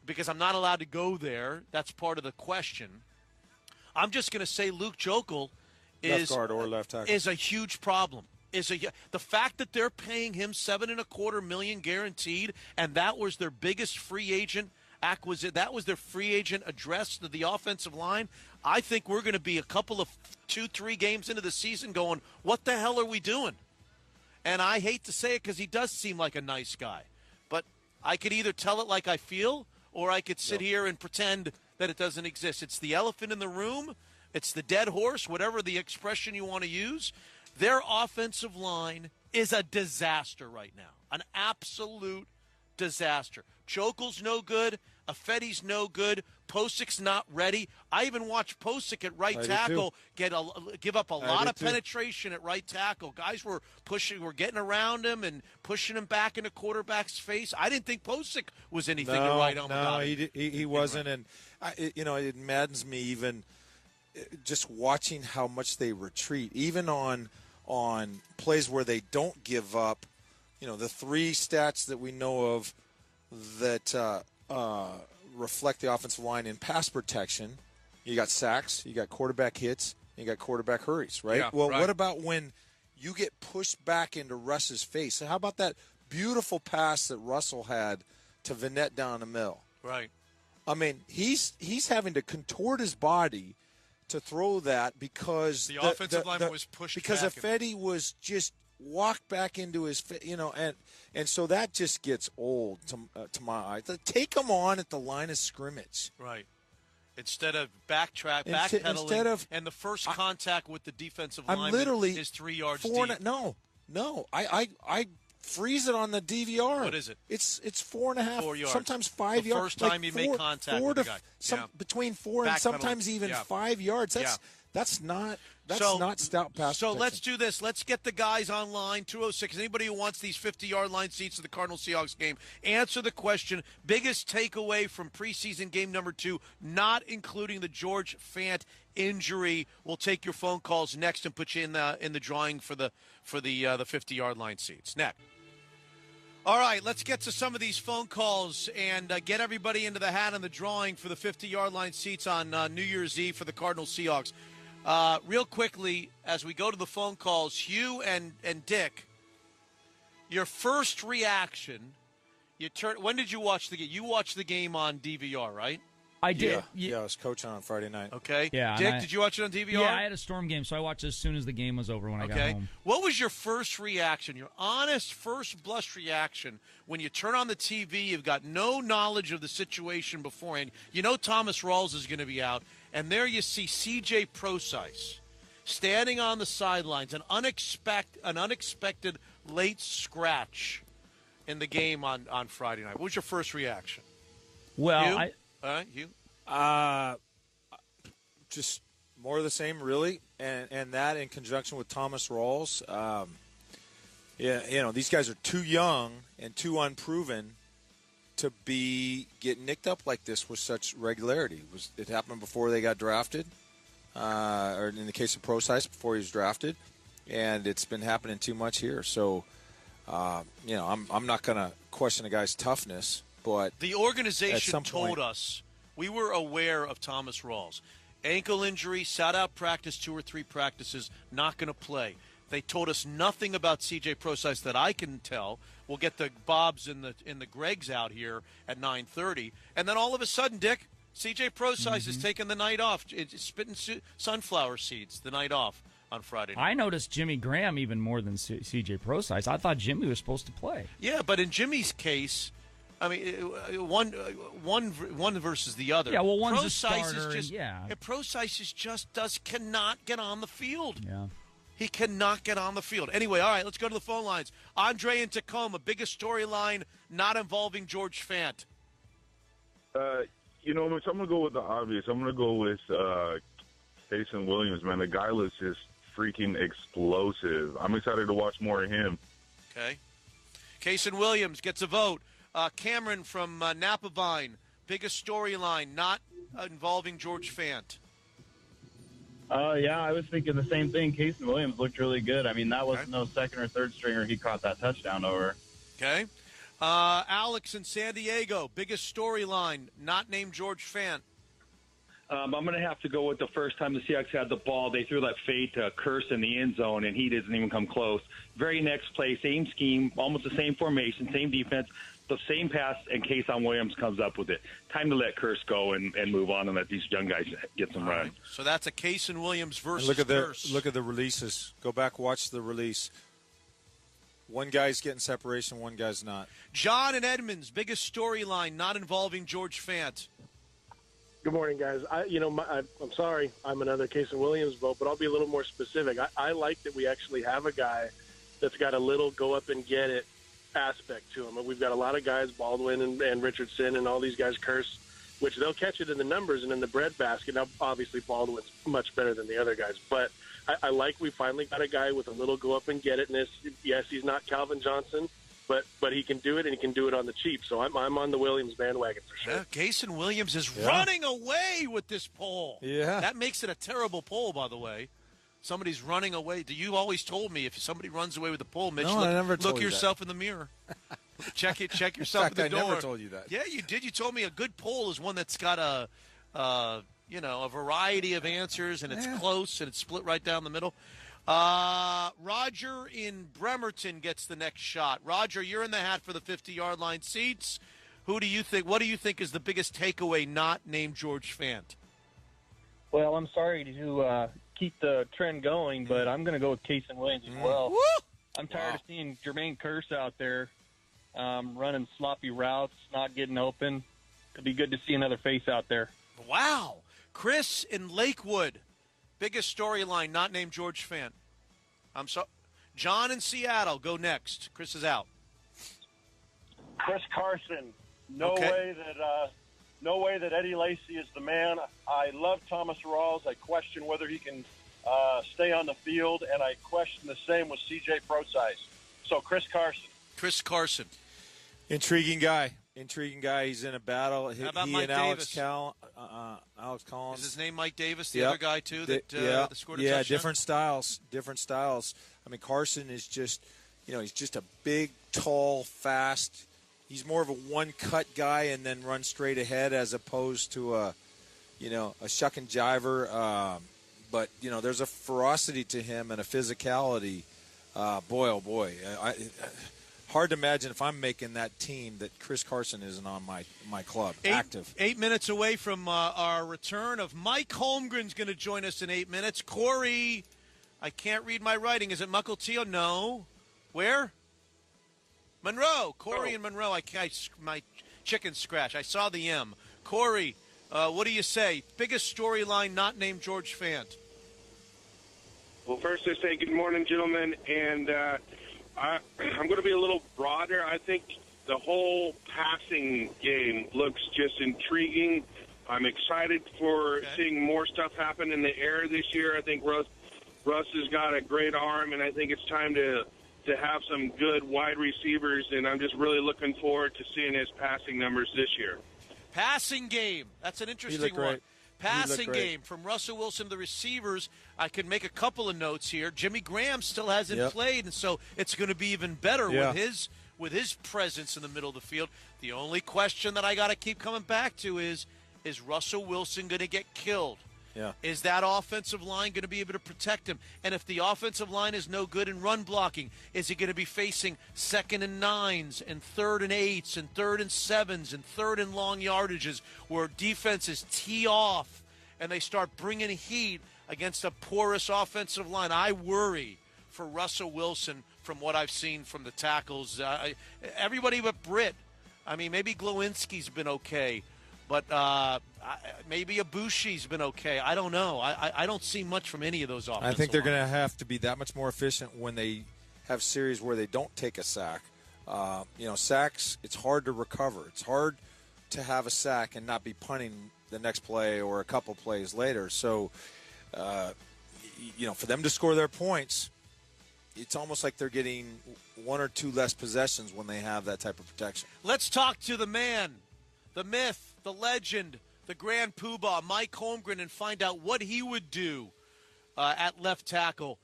because I'm not allowed to go there, that's part of the question, I'm just going to say Luke Jokel left guard or left tackle is a huge problem. The fact that they're paying him $7.25 million guaranteed, and that was their biggest free agent acquisition. That was their free agent address to the offensive line. I think we're going to be a couple of 2-3 games into the season going, what the hell are we doing? And I hate to say it because he does seem like a nice guy, but I could either tell it like I feel, or I could sit here and pretend that it doesn't exist. It's the elephant in the room. It's the dead horse, whatever the expression you want to use. Their offensive line is a disaster right now, an absolute disaster. Jokel's no good. Ifedi's no good. Posic's not ready. I even watched Posick at right tackle give up a lot of penetration at right tackle. Guys were getting around him and pushing him back into quarterback's face. I didn't think Posick was anything to write home about. No, he wasn't. And it maddens me even just watching how much they retreat, even on plays where they don't give up. The three stats that we know of that reflect the offensive line in pass protection. You got sacks, you got quarterback hits, you got quarterback hurries, right? Yeah, what about when you get pushed back into Russ's face? So how about that beautiful pass that Russell had to Vinette down the middle? Right. I mean, he's having to contort his body to throw that because the offensive lineman was pushed because back. Ifedi was just walked back into his, and so that just gets old to my eye. Take him on at the line of scrimmage, right? Instead of backpedaling, and the first contact with the defensive lineman is 3 yards deep. No, I freeze it on the DVR. What is it? It's 4.5, 4 yards. Sometimes 5 yards. First time you make contact with the guy. Between 4 and sometimes even 5 yards. That's not stout pass So protection. let's do this. Let's get the guys online. 206. Anybody who wants these 50-yard line seats to the Cardinals-Seahawks game, answer the question. Biggest takeaway from preseason game number 2, not including the George Fant injury. We'll take your phone calls next and put you in the drawing for the 50-yard line seats. Next. All right, let's get to some of these phone calls and get everybody into the hat in the drawing for the 50-yard line seats on New Year's Eve for the Cardinals-Seahawks. Real quickly, as we go to the phone calls, Hugh and Dick, your first reaction, when did you watch the game? You watched the game on DVR, right? I did. Yeah, I was coaching on Friday night. Okay. Yeah, Dick, did you watch it on DVR? Yeah, I had a Storm game, so I watched it as soon as the game was over when I got home. What was your first reaction, your honest first blush reaction when you turn on the TV, you've got no knowledge of the situation beforehand, you know Thomas Rawls is going to be out, and there you see C.J. Prosise standing on the sidelines, an unexpected late scratch in the game on Friday night. What was your first reaction? Well, Hugh? Just more of the same, really, and that in conjunction with Thomas Rawls. These guys are too young and too unproven to be getting nicked up like this with such regularity. It happened before they got drafted, or in the case of Prosise, before he was drafted. and it's been happening too much here. So, I'm not going to question a guy's toughness, but the organization told us we were aware of Thomas Rawls. Ankle injury, sat out practice 2 or 3 practices, not going to play. They told us nothing about CJ Prosise that I can tell. We'll get the Bobs and the Gregs out here at 9:30, and then all of a sudden, Dick, CJ Prosise is taking the night off. It's spitting sunflower seeds the night off on Friday night. I noticed Jimmy Graham even more than CJ Prosise. I thought Jimmy was supposed to play. Yeah, but in Jimmy's case, I mean, one versus the other. Yeah, well, one's a Prosise starter. is Prosise cannot get on the field. Yeah. He cannot get on the field. Anyway, all right, let's go to the phone lines. Andre in Tacoma, biggest storyline not involving George Fant. I'm going to go with the obvious. I'm going to go with Jason Williams, man. The guy looks just freaking explosive. I'm excited to watch more of him. Okay. Jason Williams gets a vote. Cameron from Napa Vine, biggest storyline not involving George Fant. I was thinking the same thing. Jason Williams looked really good. I mean, that wasn't no second or third stringer he caught that touchdown over. Okay. Alex in San Diego, biggest storyline, not named George Fant. I'm going to have to go with the first time the Seahawks had the ball. They threw that fade to Curse in the end zone, and he doesn't even come close. Very next play, same scheme, almost the same formation, same defense, the same pass, and Kason Williams comes up with it. Time to let Curse go and move on and let these young guys get some run. Right. So that's a Kason Williams versus Curse. Look at the releases. Go back, watch the release. One guy's getting separation, one guy's not. John in Edmonds, biggest storyline not involving George Fant. Good morning, guys. I'm sorry, I'm another Kason Williams vote, but I'll be a little more specific. I like that we actually have a guy that's got a little go up and get it aspect to him. We've got a lot of guys, Baldwin and Richardson and all these guys, Curse, which they'll catch it in the numbers and in the breadbasket. Now, obviously, Baldwin's much better than the other guys, but I like we finally got a guy with a little go up and get it-ness. Yes, he's not Calvin Johnson, but he can do it, and he can do it on the cheap. So I'm on the Williams bandwagon for sure. Yeah, Kason Williams is running away with this poll. Yeah. That makes it a terrible poll, by the way. Somebody's running away. You always told me if somebody runs away with the poll, Mitch, I never told look you yourself that. in the mirror. Check yourself in fact, in the door. I never told you that. Yeah, you did. You told me a good poll is one that's got a variety of answers, and it's close, and it's split right down the middle. Roger in Bremerton gets the next shot. Roger, you're in the hat for the 50-yard line seats. What do you think is the biggest takeaway not named George Fant? Well, I'm sorry to keep the trend going, but I'm going to go with Kason Williams as well. Woo! I'm tired of seeing Jermaine Curse out there running sloppy routes, not getting open. It'd be good to see another face out there. Wow. Chris in Lakewood, biggest storyline not named George Fant. John in Seattle, go next. Chris is out. Chris Carson. No way that Eddie Lacy is the man. I love Thomas Rawls. I question whether he can stay on the field, and I question the same with CJ Prosise. So Chris Carson. Chris Carson. Intriguing guy. He's in a battle. How about he Mike and Davis? Alex Collins. Is his name Mike Davis, the other guy, too, that scored a touchdown? Yeah, different styles. I mean, Carson is just, he's just a big, tall, fast. He's more of a one-cut guy and then run straight ahead as opposed to a shuck and jiver. But, there's a ferocity to him and a physicality. Boy, oh, boy. Hard to imagine if I'm making that team that Chris Carson isn't on my club, active. 8 minutes away from our return of Mike Holmgren's going to join us in 8 minutes. Corey, I can't read my writing. Is it Mukilteo? No. Where? Monroe. Corey and Monroe. My chicken scratch. I saw the M. Corey, what do you say? Biggest storyline not named George Fant. Well, first I say good morning, gentlemen, and I'm going to be a little broader. I think the whole passing game looks just intriguing. I'm excited for seeing more stuff happen in the air this year. I think Russ has got a great arm, and I think it's time to have some good wide receivers, and I'm just really looking forward to seeing his passing numbers this year. Passing game. That's an interesting one. Passing game from Russell Wilson to the receivers. I could make a couple of notes here. Jimmy Graham still hasn't played, and so it's going to be even better with his presence in the middle of the field. The only question that I got to keep coming back to is Russell Wilson going to get killed? Yeah. Is that offensive line going to be able to protect him? And if the offensive line is no good in run blocking, is he going to be facing 2nd and 9s and 3rd and 8s and 3rd and 7s and 3rd and long yardages where defenses tee off and they start bringing heat against a porous offensive line? I worry for Russell Wilson from what I've seen from the tackles. Everybody but Britt. I mean, maybe Glowinski's been okay. But maybe Ibushi's been okay. I don't know. I don't see much from any of those offensive I think they're lines. going to have to be that much more efficient when they have series where they don't take a sack. Sacks, it's hard to recover. It's hard to have a sack and not be punting the next play or a couple plays later. So, for them to score their points, it's almost like they're getting 1 or 2 less possessions when they have that type of protection. Let's talk to the man, the myth, the legend, the grand poobah, Mike Holmgren, and find out what he would do at left tackle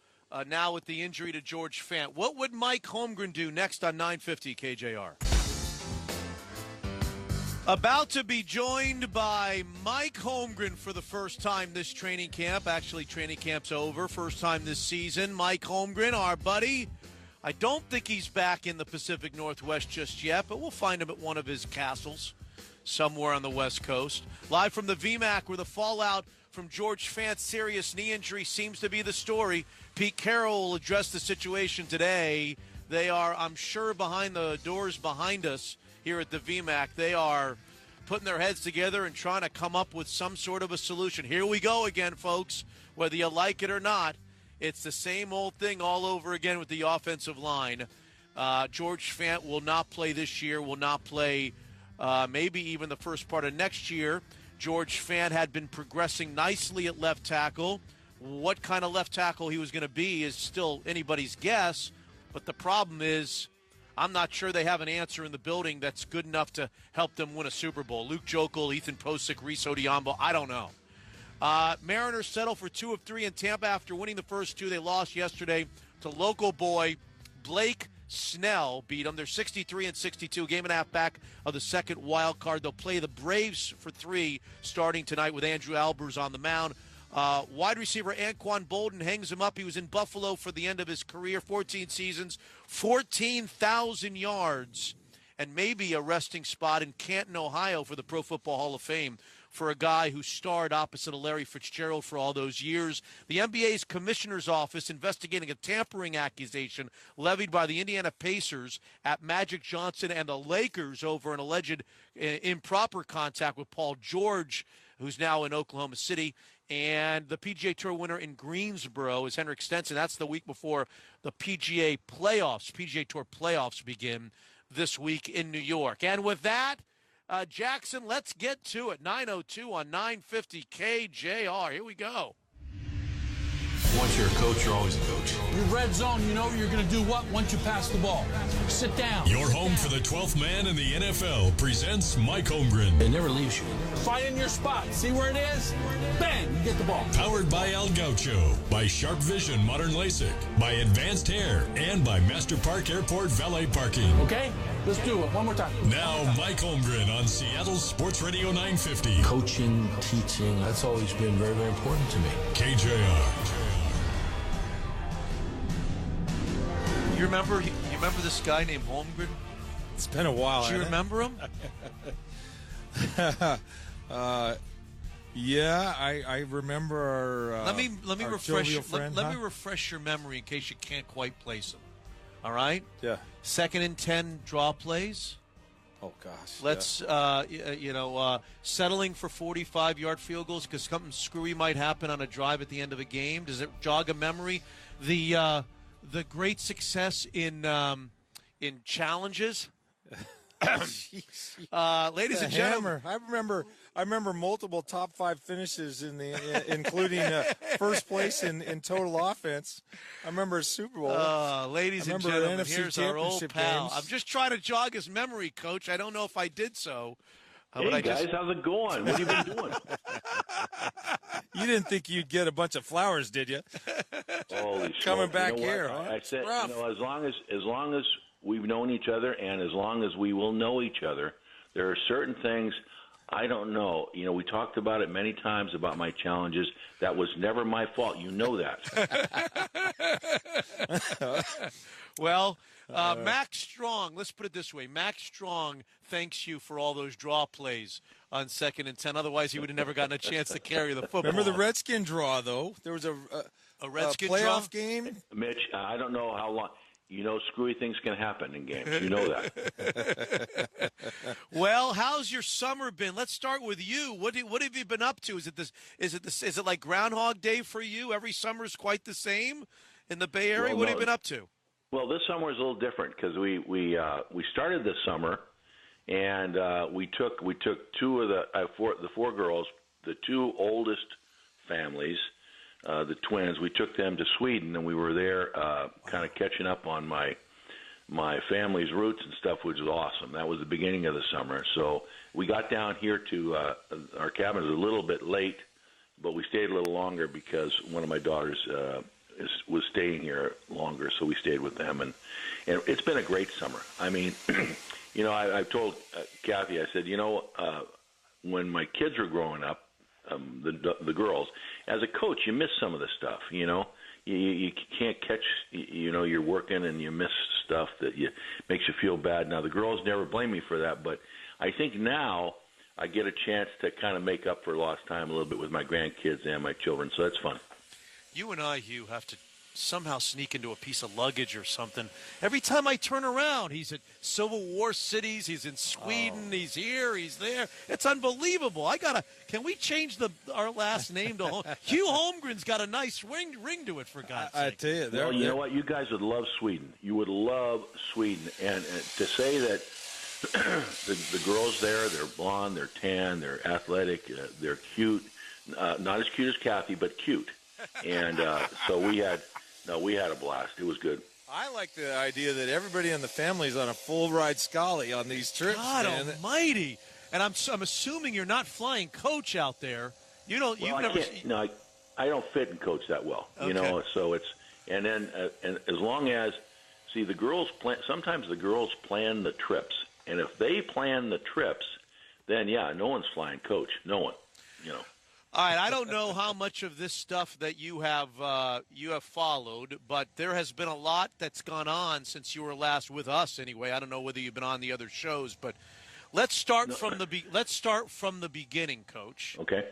now with the injury to George Fant. What would Mike Holmgren do next on 950 KJR? About to be joined by Mike Holmgren for the first time this training camp. Actually, training camp's over. First time this season. Mike Holmgren, our buddy. I don't think he's back in the Pacific Northwest just yet, but we'll find him at one of his castles somewhere on the West Coast. Live from the VMAC, where the fallout from George Fant's serious knee injury seems to be the story. Pete Carroll will address the situation today. They are, I'm sure, behind the doors behind us here at the VMAC. They are putting their heads together and trying to come up with some sort of a solution. Here we go again, folks. Whether you like it or not, it's the same old thing all over again with the offensive line. George Fant will not play this year, will not play maybe even the first part of next year. George Fant had been progressing nicely at left tackle. What kind of left tackle he was going to be is still anybody's guess. But the problem is, I'm not sure they have an answer in the building that's good enough to help them win a Super Bowl. Luke Jokel, Ethan Posick, Reese Odiombo, I don't know. Mariners settle for 2 of 3 in Tampa after winning the first 2. They lost yesterday to local boy Blake Snell. Beat them. They're 63-62, game and a half back of the second wild card. They'll play the Braves for 3 starting tonight with Andrew Albers on the mound. Wide receiver Anquan Bolden hangs him up. He was in Buffalo for the end of his career, 14 seasons, 14,000 yards, and maybe a resting spot in Canton, Ohio for the Pro Football Hall of Fame for a guy who starred opposite of Larry Fitzgerald for all those years. The NBA's commissioner's office investigating a tampering accusation levied by the Indiana Pacers at Magic Johnson and the Lakers over an alleged improper contact with Paul George, who's now in Oklahoma City. And the PGA Tour winner in Greensboro is Henrik Stenson. That's the week before the PGA Tour playoffs begin this week in New York. And with that, Jackson, let's get to it. 9:02 on 950 KJR. Here we go. Once you're a coach, you're always a coach. Your red zone, you know you're going to do what once you pass the ball. Sit down. Your home for the 12th man in the NFL presents Mike Holmgren. It never leaves you. Find your spot. See where it is? Bang, you get the ball. Powered by El Gaucho, by Sharp Vision Modern LASIK, by Advanced Hair, and by Master Park Airport Valet Parking. Okay, let's do it. One more time. Now, Mike Holmgren on Seattle Sports Radio 950. Coaching, teaching, that's always been very, very important to me. KJR. You remember this guy named Holmgren? It's been a while. Do you remember him? Yeah, I remember our let me refresh friend, let me refresh your memory in case you can't quite place him. All right? Yeah. 2nd and 10 draw plays. Oh gosh. Let's settling for 45-yard field goals because something screwy might happen on a drive at the end of a game. Does it jog a memory? The great success in challenges. Ladies and gentlemen, I remember multiple top 5 finishes including first place in total offense. I remember a Super Bowl. Ladies and gentlemen, here's our old pal. I'm just trying to jog his memory, Coach. I don't know if I did so. Hey, guys, how's it going? What have you been doing? You didn't think you'd get a bunch of flowers, did you? Holy Coming smoke. back You know here, what? huh? I said, Rough. as long as we've known each other and as long as we will know each other, there are certain things I don't know. We talked about it many times about my challenges. That was never my fault. You know that. Well, Max Strong, let's put it this way. Max Strong thanks you for all those draw plays on 2nd and 10. Otherwise, he would have never gotten a chance to carry the football. Remember the Redskin draw, though? There was a Redskin playoff draw? game? Mitch, I don't know how long. Screwy things can happen in games. You know that. Well, how's your summer been? Let's start with you. What have you been up to? Is it like Groundhog Day for you? Every summer is quite the same in the Bay Area. Well, what have you been up to? Well, this summer is a little different because we started this summer, and we took two of the four girls, the two oldest families. The twins, we took them to Sweden, and we were there kind of catching up on my family's roots and stuff, which was awesome. That was the beginning of the summer. So we got down here to our cabin. It was a little bit late, but we stayed a little longer because one of my daughters was staying here longer, so we stayed with them. And it's been a great summer. I mean, I've told Kathy, I said, when my kids were growing up, the girls, as a coach, you miss some of the stuff. You can't catch. You're working and you miss stuff that makes you feel bad. Now the girls never blame me for that, but I think now I get a chance to kind of make up for lost time a little bit with my grandkids and my children. So that's fun. You and I, Hugh, have to somehow sneak into a piece of luggage or something. Every time I turn around, he's at Civil War cities, he's in Sweden, he's here, he's there. It's unbelievable. Can we change our last name to Hugh Holmgren's got a nice ring to it, for God's sake. I tell you. Well, you know what? You guys would love Sweden. You would love Sweden. And to say that the girls there, they're blonde, they're tan, they're athletic, they're cute. Not as cute as Kathy, but cute. And so we had a blast. It was good. I like the idea that everybody in the family is on a full ride Scally on these trips. God man. almighty. And I'm assuming you're not flying coach out there. You don't. Well, you've never. No, I don't fit and coach that well. Okay. So it's and then and as long as the girls plan. Sometimes the girls plan the trips, and if they plan the trips, then no one's flying coach. No one. All right, I don't know how much of this stuff that you have followed, but there has been a lot that's gone on since you were last with us. Anyway, I don't know whether you've been on the other shows, but let's start from the beginning, Coach. Okay.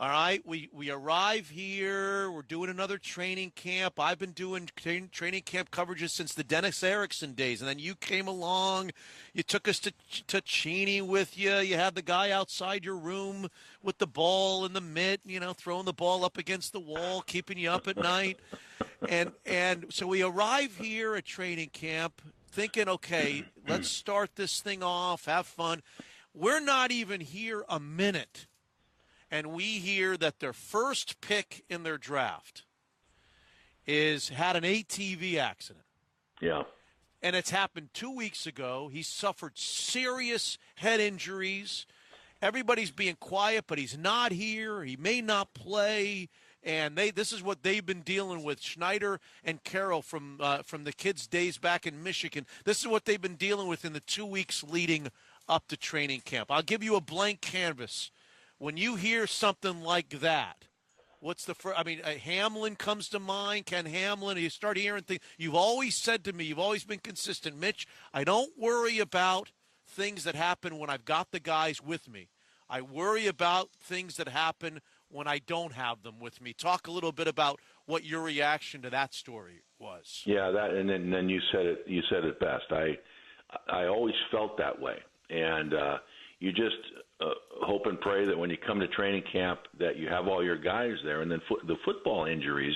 All right, we arrive here. We're doing another training camp. I've been doing training camp coverages since the Dennis Erickson days, and then you came along. You took us to Cheney with you. You had the guy outside your room with the ball and the mitt, throwing the ball up against the wall, keeping you up at night. And so we arrive here at training camp thinking, okay, let's start this thing off, have fun. We're not even here a minute. And we hear that their first pick in their draft had an ATV accident. Yeah. And it's happened 2 weeks ago. He suffered serious head injuries. Everybody's being quiet, but he's not here. He may not play. And this is what they've been dealing with, Schneider and Carroll from the kids' days back in Michigan. This is what they've been dealing with in the 2 weeks leading up to training camp. I'll give you a blank canvas. When you hear something like that, what's the first? I mean, Hamlin comes to mind. Ken Hamlin. You start hearing things. You've always said to me, you've always been consistent, Mitch, I don't worry about things that happen when I've got the guys with me. I worry about things that happen when I don't have them with me. Talk a little bit about what your reaction to that story was. Yeah, and then you said it. You said it best. I always felt that way, and you just hope and pray that when you come to training camp that you have all your guys there. And then the football injuries,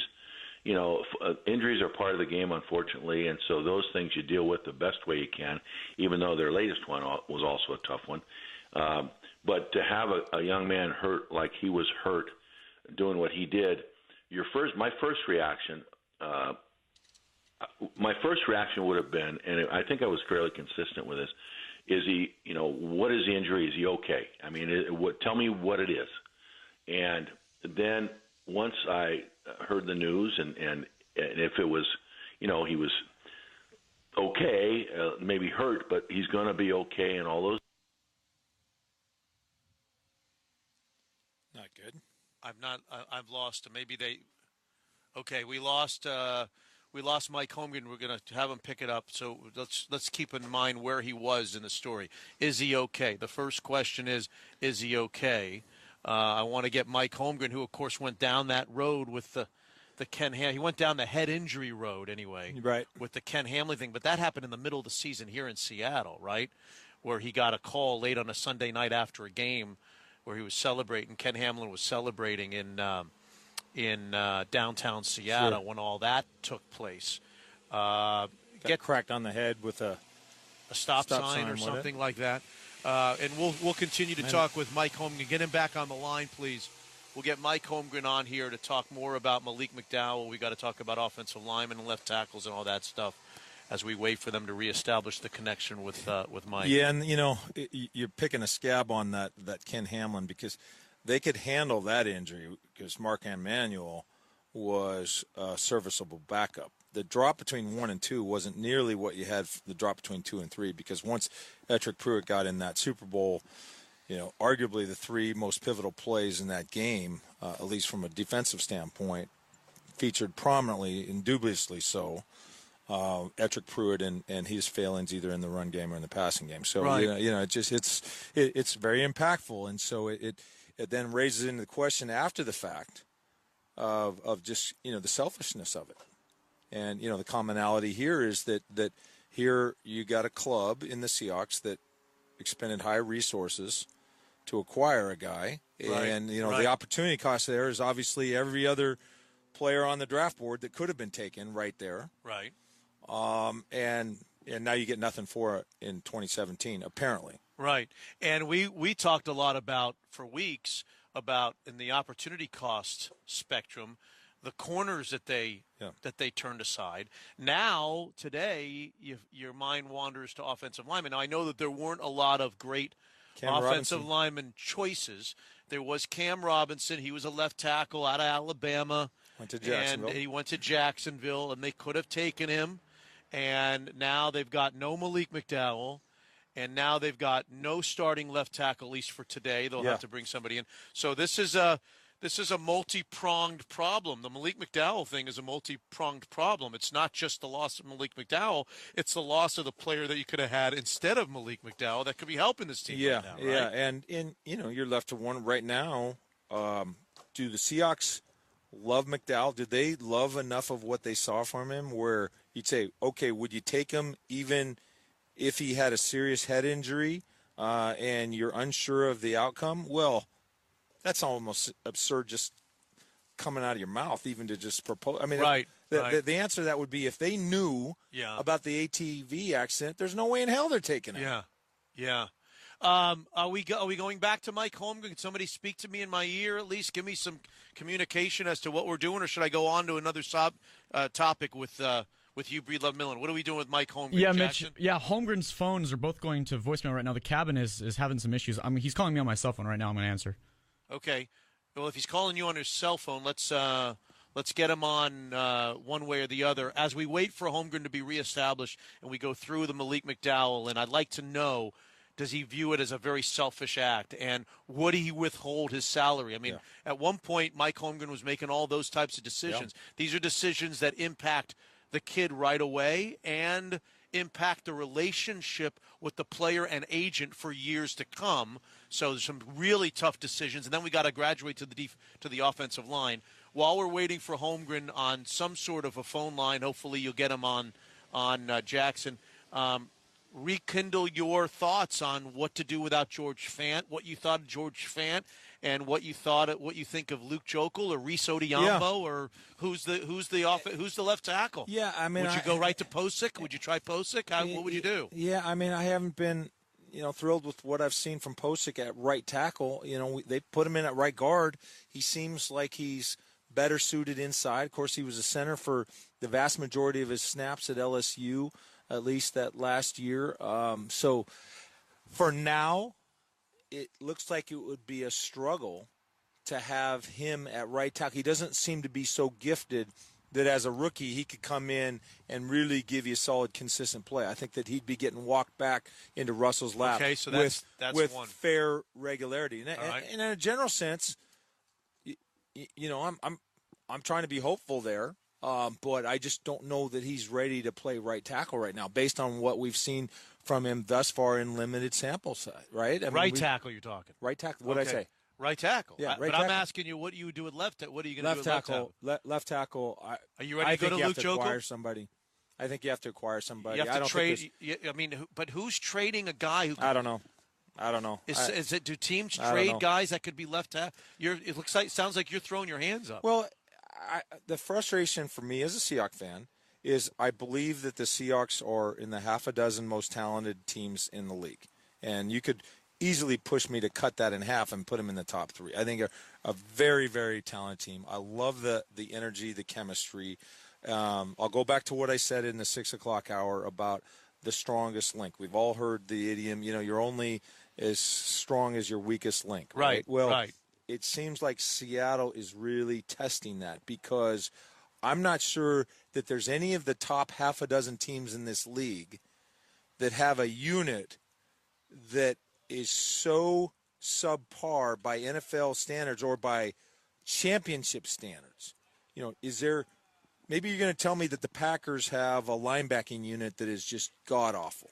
injuries are part of the game, unfortunately, and so those things you deal with the best way you can, even though their latest one was also a tough one. But to have a young man hurt like he was hurt doing what he did, my first reaction would have been, and I think I was fairly consistent with this, is he, what is the injury? Is he okay? I mean, tell me what it is. And then once I heard the news, and if it was, he was okay, maybe hurt, but he's going to be okay, and all those. Not good. I've lost. Maybe they. Okay, we lost. We lost Mike Holmgren. We're going to have him pick it up. So let's keep in mind where he was in the story. Is he okay? The first question is he okay? I want to get Mike Holmgren, who of course went down that road with the Ken Ham. He went down the head injury road anyway, right? With the Ken Hamlin thing, but that happened in the middle of the season here in Seattle, right? Where he got a call late on a Sunday night after a game, where he was celebrating. Ken Hamlin was celebrating in downtown Seattle when all that took place. Get cracked on the head with a stop sign or something like that. And we'll continue to talk with Mike Holmgren. Get him back on the line, please. We'll get Mike Holmgren on here to talk more about Malik McDowell. We got to talk about offensive linemen and left tackles and all that stuff as we wait for them to reestablish the connection with Mike. Yeah, and you're picking a scab on that Ken Hamlin because they could handle that injury because Mark Emanuel was a serviceable backup. The drop between 1 and 2 wasn't nearly what you had the drop between 2 and 3 because once Ettrick Pruitt got in that Super Bowl, arguably the 3 most pivotal plays in that game, at least from a defensive standpoint, featured prominently and dubiously so Ettrick Pruitt and his failings either in the run game or in the passing game. So right. It's very impactful, and so it then raises into the question after the fact of just the selfishness of it. And, the commonality here is that here you got a club in the Seahawks that expended high resources to acquire a guy. Right. And, the opportunity cost there is obviously every other player on the draft board that could have been taken right there. Right. And now you get nothing for it in 2017, apparently. Right. And we talked a lot for weeks about in the opportunity cost spectrum, the corners that they turned aside. Now, today, your mind wanders to offensive linemen. Now, I know that there weren't a lot of great offensive lineman choices. There was Cam Robinson. He was a left tackle out of Alabama. Went to Jacksonville. And he went to Jacksonville, and they could have taken him. And now they've got no Malik McDowell. And now they've got no starting left tackle, at least for today. They'll have to bring somebody in. So this is a multi-pronged problem. The Malik McDowell thing is a multi-pronged problem. It's not just the loss of Malik McDowell. It's the loss of the player that you could have had instead of Malik McDowell that could be helping this team right now, right? Yeah, and you're left to wonder right now, do the Seahawks love McDowell? Did they love enough of what they saw from him where you'd say, okay, would you take him even if he had a serious head injury and you're unsure of the outcome? Well, that's almost absurd just coming out of your mouth, even to just propose. I mean, the answer to that would be if they knew about the ATV accident, there's no way in hell they're taking it. Yeah. Are we going back to Mike Holmgren? Can somebody speak to me in my ear at least? Give me some communication as to what we're doing, or should I go on to another topic with you, Breedlove Millen? What are we doing with Mike Holmgren? Yeah, Jackson? Mitch. Yeah, Holmgren's phones are both going to voicemail right now. The cabin is having some issues. I mean, he's calling me on my cell phone right now. I'm going to answer. Okay. Well, if he's calling you on his cell phone, let's get him on one way or the other as we wait for Holmgren to be reestablished and we go through the Malik McDowell. And I'd like to know, does he view it as a very selfish act? And would he withhold his salary? I mean, at one point, Mike Holmgren was making all those types of decisions. Yeah. These are decisions that impact the kid right away and impact the relationship with the player and agent for years to come. So there's some really tough decisions, and then we got to graduate to the offensive line. While we're waiting for Holmgren on some sort of a phone line, hopefully you'll get him on Jackson. Rekindle your thoughts on what to do without George Fant, what you thought of George Fant, and what you think of Luke Jokel or Reese Odhiambo, or who's the left tackle? Yeah, I mean, would you go right to Posick? Would you try Posick? What would you do? Yeah, I mean, I haven't been thrilled with what I've seen from Posick at right tackle. They put him in at right guard. He seems like he's better suited inside. Of course, he was a center for the vast majority of his snaps at LSU, at least that last year. So For now, it looks like it would be a struggle to have him at right tackle. He doesn't seem to be so gifted that as a rookie he could come in and really give you solid, consistent play. I think that he'd be getting walked back into Russell's lap so that's with one. fair regularity. And, right. and in a general sense, I'm trying to be hopeful there, but I just don't know that he's ready to play right tackle right now based on what we've seen from him thus far in limited sample size, right? Tackle you're talking. Right tackle. What did I say? Right tackle. Yeah, but I'm asking you, what do you do with left tackle? What are you going to do with left tackle? Left tackle. Are you ready to go to Luke Jokel? I think you have to acquire somebody. You have to trade. But who's trading a guy who? I don't know. Do teams trade guys that could be left tackle? Sounds like you're throwing your hands up. Well, the frustration for me as a Seahawks fan is I believe that the Seahawks are in the half a dozen most talented teams in the league, and you could easily push me to cut that in half and put them in the top 3. I think a very, very talented team. I love the energy, the chemistry. I'll go back to what I said in the 6 o'clock hour about the strongest link. We've all heard the idiom, you're only as strong as your weakest link. Right? Well, it seems like Seattle is really testing that because I'm not sure that there's any of the top half a dozen teams in this league that have a unit that is so subpar by NFL standards or by championship standards. Is there – maybe you're going to tell me that the Packers have a linebacking unit that is just god-awful.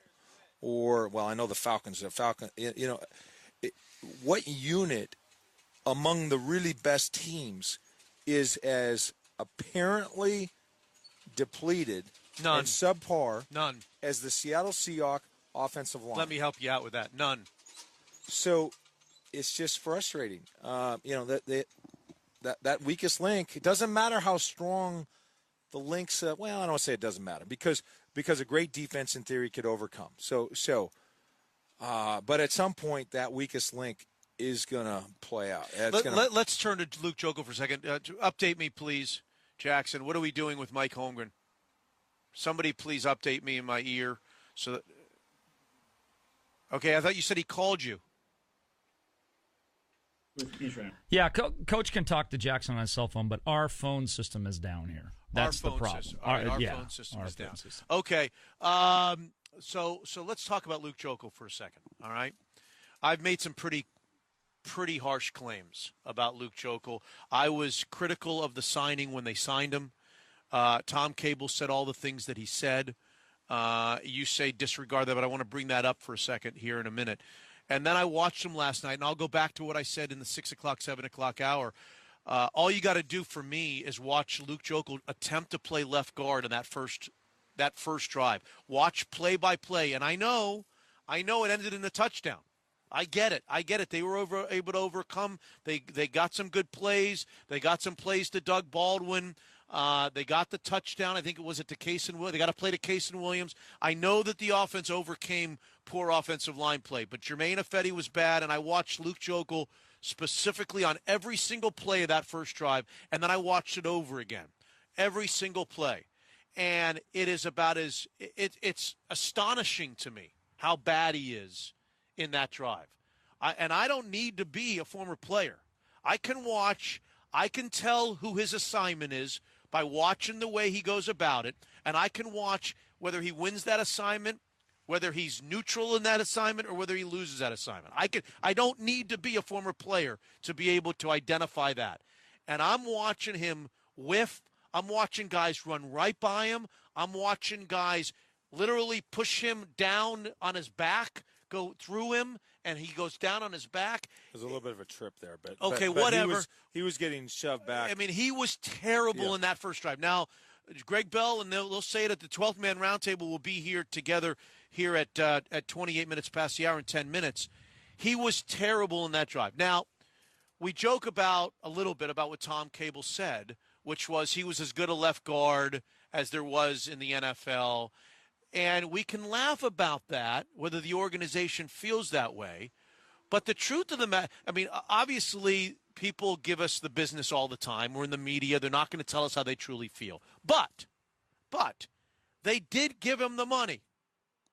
Or, well, I know the Falcons. What unit among the really best teams is as apparently depleted and subpar as the Seattle Seahawks offensive line? Let me help you out with that. None. So it's just frustrating. That weakest link, it doesn't matter how strong the links, I don't want to say it doesn't matter because a great defense in theory could overcome. But at some point that weakest link is going to play out. Let's turn to Luke Jokel for a second. Update me, please, Jackson. What are we doing with Mike Holmgren? Somebody please update me in my ear. Okay, I thought you said he called you. Yeah, Coach can talk to Jackson on his cell phone, but our phone system is down here. That's the problem. Our phone system is down. Okay, so let's talk about Luke Jokel for a second, all right? I've made some pretty harsh claims about Luke Jokel. I was critical of the signing when they signed him. Tom Cable said all the things that he said. You say disregard that, but I want to bring that up for a second here in a minute. And then I watched him last night, and I'll go back to what I said in the 6 o'clock, 7 o'clock hour. All you got to do for me is watch Luke Jokel attempt to play left guard in that first drive. Watch play by play, and I know it ended in a touchdown. I get it. They were able to overcome. They got some good plays. They got some plays to Doug Baldwin. They got the touchdown. I think it was to Casey Williams. They got to play to Casey Williams. I know that the offense overcame poor offensive line play, but Jermaine Ifedi was bad, and I watched Luke Jokel specifically on every single play of that first drive, and then I watched it over again, every single play. And it is it's astonishing to me how bad he is in that drive. And I don't need to be a former player. I can tell who his assignment is by watching the way he goes about it, and I can watch whether he wins that assignment, whether he's neutral in that assignment, or whether he loses that assignment. I don't need to be a former player to be able to identify that. And I'm watching him whiff. I'm watching guys run right by him. I'm watching guys literally push him down on his back, go through him, and he goes down on his back. There's a little bit of a trip there, but whatever. He was getting shoved back. I mean, he was terrible in that first drive. Now, Greg Bell, and they'll say it at the 12th Man Roundtable, will be here together here at 28 minutes past the hour in 10 minutes. He was terrible in that drive. Now, we joke a little bit about what Tom Cable said, which was he was as good a left guard as there was in the NFL. And we can laugh about that, whether the organization feels that way. But the truth of the matter, I mean, obviously people give us the business all the time. We're in the media. They're not going to tell us how they truly feel. But they did give him the money.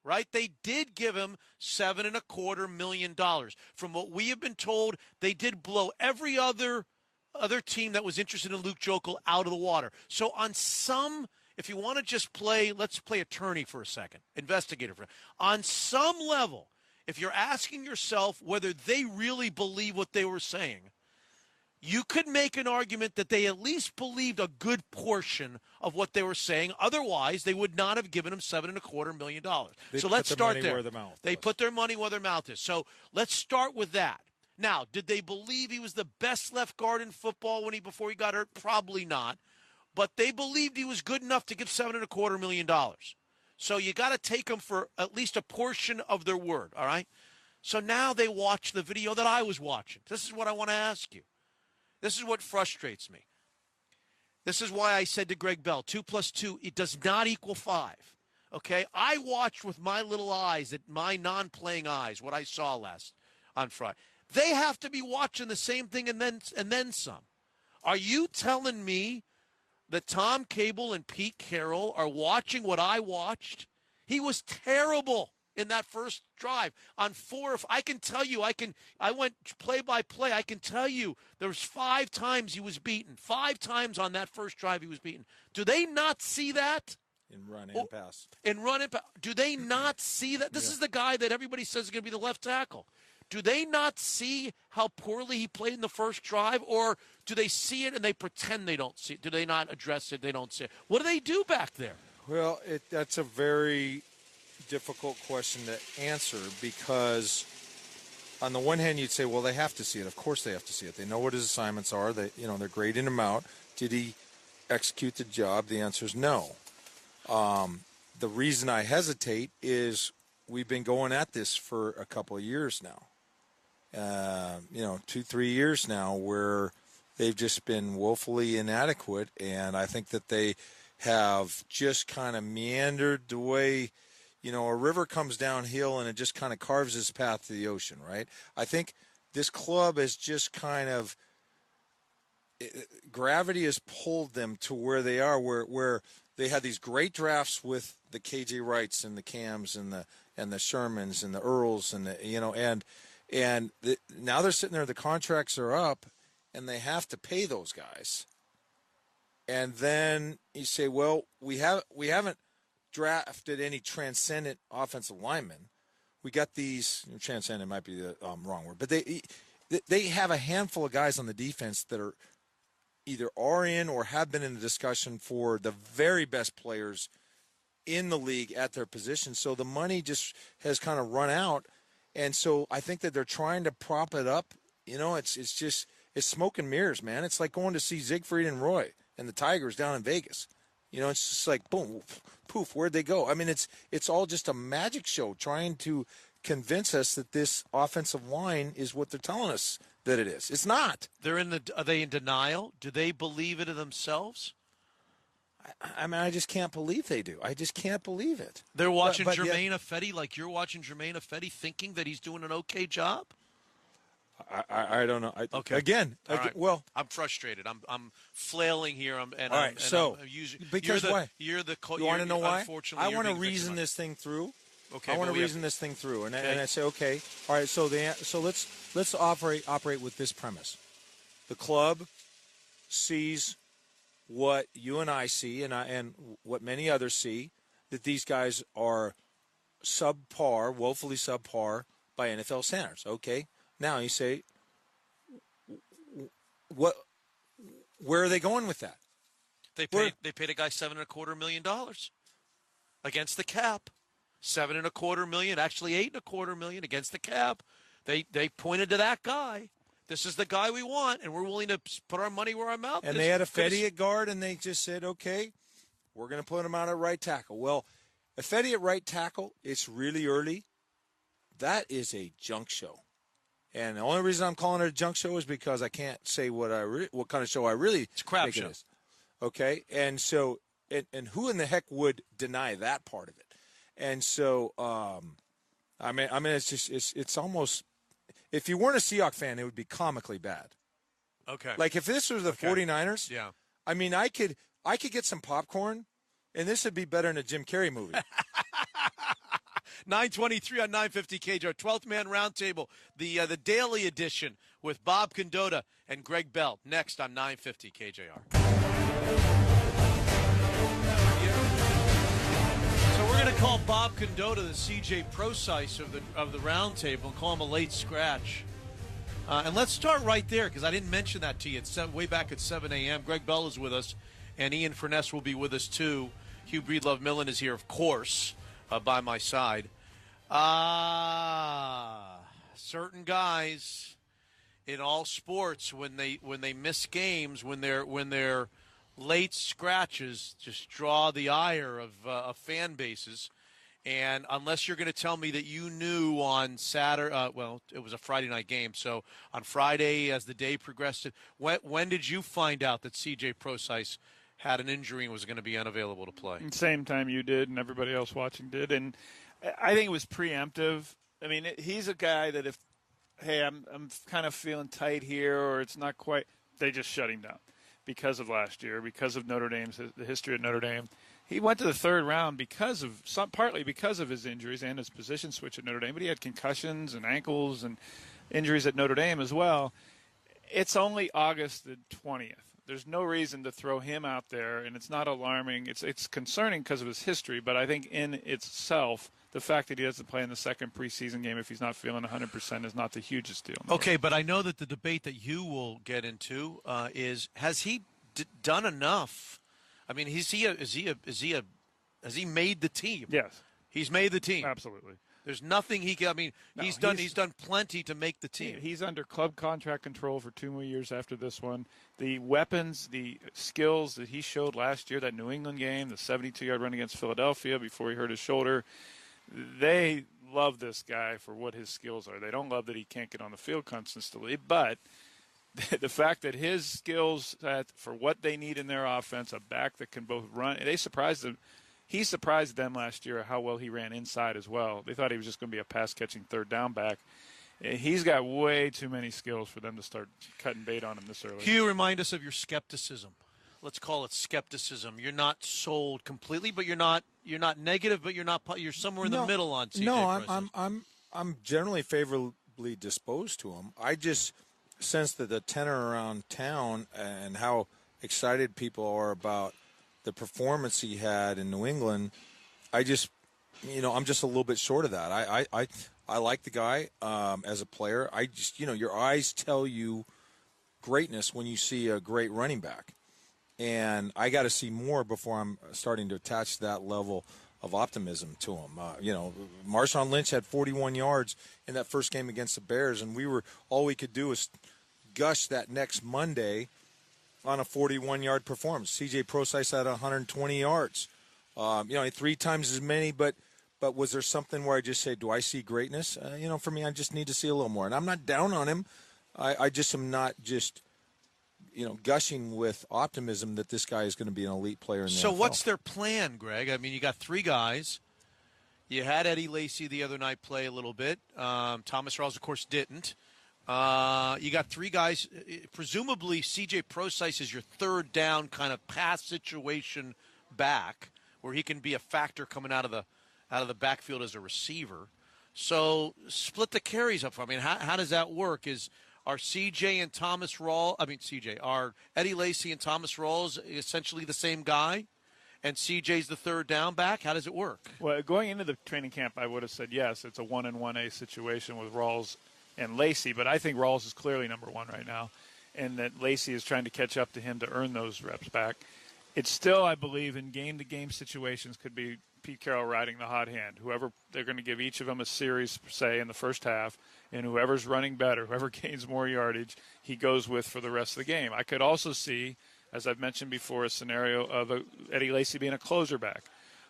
right? They did give him $7.25 million. From what we have been told, they did blow every other team that was interested in Luke Jokel out of the water. So on some, if you want to just let's play attorney for a second, investigator for on some level, if you're asking yourself whether they really believe what they were saying, you could make an argument that they at least believed a good portion of what they were saying. Otherwise, they would not have given him $7.25 million. So let's start there. They put their money where their mouth is. So let's start with that. Now, did they believe he was the best left guard in football before he got hurt? Probably not. But they believed he was good enough to give $7.25 million. So you got to take them for at least a portion of their word, all right? So now they watch the video that I was watching. This is what I want to ask you. This is what frustrates me. This is why I said to Greg Bell, 2 + 2, it does not equal 5. Okay? I watched with my little eyes, my non-playing eyes, what I saw on Friday. They have to be watching the same thing and then some. Are you telling me that Tom Cable and Pete Carroll are watching what I watched? He was terrible in that first drive. On 4, I can tell you, I went play by play. I can tell you there was 5 times he was beaten. 5 times on that first drive he was beaten. Do they not see that? In run and pass. In run and pass. Do they not see that? This is the guy that everybody says is going to be the left tackle. Do they not see how poorly he played in the first drive, or do they see it and they pretend they don't see it? Do they not address it? They don't see it. What do they do back there? Well, that's a very difficult question to answer, because on the one hand you'd say, well, they have to see it. Of course they have to see it. They know what his assignments are. They're grading him out. Did he execute the job? The answer is no. The reason I hesitate is we've been going at this for a couple of years now. 2-3 years now, where they've just been woefully inadequate, and I think that they have just kind of meandered the way, a river comes downhill and it just kind of carves its path to the ocean, right? I think this club has just kind of, gravity has pulled them to where they are, where they had these great drafts with the KJ Wrights and the Cams and the Shermans and the Earls and now they're sitting there, the contracts are up, and they have to pay those guys. And then you say, well, we haven't drafted any transcendent offensive linemen. We got these, transcendent might be the wrong word, but they have a handful of guys on the defense that are either are in or have been in the discussion for the very best players in the league at their position. So the money just has kind of run out. And so I think that they're trying to prop it up. It's smoke and mirrors, man. It's like going to see Siegfried and Roy and the Tigers down in Vegas. It's just like, boom, poof, where'd they go? I mean, it's all just a magic show trying to convince us that this offensive line is what they're telling us that it is. It's not. Are they in denial? Do they believe it in themselves? I mean, I just can't believe they do. I just can't believe it. They're watching Jermaine Ifedi like you're watching Jermaine Ifedi, thinking that he's doing an okay job? I don't know. Okay. Again, well, I'm frustrated. I'm flailing here. All right. Because why? You want to know why? Unfortunately, I want to reason this thing through. Okay. I want to reason this thing through, and I say, okay, all right. So let's operate with this premise. The club sees what you and I see, and what many others see, that these guys are subpar, woefully subpar by NFL standards. Okay. Now you say, where are they going with that? They paid a guy $7.25 million against the cap. $7.25 million, actually $8.25 million against the cap. They pointed to that guy. This is the guy we want, and we're willing to put our money where our mouth is. And they had Ifedi at guard, and they just said, okay, we're going to put him out at right tackle. Well, Ifedi at right tackle, it's really early. That is a junk show. And the only reason I'm calling it a junk show is because I can't say what kind of show I really it's a crap think show. It is. Okay, and so and who in the heck would deny that part of it? And so I mean it's almost, if you weren't a Seahawks fan, it would be comically bad. Okay. Like if this was the 49ers, yeah. I mean I could get some popcorn, and this would be better than a Jim Carrey movie. 923 on 950 KJR. 12th Man Roundtable, the daily edition with Bob Condotta and Greg Bell. Next on 950 KJR. So we're going to call Bob Condotta the CJ Procise of the roundtable and call him a late scratch. And let's start right there because I didn't mention that to you. It's way back at 7 a.m. Greg Bell is with us, and Ian Furness will be with us too. Hugh Breedlove Millen is here, of course, by my side. Certain guys in all sports, when they miss games, when they're late scratches, just draw the ire of fan bases. And unless you're going to tell me that you knew on Saturday, well, it was a Friday night game. So on Friday, as the day progressed, when did you find out that CJ Procise had an injury and was going to be unavailable to play? Same time you did and everybody else watching did. And I think it was preemptive. I mean, he's a guy that if, hey, I'm kind of feeling tight here or it's not quite, they just shut him down because of last year, because of Notre Dame's, the history of Notre Dame. He went to the third round partly because of his injuries and his position switch at Notre Dame, but he had concussions and ankles and injuries at Notre Dame as well. It's only August the 20th. There's no reason to throw him out there, and it's not alarming. It's concerning because of his history, but I think in itself, the fact that he doesn't play in the second preseason game if he's not feeling 100% is not the hugest deal. Okay, but I know that the debate that you will get into is, has he done enough? I mean, has he made the team? Yes, he's made the team. Absolutely. There's nothing he can. I mean, no, he's done plenty to make the team. He's under club contract control for 2 more years after this one. The weapons, the skills that he showed last year, that New England game, the 72-yard run against Philadelphia before he hurt his shoulder, they love this guy for what his skills are. They don't love that he can't get on the field consistently, but the fact that his skills for what they need in their offense, a back that can both run, they surprised him. He surprised them last year how well he ran inside as well. They thought he was just going to be a pass-catching third down back. He's got way too many skills for them to start cutting bait on him this early. Hugh, remind us of your skepticism. Let's call it skepticism. You're not sold completely, but you're not negative, but you're somewhere in the middle on CJ. No, I'm generally favorably disposed to him. I just sense that the tenor around town and how excited people are about the performance he had in New England, I'm just a little bit short of that. I like the guy as a player. I just, your eyes tell you greatness when you see a great running back. And I got to see more before I'm starting to attach that level of optimism to him. Marshawn Lynch had 41 yards in that first game against the Bears, and all we could do was gush that next Monday on a 41-yard performance. CJ Procise had 120 yards. 3 times as many, but was there something where I just say, do I see greatness? For me, I just need to see a little more. And I'm not down on him. I just am not just, gushing with optimism that this guy is going to be an elite player in the NFL. So what's their plan, Greg? I mean, you got 3 guys. You had Eddie Lacy the other night play a little bit. Thomas Rawls, of course, didn't. You got 3 guys. Presumably, CJ Procise is your third down kind of pass situation back, where he can be a factor coming out of the backfield as a receiver. So split the carries up. I mean, how does that work? Are CJ and Thomas Rawls? I mean, are Eddie Lacy and Thomas Rawls essentially the same guy, and CJ's the third down back? How does it work? Well, going into the training camp, I would have said yes. It's a 1-1A situation with Rawls and Lacy, but I think Rawls is clearly number 1 right now, and that Lacy is trying to catch up to him to earn those reps back. It's still, I believe, in game-to-game situations could be Pete Carroll riding the hot hand. Whoever, they're going to give each of them a series, say, in the first half, and whoever's running better, whoever gains more yardage, he goes with for the rest of the game. I could also see, as I've mentioned before, a scenario of Eddie Lacy being a closer back,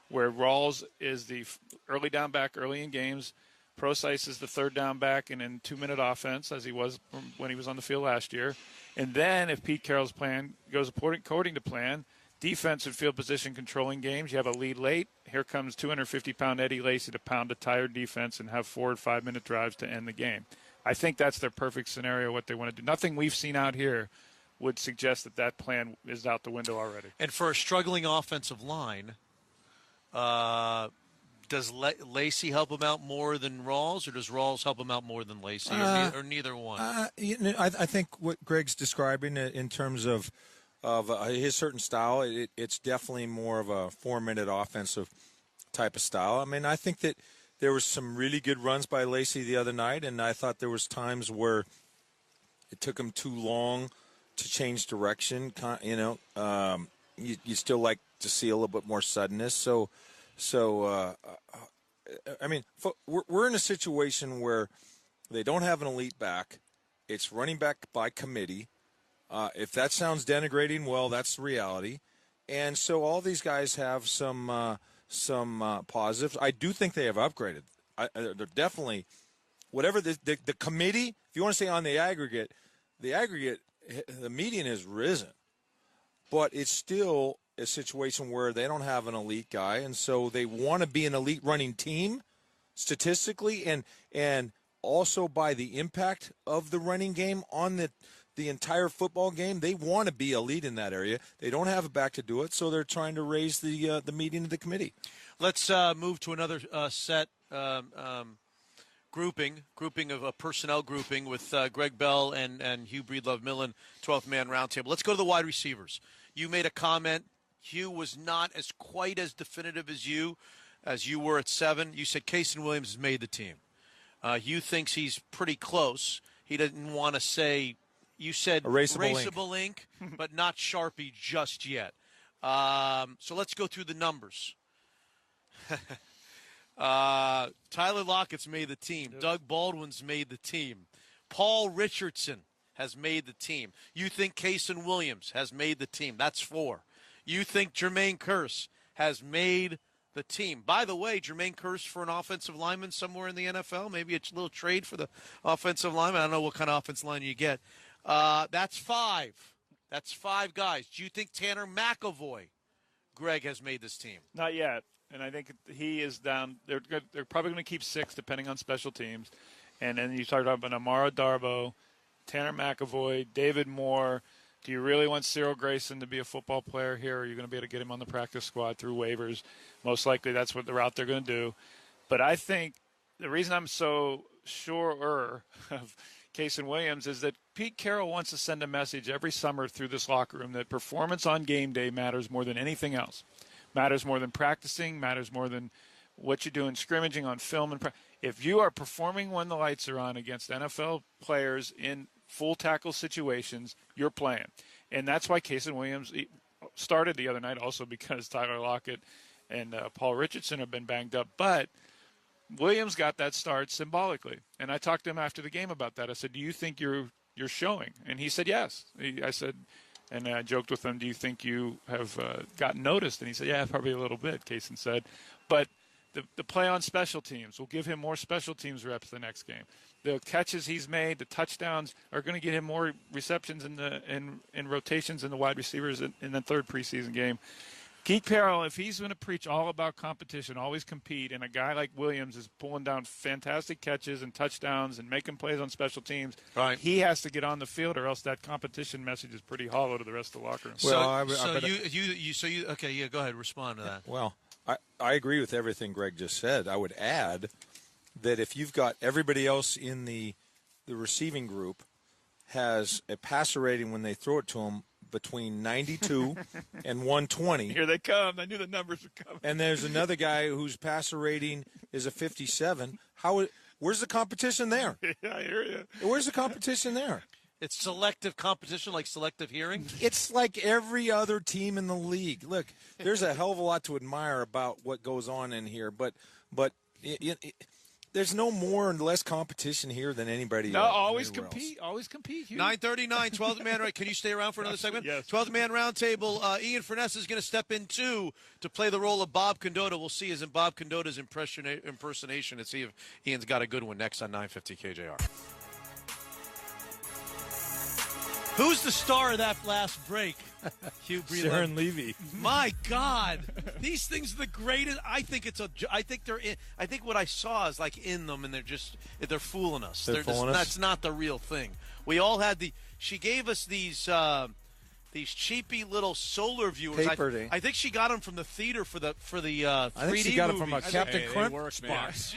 where Rawls is the early down back early in games, Procise is the third down back and in 2-minute offense, as he was when he was on the field last year. And then if Pete Carroll's plan goes according to plan, defensive field position controlling games, you have a lead late. Here comes 250-pound Eddie Lacy to pound a tired defense and have 4 or 5-minute drives to end the game. I think that's their perfect scenario, what they want to do. Nothing we've seen out here would suggest that plan is out the window already. And for a struggling offensive line, Does Lacey help him out more than Rawls, or does Rawls help him out more than Lacey, or neither one? I think what Greg's describing in terms of his certain style, it's definitely more of a 4-minute offensive type of style. I mean, I think that there was some really good runs by Lacey the other night, and I thought there was times where it took him too long to change direction. You still like to see a little bit more suddenness. So I mean, we're in a situation where they don't have an elite back. It's running back by committee. If that sounds denigrating, well, that's the reality. And so all these guys have some positives. I do think they have upgraded. They're definitely, whatever the committee, if you want to say on the aggregate, the median has risen. But it's still a situation where they don't have an elite guy, and so they want to be an elite running team statistically and also by the impact of the running game on the entire football game. They want to be elite in that area. They don't have a back to do it, so they're trying to raise the median of the committee. Let's move to another set grouping of a personnel grouping with Greg Bell and Hugh Breedlove-Millen, 12th man roundtable. Let's go to the wide receivers. You made a comment. Hugh was not quite as definitive as you were at 7. You said Kason Williams has made the team. Hugh thinks he's pretty close. He didn't want to say. You said erasable ink, but not Sharpie just yet. So let's go through the numbers. Tyler Lockett's made the team. Yep. Doug Baldwin's made the team. Paul Richardson has made the team. You think Kason Williams has made the team. That's 4. You think Jermaine Kearse has made the team. By the way, Jermaine Kearse for an offensive lineman somewhere in the NFL. Maybe a little trade for the offensive lineman. I don't know what kind of offensive line you get. That's 5. That's 5 guys. Do you think Tanner McAvoy, Greg, has made this team? Not yet. And I think he is down. They're probably going to keep 6 depending on special teams. And then you talked about Amara Darboh, Tanner McAvoy, David Moore. Do you really want Cyril Grayson to be a football player here, or are you going to be able to get him on the practice squad through waivers? Most likely that's what the route they're going to do. But I think the reason I'm so sure of Kason Williams is that Pete Carroll wants to send a message every summer through this locker room that performance on game day matters more than anything else. Matters more than practicing, matters more than what you do in scrimmaging on film. If you are performing when the lights are on against NFL players in full tackle situations, you're playing. And that's why Kason Williams started the other night, also because Tyler Lockett and Paul Richardson have been banged up. But Williams got that start symbolically. And I talked to him after the game about that. I said, do you think you're showing? And he said, yes. I said, and I joked with him, do you think you have gotten noticed? And he said, yeah, probably a little bit, Kason said. But the play on special teams will give him more special teams reps the next game. The catches he's made, the touchdowns are going to get him more receptions in rotations in the wide receivers in the 3rd preseason game. Pete Carroll, if he's going to preach all about competition, always compete, and a guy like Williams is pulling down fantastic catches and touchdowns and making plays on special teams, right, he has to get on the field, or else that competition message is pretty hollow to the rest of the locker room. Well, go ahead, respond to that. Well, I agree with everything Greg just said. I would add that if you've got everybody else in the receiving group has a passer rating when they throw it to them between 92 and 120. Here they come. I knew the numbers were coming. And there's another guy whose passer rating is a 57. Where's the competition there? Yeah, I hear you. Where's the competition there? It's selective competition, like selective hearing? It's like every other team in the league. Look, there's a hell of a lot to admire about what goes on in here, but there's no more and less competition here than anybody else. No, always compete. Always compete. 9:39, 12th man. Right? Can you stay around for another segment? Yes. 12th man roundtable. Ian Furness is going to step in too to play the role of Bob Condotta. We'll see as in Bob Condotta's impersonation and see if Ian's got a good one next on 950 KJR. Who's the star of that last break? Hugh Breedlove. Sharon Levy. My God, these things are the greatest. I think they're in. I think what I saw is like in them, and they're fooling us. They're fooling us? That's not the real thing. We all had she gave us these these cheapy little solar viewers. I think she got them from the theater for the 3D I think she got them from a Captain Crunch box.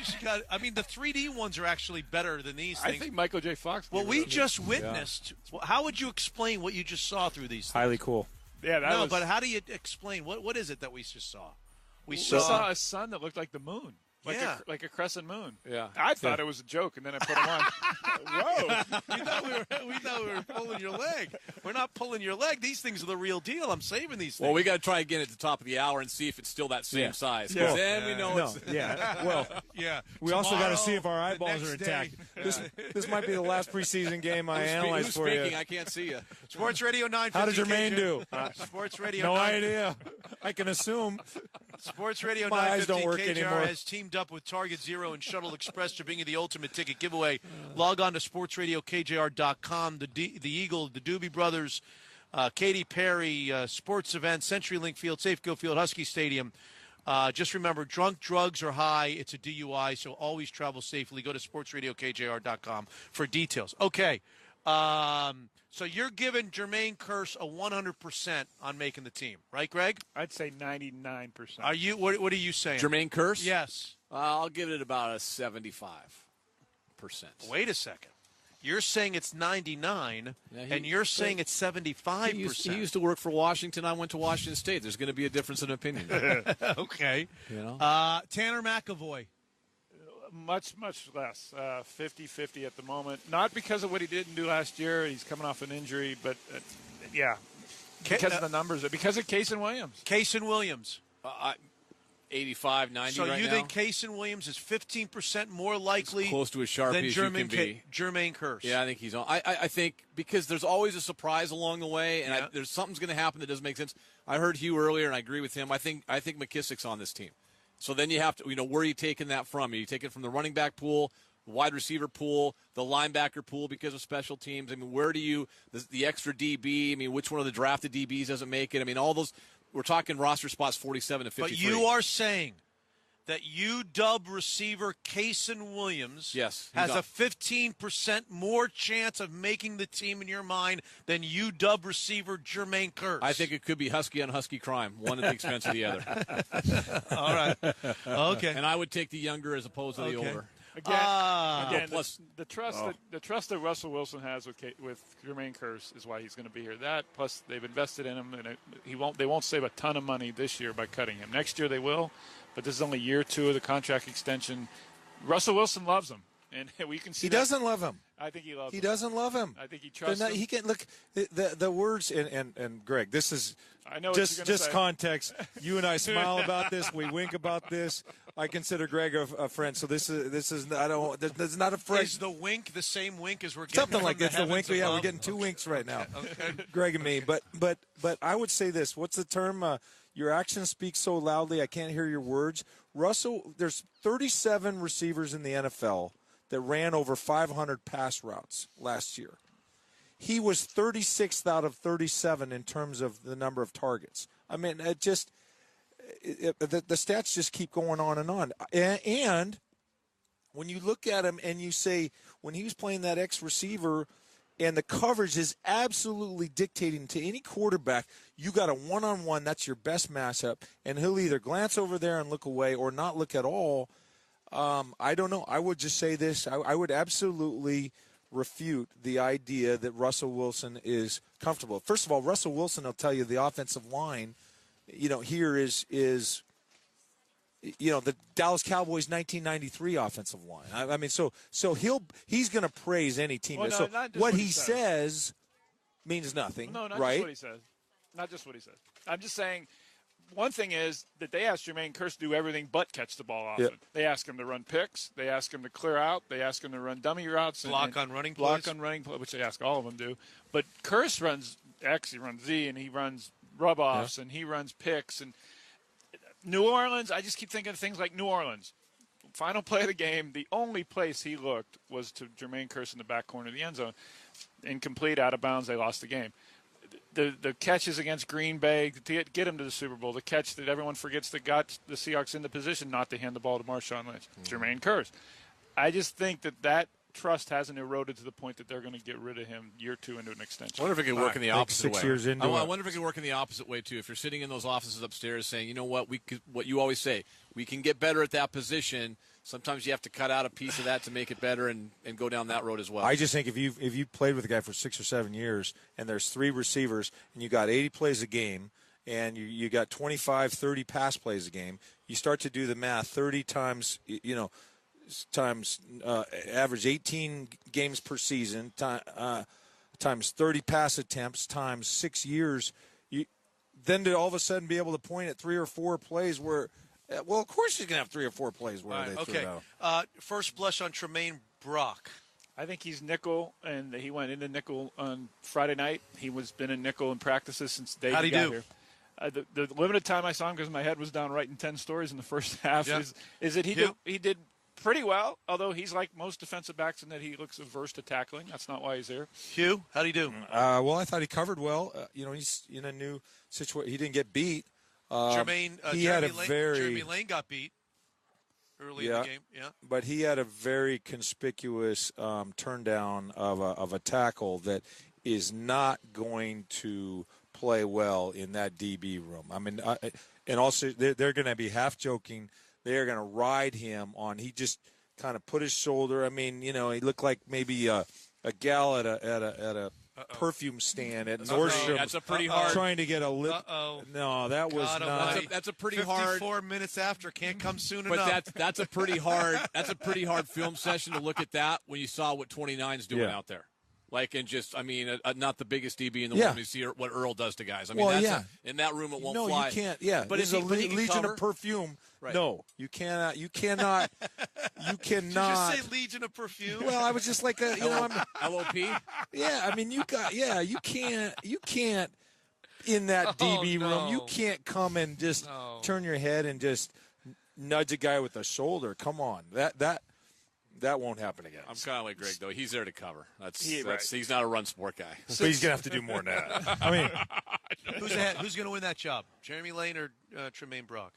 I mean, the 3D ones are actually better than these things. I think Michael J. Fox. Well, we just witnessed. Well, how would you explain what you just saw through these things? Highly cool. Yeah, but how do you explain what is it that we just saw? We saw a sun that looked like the moon. Like a crescent moon. Yeah. I thought it was a joke, and then I put them on. Whoa! We thought we were pulling your leg. We're not pulling your leg. These things are the real deal. I'm saving these things. Well, we got to try again at the top of the hour and see if it's still that same size. Because then we know it's. Yeah. Well, yeah. We also got to see if our eyeballs are intact. This might be the last preseason game I analyzed for you. I can't see you. Sports Radio 950. How did Jermaine do? Sports Radio. No idea. I can assume. Sports Radio My eyes 950 don't work KJR anymore. has teamed up with Target Zero and Shuttle Express to bring you the ultimate ticket giveaway. Log on to sportsradiokjr.com. The Eagle, the Doobie Brothers, Katy Perry, sports events, CenturyLink Field, Safeco Field, Husky Stadium. Just remember, drunk, drugs, or high, it's a DUI, so always travel safely. Go to sportsradiokjr.com for details. Okay. So you're giving Jermaine Kearse a 100% on making the team, right, Greg? I'd say 99%. Are you? What are you saying? Jermaine Kearse? Yes. I'll give it about a 75%. Wait a second. You're saying it's 99, and you're saying it's 75%. He used to work for Washington. I went to Washington State. There's going to be a difference in opinion. Okay. You know? Tanner McAvoy. Much less. 50-50 at the moment. Not because of what he didn't do last year. He's coming off an injury, but, because of the numbers. Because of Kaysen Williams. Kaysen Williams. 85, 90 so right now. So you think Kaysen Williams is 15% more likely as close to as sharp than as you can be. Jermaine Kearse? Yeah, I think he's on. I think because there's always a surprise along the way, and there's something's going to happen that doesn't make sense. I heard Hugh earlier, and I agree with him. I think McKissick's on this team. So then you have to, where are you taking that from? Are you taking it from the running back pool, the wide receiver pool, the linebacker pool because of special teams? I mean, where do you, the extra DB, I mean, which one of the drafted DBs doesn't make it? I mean, all those, we're talking roster spots 47 to 53. But you are saying that UW receiver Kaysen Williams has a 15% more chance of making the team in your mind than UW receiver Jermaine Kearse. I think it could be Husky on Husky crime, one at the expense of the other. All right. Okay. And I would take the younger as opposed to the older. Again, the trust that Russell Wilson has with Jermaine Kearse is why he's going to be here. That plus they've invested in him, and they won't save a ton of money this year by cutting him. Next year they will, but this is only year 2 of the contract extension. Russell Wilson loves him, and we can see he doesn't love him. I think he loves him. He doesn't love him. I think he trusts him. He can look the words and Greg. This is I know just context. You and I smile about this. We wink about this. I consider Greg a friend. So this is I don't. This is not a friend. Is the wink the same wink as we're getting something like this? The wink. Above? Yeah, we're getting 2 winks right now. Okay. Greg and me. But I would say this. What's the term? Your actions speak so loudly, I can't hear your words. Russell, there's 37 receivers in the NFL that ran over 500 pass routes last year. He was 36th out of 37 in terms of the number of targets. I mean, the stats just keep going on and on. And when you look at him and you say, when he was playing that X receiver and the coverage is absolutely dictating to any quarterback, you got a one-on-one, that's your best matchup, and he'll either glance over there and look away or not look at all. I don't know. I would just say this. I would absolutely refute the idea that Russell Wilson is comfortable. First of all, Russell Wilson will tell you the offensive line, here is the Dallas Cowboys 1993 offensive line. I mean, so he's going to praise any team. Well, no, so what he says means nothing, No, not right? just what he says. Not just what he says. I'm just saying one thing is that they asked Jermaine Kearse to do everything but catch the ball often. Yep. They ask him to run picks. They ask him to clear out. They ask him to run dummy routes. Block on running plays, plays, which they ask all of them to do. But Kearse runs X, he runs Z, and he runs rub-offs, and he runs picks. And New Orleans, I just keep thinking of things like New Orleans. Final play of the game, the only place he looked was to Jermaine Kearse in the back corner of the end zone. Incomplete, out of bounds, they lost the game. The catches against Green Bay to get him to the Super Bowl, the catch that everyone forgets that got the Seahawks in the position not to hand the ball to Marshawn Lynch, Jermaine Kearse. I just think that trust hasn't eroded to the point that they're going to get rid of him year 2 into an extension. I wonder if it could work in the opposite way. 6 years into I wonder if it could work in the opposite way, too. If you're sitting in those offices upstairs saying, you know what, what you always say, we can get better at that position. Sometimes you have to cut out a piece of that to make it better and go down that road as well. I just think if you played with a guy for 6 or 7 years and there's 3 receivers and you got 80 plays a game and you got 25, 30 pass plays a game, you start to do the math. 30 times, times average 18 games per season, times 30 pass attempts, times 6 years, then to all of a sudden be able to point at 3 or 4 plays where, well, of course he's going to have 3 or 4 plays where they threw it out. First blush on Tremaine Brock. I think he's nickel, and he went into nickel on Friday night. He was been in nickel in practices since they got here. The limited time I saw him, because my head was down writing 10 stories in the first half, is that he did pretty well, although he's like most defensive backs in that he looks averse to tackling. That's not why he's there. Hugh, how'd he do? Well, I thought he covered well. He's in a new situation. He didn't get beat. Jeremy Lane got beat early in the game. Yeah, but he had a very conspicuous turn down of a tackle that is not going to play well in that DB room. I mean, and also they're going to be half joking. They are going to ride him on. He just kind of put his shoulder. I mean, he looked like maybe a gal at a perfume stand at Nordstrom. That's a pretty hard. Trying to get a lip. No, that was not. That's a pretty 54 hard. 4 minutes after can't come soon but enough. That's a pretty hard. That's a pretty hard film session to look at that when you saw what 29's doing out there. Not the biggest DB in the world. You see what Earl does to guys. I mean, in that room it won't fly. No, you can't. Yeah, but it's a Legion of Perfume. Right. No, you cannot. You cannot. You cannot. Did you just say Legion of Perfume? Well, I was just like I'm LOP. Yeah, I mean, you can't. You can't in that DB room. You can't come and just turn your head and just nudge a guy with the shoulder. Come on, that won't happen again. I'm kind of like Greg, though. He's there to cover. He's not a run sport guy. But he's going to have to do more than that. I mean, who's going to win that job? Jeremy Lane or Tremaine Brock?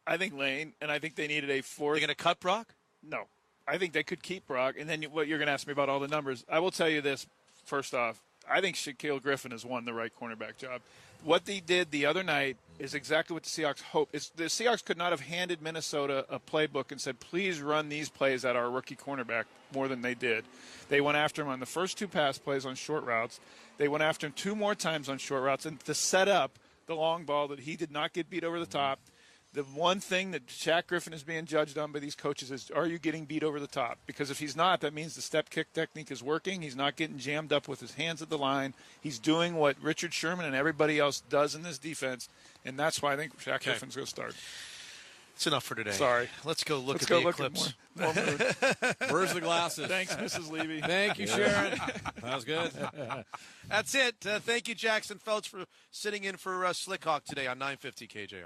I think Lane, and I think they needed a fourth. They're going to cut Brock? No. I think they could keep Brock. And then what you're going to ask me about all the numbers. I will tell you this, first off. I think Shaquille Griffin has won the right cornerback job. What they did the other night is exactly what the Seahawks hoped. The Seahawks could not have handed Minnesota a playbook and said, please run these plays at our rookie cornerback more than they did. They went after him on the first 2 pass plays on short routes. They went after him 2 more times on short routes and to set up the long ball that he did not get beat over the top. The one thing that Shaq Griffin is being judged on by these coaches is, are you getting beat over the top? Because if he's not, that means the step kick technique is working. He's not getting jammed up with his hands at the line. He's doing what Richard Sherman and everybody else does in this defense, and that's why I think Shaq Griffin's going to start. It's enough for today. Sorry. Let's go look at the eclipse. Where's the glasses? Thanks, Mrs. Levy. Thank you, Sharon. That was good. That's it. Thank you, Jackson Felch, for sitting in for Slickhawk today on 950 KJR.